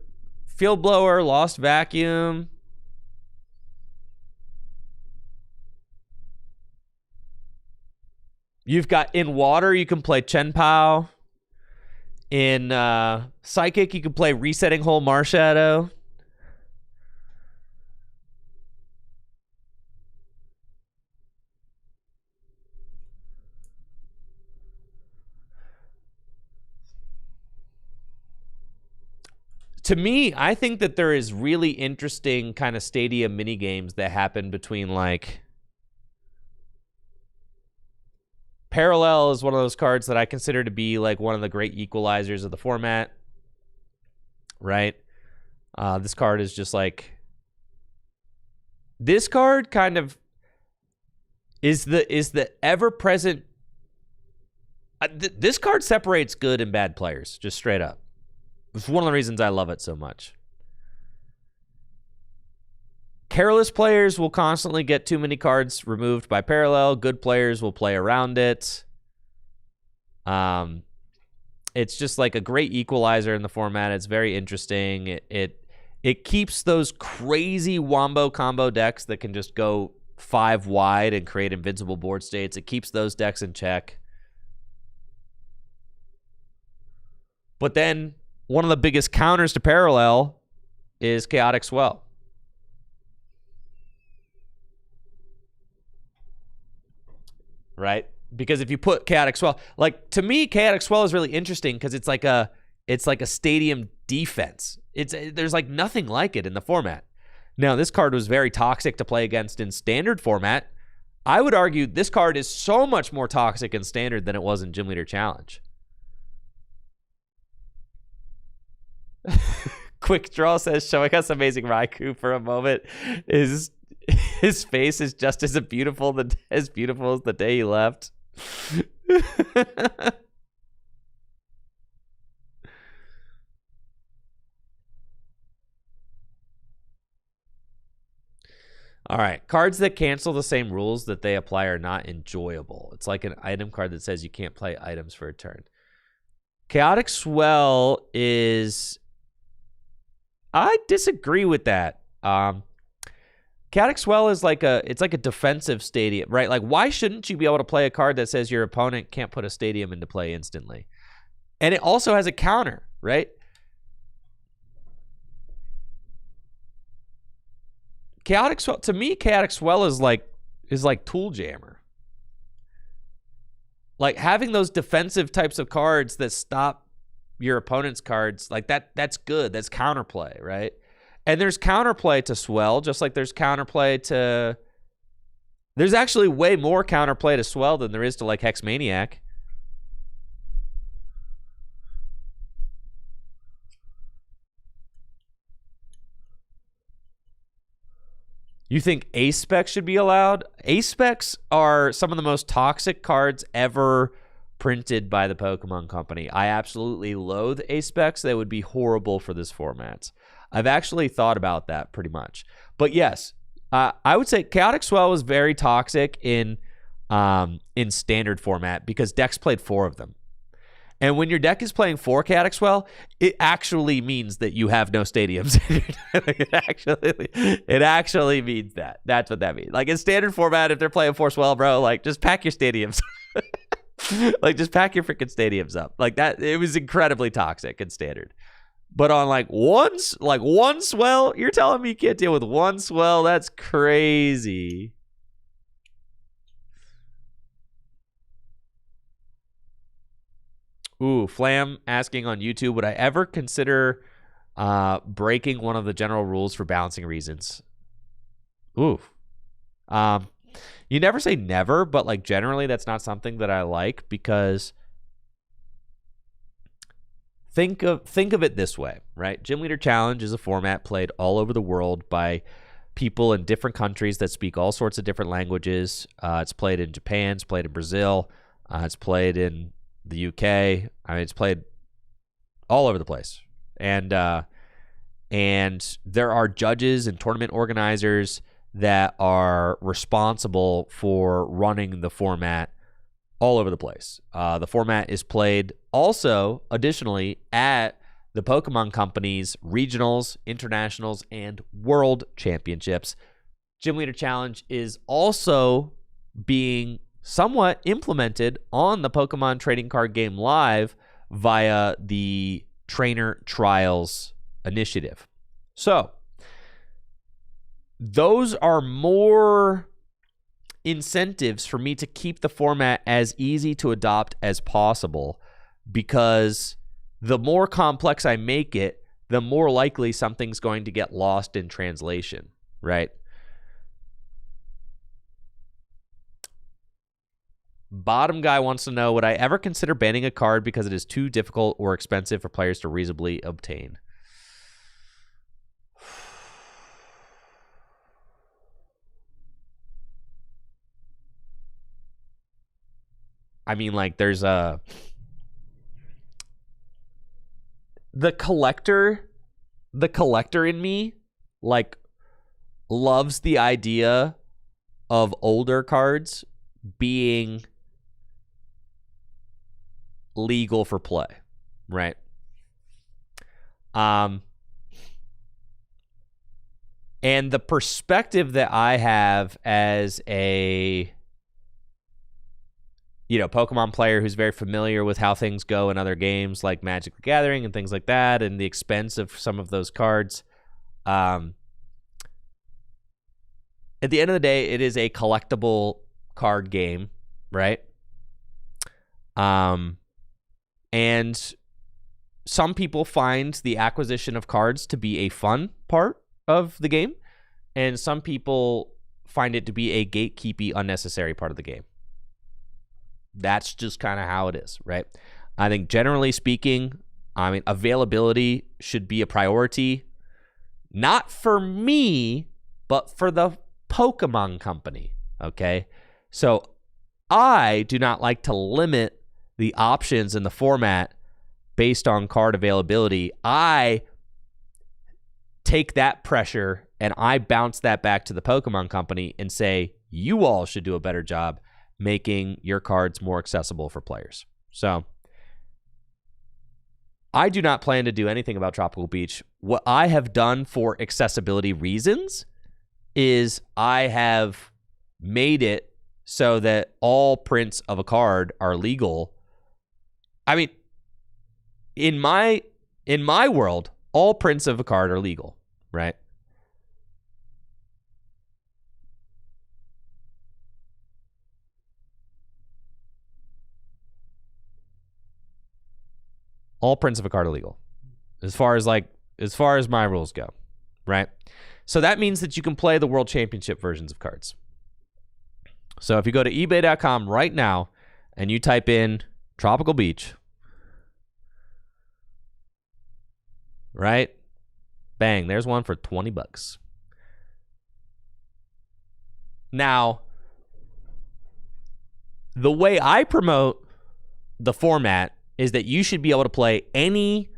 Lost Vacuum. You've got in water, you can play Chen Pao. In Psychic, you can play Resetting Hole Marshadow. To me, I think that there is really interesting kind of stadium mini games that happen between like Parallel is one of those cards that I consider to be like one of the great equalizers of the format, right? This card is just like, this card kind of is the ever present. This card separates good and bad players, just straight up. It's one of the reasons I love it so much. Careless players will constantly get too many cards removed by parallel. Good players will play around it. It's just like a great equalizer in the format. It's very interesting. It keeps those crazy wombo combo decks that can just go 5 wide and create invincible board states. It keeps those decks in check. But then one of the biggest counters to parallel is Chaotic Swell. Right? Because if you put Chaotic Swell, like, to me, Chaotic Swell is really interesting because it's like a stadium defense. There's like nothing like it in the format. Now, this card was very toxic to play against in standard format. I would argue this card is so much more toxic in standard than it was in Gym Leader Challenge. Quick Draw says, showing us amazing Raikou for a moment. His face is just as beautiful as the day he left. All right. Cards that cancel the same rules that they apply are not enjoyable. It's like an item card that says you can't play items for a turn. Chaotic Swell is... I disagree with that. Chaotic Swell is like a defensive stadium, right? Like, why shouldn't you be able to play a card that says your opponent can't put a stadium into play instantly? And it also has a counter, right? Chaotic Swell, to me, Chaotic Swell is like Tool Jammer. Like, having those defensive types of cards that stop your opponent's cards, like that's good. That's counterplay, right? And there's counterplay to Swell, just like there's counterplay to... There's actually way more counterplay to Swell than there is to, like, Hex Maniac. You think Ace Specs should be allowed? Ace Specs are some of the most toxic cards ever printed by the Pokemon Company. I absolutely loathe Ace Specs. They would be horrible for this format. I've actually thought about that pretty much. But yes, I would say Chaotic Swell was very toxic in standard format because decks played 4 of them. And when your deck is playing 4 Chaotic Swell, it actually means that you have no stadiums. it actually means that. That's what that means. Like, in standard format, if they're playing 4 Swell, bro, like, just pack your stadiums. Like, just pack your freaking stadiums up. Like, that, it was incredibly toxic in standard. But on one Swell, you're telling me you can't deal with 1 Swell? That's crazy. Ooh, Flam asking on YouTube, would I ever consider breaking one of the general rules for balancing reasons? Ooh. You never say never, but, like, generally that's not something that I like because think of it this way, right? Gym Leader Challenge is a format played all over the world by people in different countries that speak all sorts of different languages. It's played in Japan, it's played in Brazil, it's played in the UK. I mean, it's played all over the place. And there are judges and tournament organizers that are responsible for running the format all over the place. The format is played also, additionally, at the Pokemon Company's regionals, internationals, and world championships. Gym Leader Challenge is also being somewhat implemented on the Pokemon Trading Card Game Live via the Trainer Trials initiative. So, those are more incentives for me to keep the format as easy to adopt as possible, because the more complex I make it, the more likely something's going to get lost in translation, right? Bottom guy wants to know, would I ever consider banning a card because it is too difficult or expensive for players to reasonably obtain? I mean, like, there's the collector in me, like, loves the idea of older cards being legal for play, right? And the perspective that I have as a, Pokemon player who's very familiar with how things go in other games like Magic the Gathering and things like that, and the expense of some of those cards. At the end of the day, it is a collectible card game, right? And some people find the acquisition of cards to be a fun part of the game, and some people find it to be a gatekeepy, unnecessary part of the game. That's just kind of how it is, right? I think generally speaking, I mean, availability should be a priority, not for me, but for the Pokemon company, okay? So I do not like to limit the options in the format based on card availability. I take that pressure and I bounce that back to the Pokemon company and say, you all should do a better job making your cards more accessible for players. So I do not plan to do anything about Tropical Beach. What I have done for accessibility reasons is I have made it so that all prints of a card are legal. I mean, in my world, all prints of a card are legal, right? All prints of a card are legal, as far as my rules go, right? So that means that you can play the World Championship versions of cards. So if you go to eBay.com right now and you type in Tropical Beach, right? Bang, there's one for $20. Now, the way I promote the format is that you should be able to play any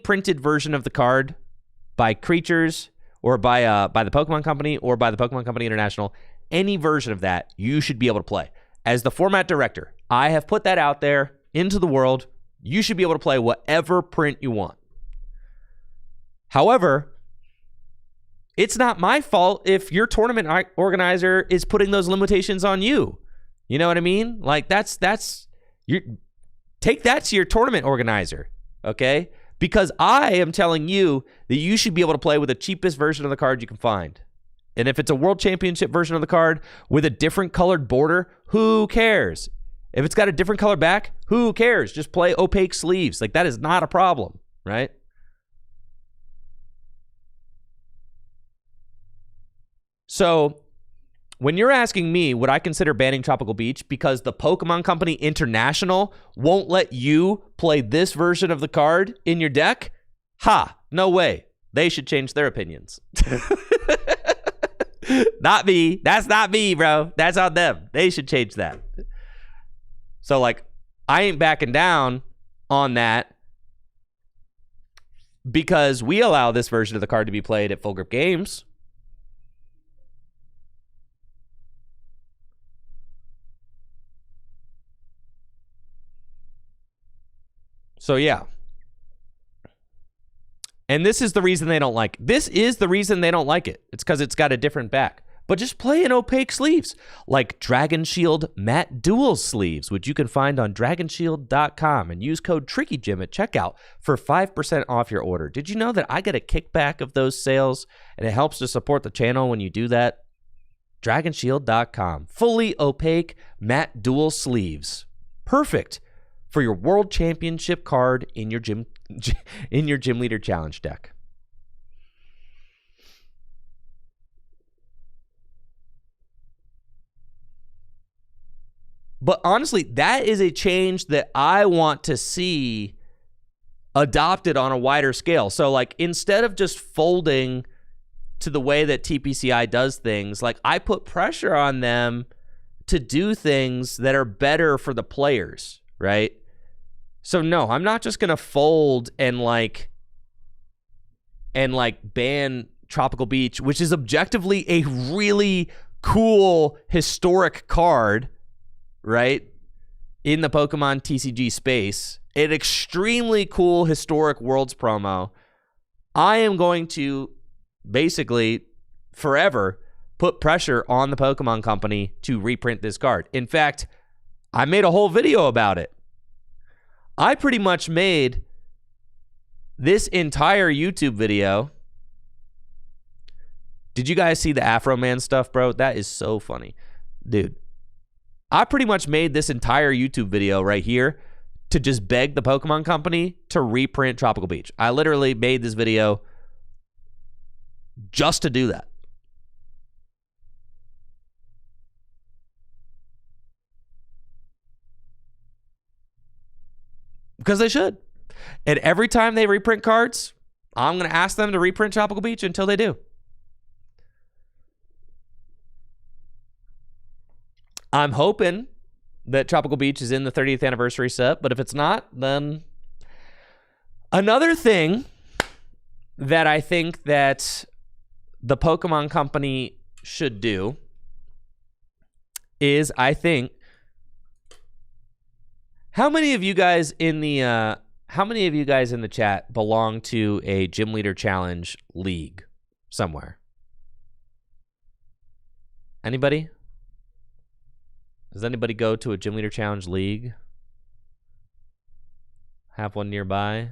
printed version of the card by Creatures or by the Pokemon Company or by the Pokemon Company International. Any version of that you should be able to play. As the format director, I have put that out there into the world. You should be able to play whatever print you want. However, it's not my fault if your tournament organizer is putting those limitations on you. You know what I mean? Like, that's you take that to your tournament organizer, okay? Because I am telling you that you should be able to play with the cheapest version of the card you can find. And if it's a World Championship version of the card with a different colored border, who cares? If it's got a different color back, who cares? Just play opaque sleeves. Like, that is not a problem, right? So when you're asking me, would I consider banning Tropical Beach because the Pokemon Company International won't let you play this version of the card in your deck? Ha, no way. They should change their opinions. Not me. That's not me, bro. That's on them. They should change that. So, like, I ain't backing down on that because we allow this version of the card to be played at Full Grip Games. So, yeah. And this is the reason they don't like it. This is the reason they don't like it. It's because it's got a different back. But just play in opaque sleeves, like Dragon Shield Matte Dual Sleeves, which you can find on dragonshield.com, and use code TrickyJim at checkout for 5% off your order. Did you know that I get a kickback of those sales, and it helps to support the channel when you do that? dragonshield.com. Fully opaque matte dual sleeves. Perfect for your World Championship card in your gym leader challenge deck. But honestly, that is a change that I want to see adopted on a wider scale. So, like, instead of just folding to the way that TPCI does things, like, I put pressure on them to do things that are better for the players, right? So no, I'm not just gonna fold and ban Tropical Beach, which is objectively a really cool historic card, right? In the Pokemon TCG space, an extremely cool historic Worlds promo. I am going to basically forever put pressure on the Pokemon Company to reprint this card. In fact, I made a whole video about it. I pretty much made this entire YouTube video. Did you guys see the Afro Man stuff, bro? That is so funny. Dude, I pretty much made this entire YouTube video right here to just beg the Pokemon Company to reprint Tropical Beach. I literally made this video just to do that. Because they should. And every time they reprint cards, I'm going to ask them to reprint Tropical Beach until they do. I'm hoping that Tropical Beach is in the 30th anniversary set, but if it's not, then another thing that I think that the Pokemon Company should do is, I think, how many of you guys in the chat belong to a Gym Leader Challenge league somewhere? Anybody? Does anybody go to a Gym Leader Challenge league? Have one nearby?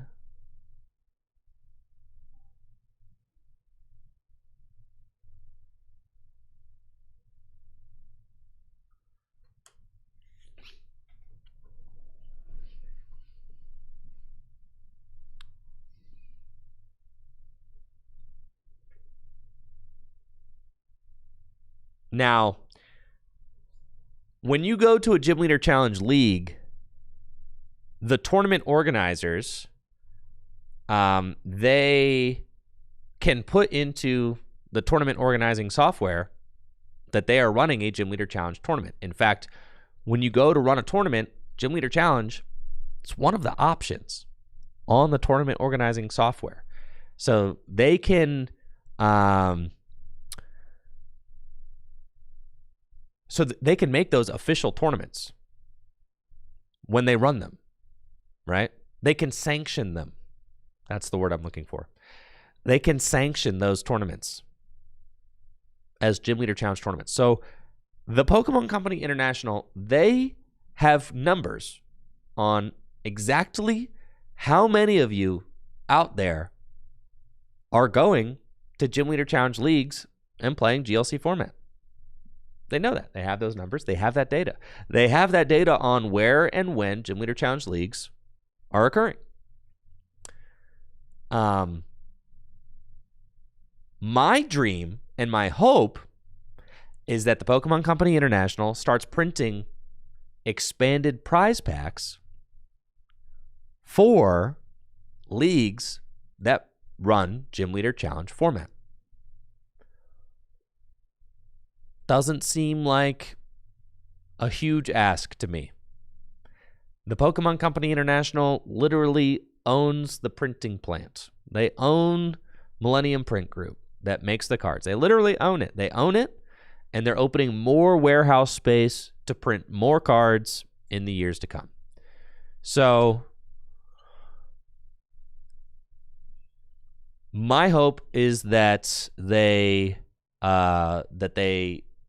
Now, when you go to a Gym Leader Challenge league, the tournament organizers, they can put into the tournament organizing software that they are running a Gym Leader Challenge tournament. In fact, when you go to run a tournament, Gym Leader Challenge, it's one of the options on the tournament organizing software. So they can... they can make those official tournaments when they run them, right? They can sanction them. That's the word I'm looking for. They can sanction those tournaments as Gym Leader Challenge tournaments. So the Pokemon Company International, they have numbers on exactly how many of you out there are going to Gym Leader Challenge leagues and playing GLC format. They know that. They have those numbers. They have that data. They have that data on where and when Gym Leader Challenge leagues are occurring. My dream and my hope is that the Pokemon Company International starts printing expanded prize packs for leagues that run Gym Leader Challenge format. Doesn't seem like a huge ask to me. The Pokemon Company International literally owns the printing plant. They own Millennium Print Group that makes the cards. They literally own it. They own it, and they're opening more warehouse space to print more cards in the years to come. So my hope is that they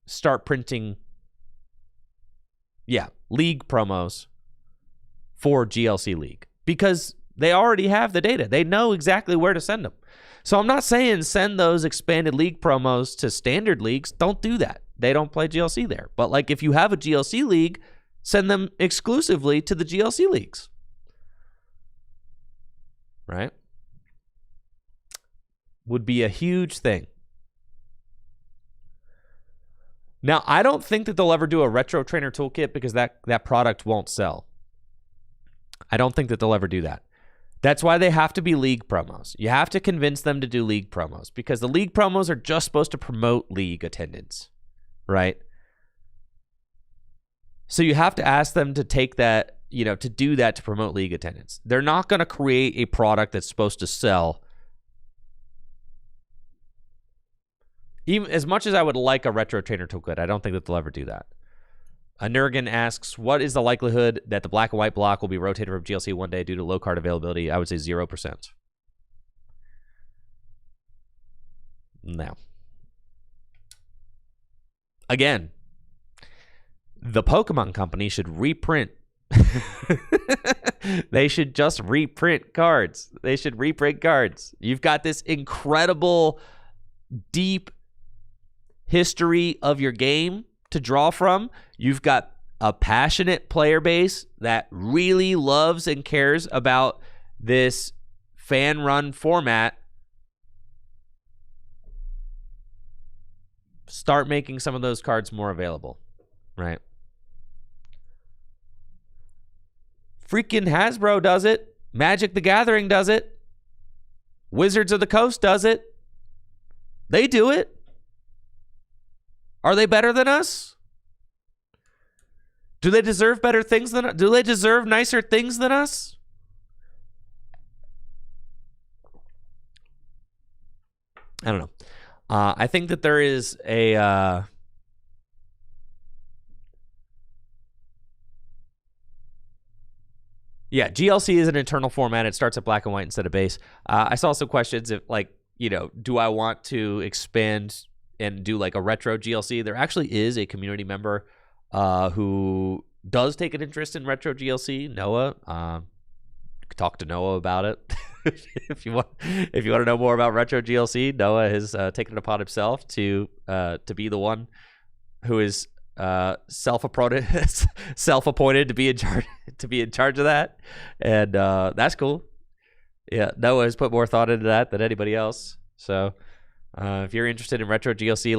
start printing, league promos for GLC League, because they already have the data. They know exactly where to send them. So I'm not saying send those expanded league promos to standard leagues. Don't do that. They don't play GLC there. But like, if you have a GLC league, send them exclusively to the GLC leagues. Right? Would be a huge thing. Now, I don't think that they'll ever do a Retro Trainer Toolkit, because that product won't sell. I don't think that they'll ever do that. That's why they have to be league promos. You have to convince them to do league promos, because the league promos are just supposed to promote league attendance, right? So you have to ask them to take that, to do that to promote league attendance. They're not going to create a product that's supposed to sell. Even as much as I would like a retro trainer toolkit, I don't think that they'll ever do that. Nurgan asks, what is the likelihood that the black and white block will be rotated from GLC one day due to low card availability? I would say 0%. No. Again, the Pokemon Company should reprint. They should just reprint cards. They should reprint cards. You've got this incredible, deep history of your game to draw from. You've got a passionate player base that really loves and cares about this fan-run format. Start making some of those cards more available, right? Freaking Hasbro does it. Magic the Gathering does it. Wizards of the Coast does it. They do it. Are they better than us? Do they deserve better things than us? Do they deserve nicer things than us? I don't know. I think that there is a GLC is an internal format. It starts at black and white instead of base. I saw some questions if, like, do I want to expand and do like a retro GLC? There actually is a community member who does take an interest in retro GLC, Noah. Talk to Noah about it. if you want to know more about retro GLC, Noah has taken it upon himself to be the one who is self-appointed to be in charge of that, and that's cool. Yeah, Noah has put more thought into that than anybody else. So if you're interested in retro GLC,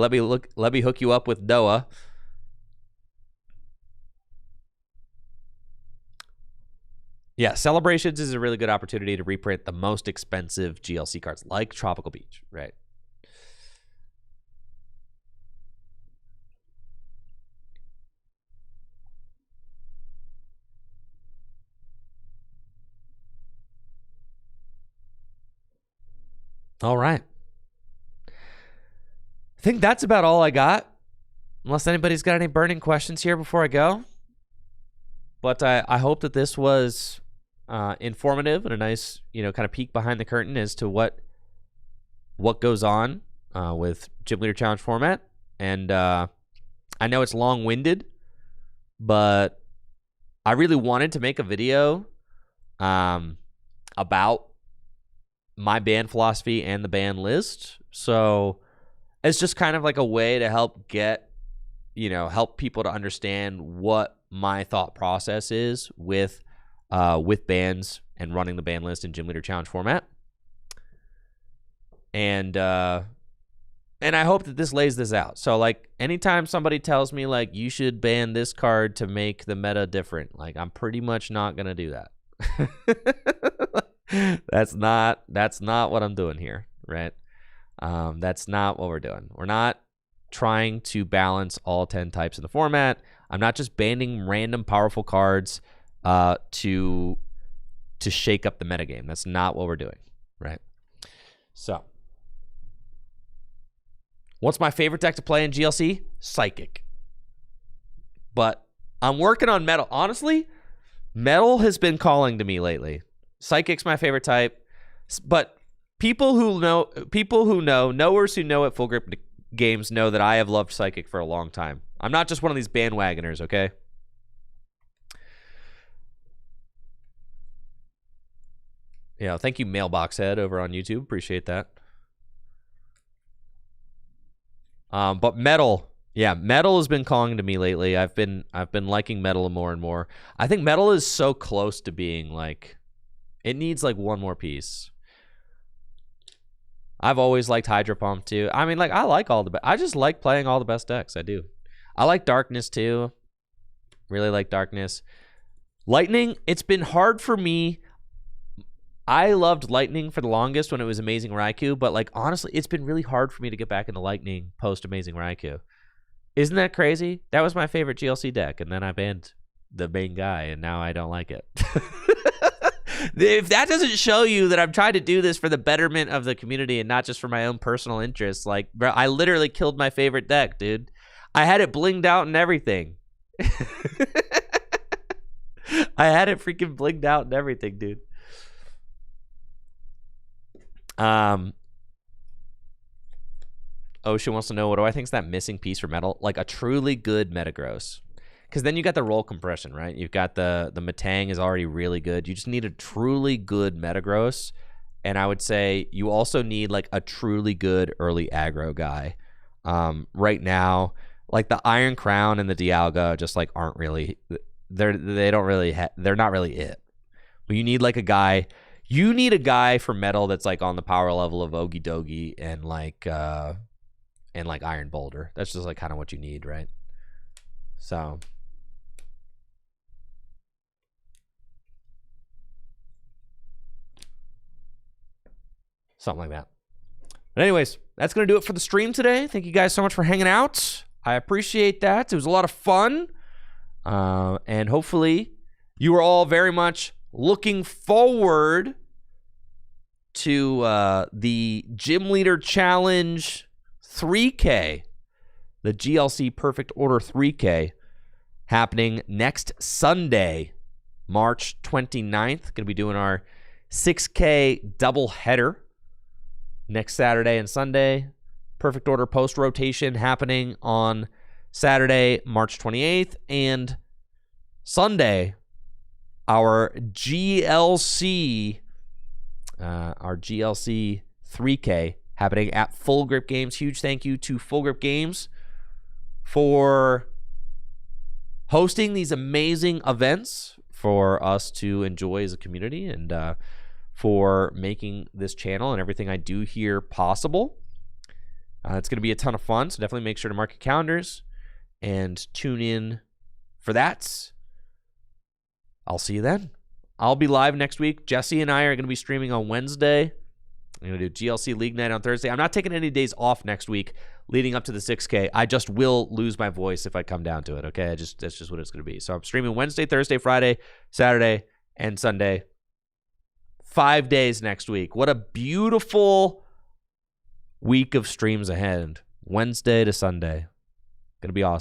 let me hook you up with Noah. Yeah, Celebrations is a really good opportunity to reprint the most expensive GLC cards, like Tropical Beach, right? All right. I think that's about all I got, unless anybody's got any burning questions here before I go. But I hope that this was informative and a nice, kind of peek behind the curtain as to what goes on with Gym Leader Challenge format. And I know it's long-winded, but I really wanted to make a video about my ban philosophy and the ban list. So it's just kind of like a way to help help people to understand what my thought process is with bans and running the ban list in Gym Leader Challenge format. And I hope that this lays this out. So, like, anytime somebody tells me, like, you should ban this card to make the meta different, like, I'm pretty much not going to do that. That's not what I'm doing here, right? That's not what we're doing. We're not trying to balance all 10 types in the format. I'm not just banning random powerful cards to shake up the metagame. That's not what we're doing, right? So, what's my favorite deck to play in GLC? Psychic. But I'm working on Metal. Honestly, Metal has been calling to me lately. Psychic's my favorite type. But knowers who know at Full Grip Games know that I have loved Psychic for a long time. I'm not just one of these bandwagoners, okay? Yeah, thank you, Mailbox Head, over on YouTube. Appreciate that. But Metal, Metal has been calling to me lately. I've been liking Metal more and more. I think Metal is so close to being like, it needs like one more piece. I've always liked Hydro Pump too. I mean, like, I just like playing all the best decks. I do. I like Darkness too. Really like Darkness. Lightning, it's been hard for me. I loved Lightning for the longest when it was Amazing Raikou, but, like, honestly, it's been really hard for me to get back into Lightning post Amazing Raikou. Isn't that crazy? That was my favorite GLC deck, and then I banned the main guy, and now I don't like it. If that doesn't show you that I'm trying to do this for the betterment of the community and not just for my own personal interests, like, bro, I literally killed my favorite deck, dude. I had it blinged out and everything. I had it freaking blinged out and everything, dude. Ocean wants to know, what do I think is that missing piece for metal? Like a truly good Metagross. Because then you got the roll compression, right? You've got the Metang is already really good. You just need a truly good Metagross. And I would say you also need like a truly good early aggro guy. Right now, like the Iron Crown and the Dialga just like aren't really, they're not really it. But you need like a guy, you need a guy for metal that's like on the power level of Ogie Dogie and like Iron Boulder. That's just like kind of what you need, right? So something like that. But anyways, that's going to do it for the stream today. Thank you guys so much for hanging out. I appreciate that. It was a lot of fun. And hopefully you are all very much looking forward to the Gym Leader Challenge 3K, the GLC Perfect Order 3K, happening next Sunday, March 29th. Going to be doing our 6K doubleheader next Saturday and Sunday. Perfect Order post rotation happening on Saturday, March 28th, and Sunday, our GLC 3K happening at Full Grip Games. Huge thank you to Full Grip Games for hosting these amazing events for us to enjoy as a community, and for making this channel and everything I do here possible. It's going to be a ton of fun, so definitely make sure to mark your calendars and tune in for that. I'll see you then. I'll be live next week. Jesse and I are going to be streaming on Wednesday. I'm going to do GLC League Night on Thursday. I'm not taking any days off next week leading up to the 6K. I just will lose my voice if I come down to it, okay? That's just what it's going to be. So I'm streaming Wednesday, Thursday, Friday, Saturday, and Sunday. 5 days next week. What a beautiful week of streams ahead. Wednesday to Sunday. Going to be awesome.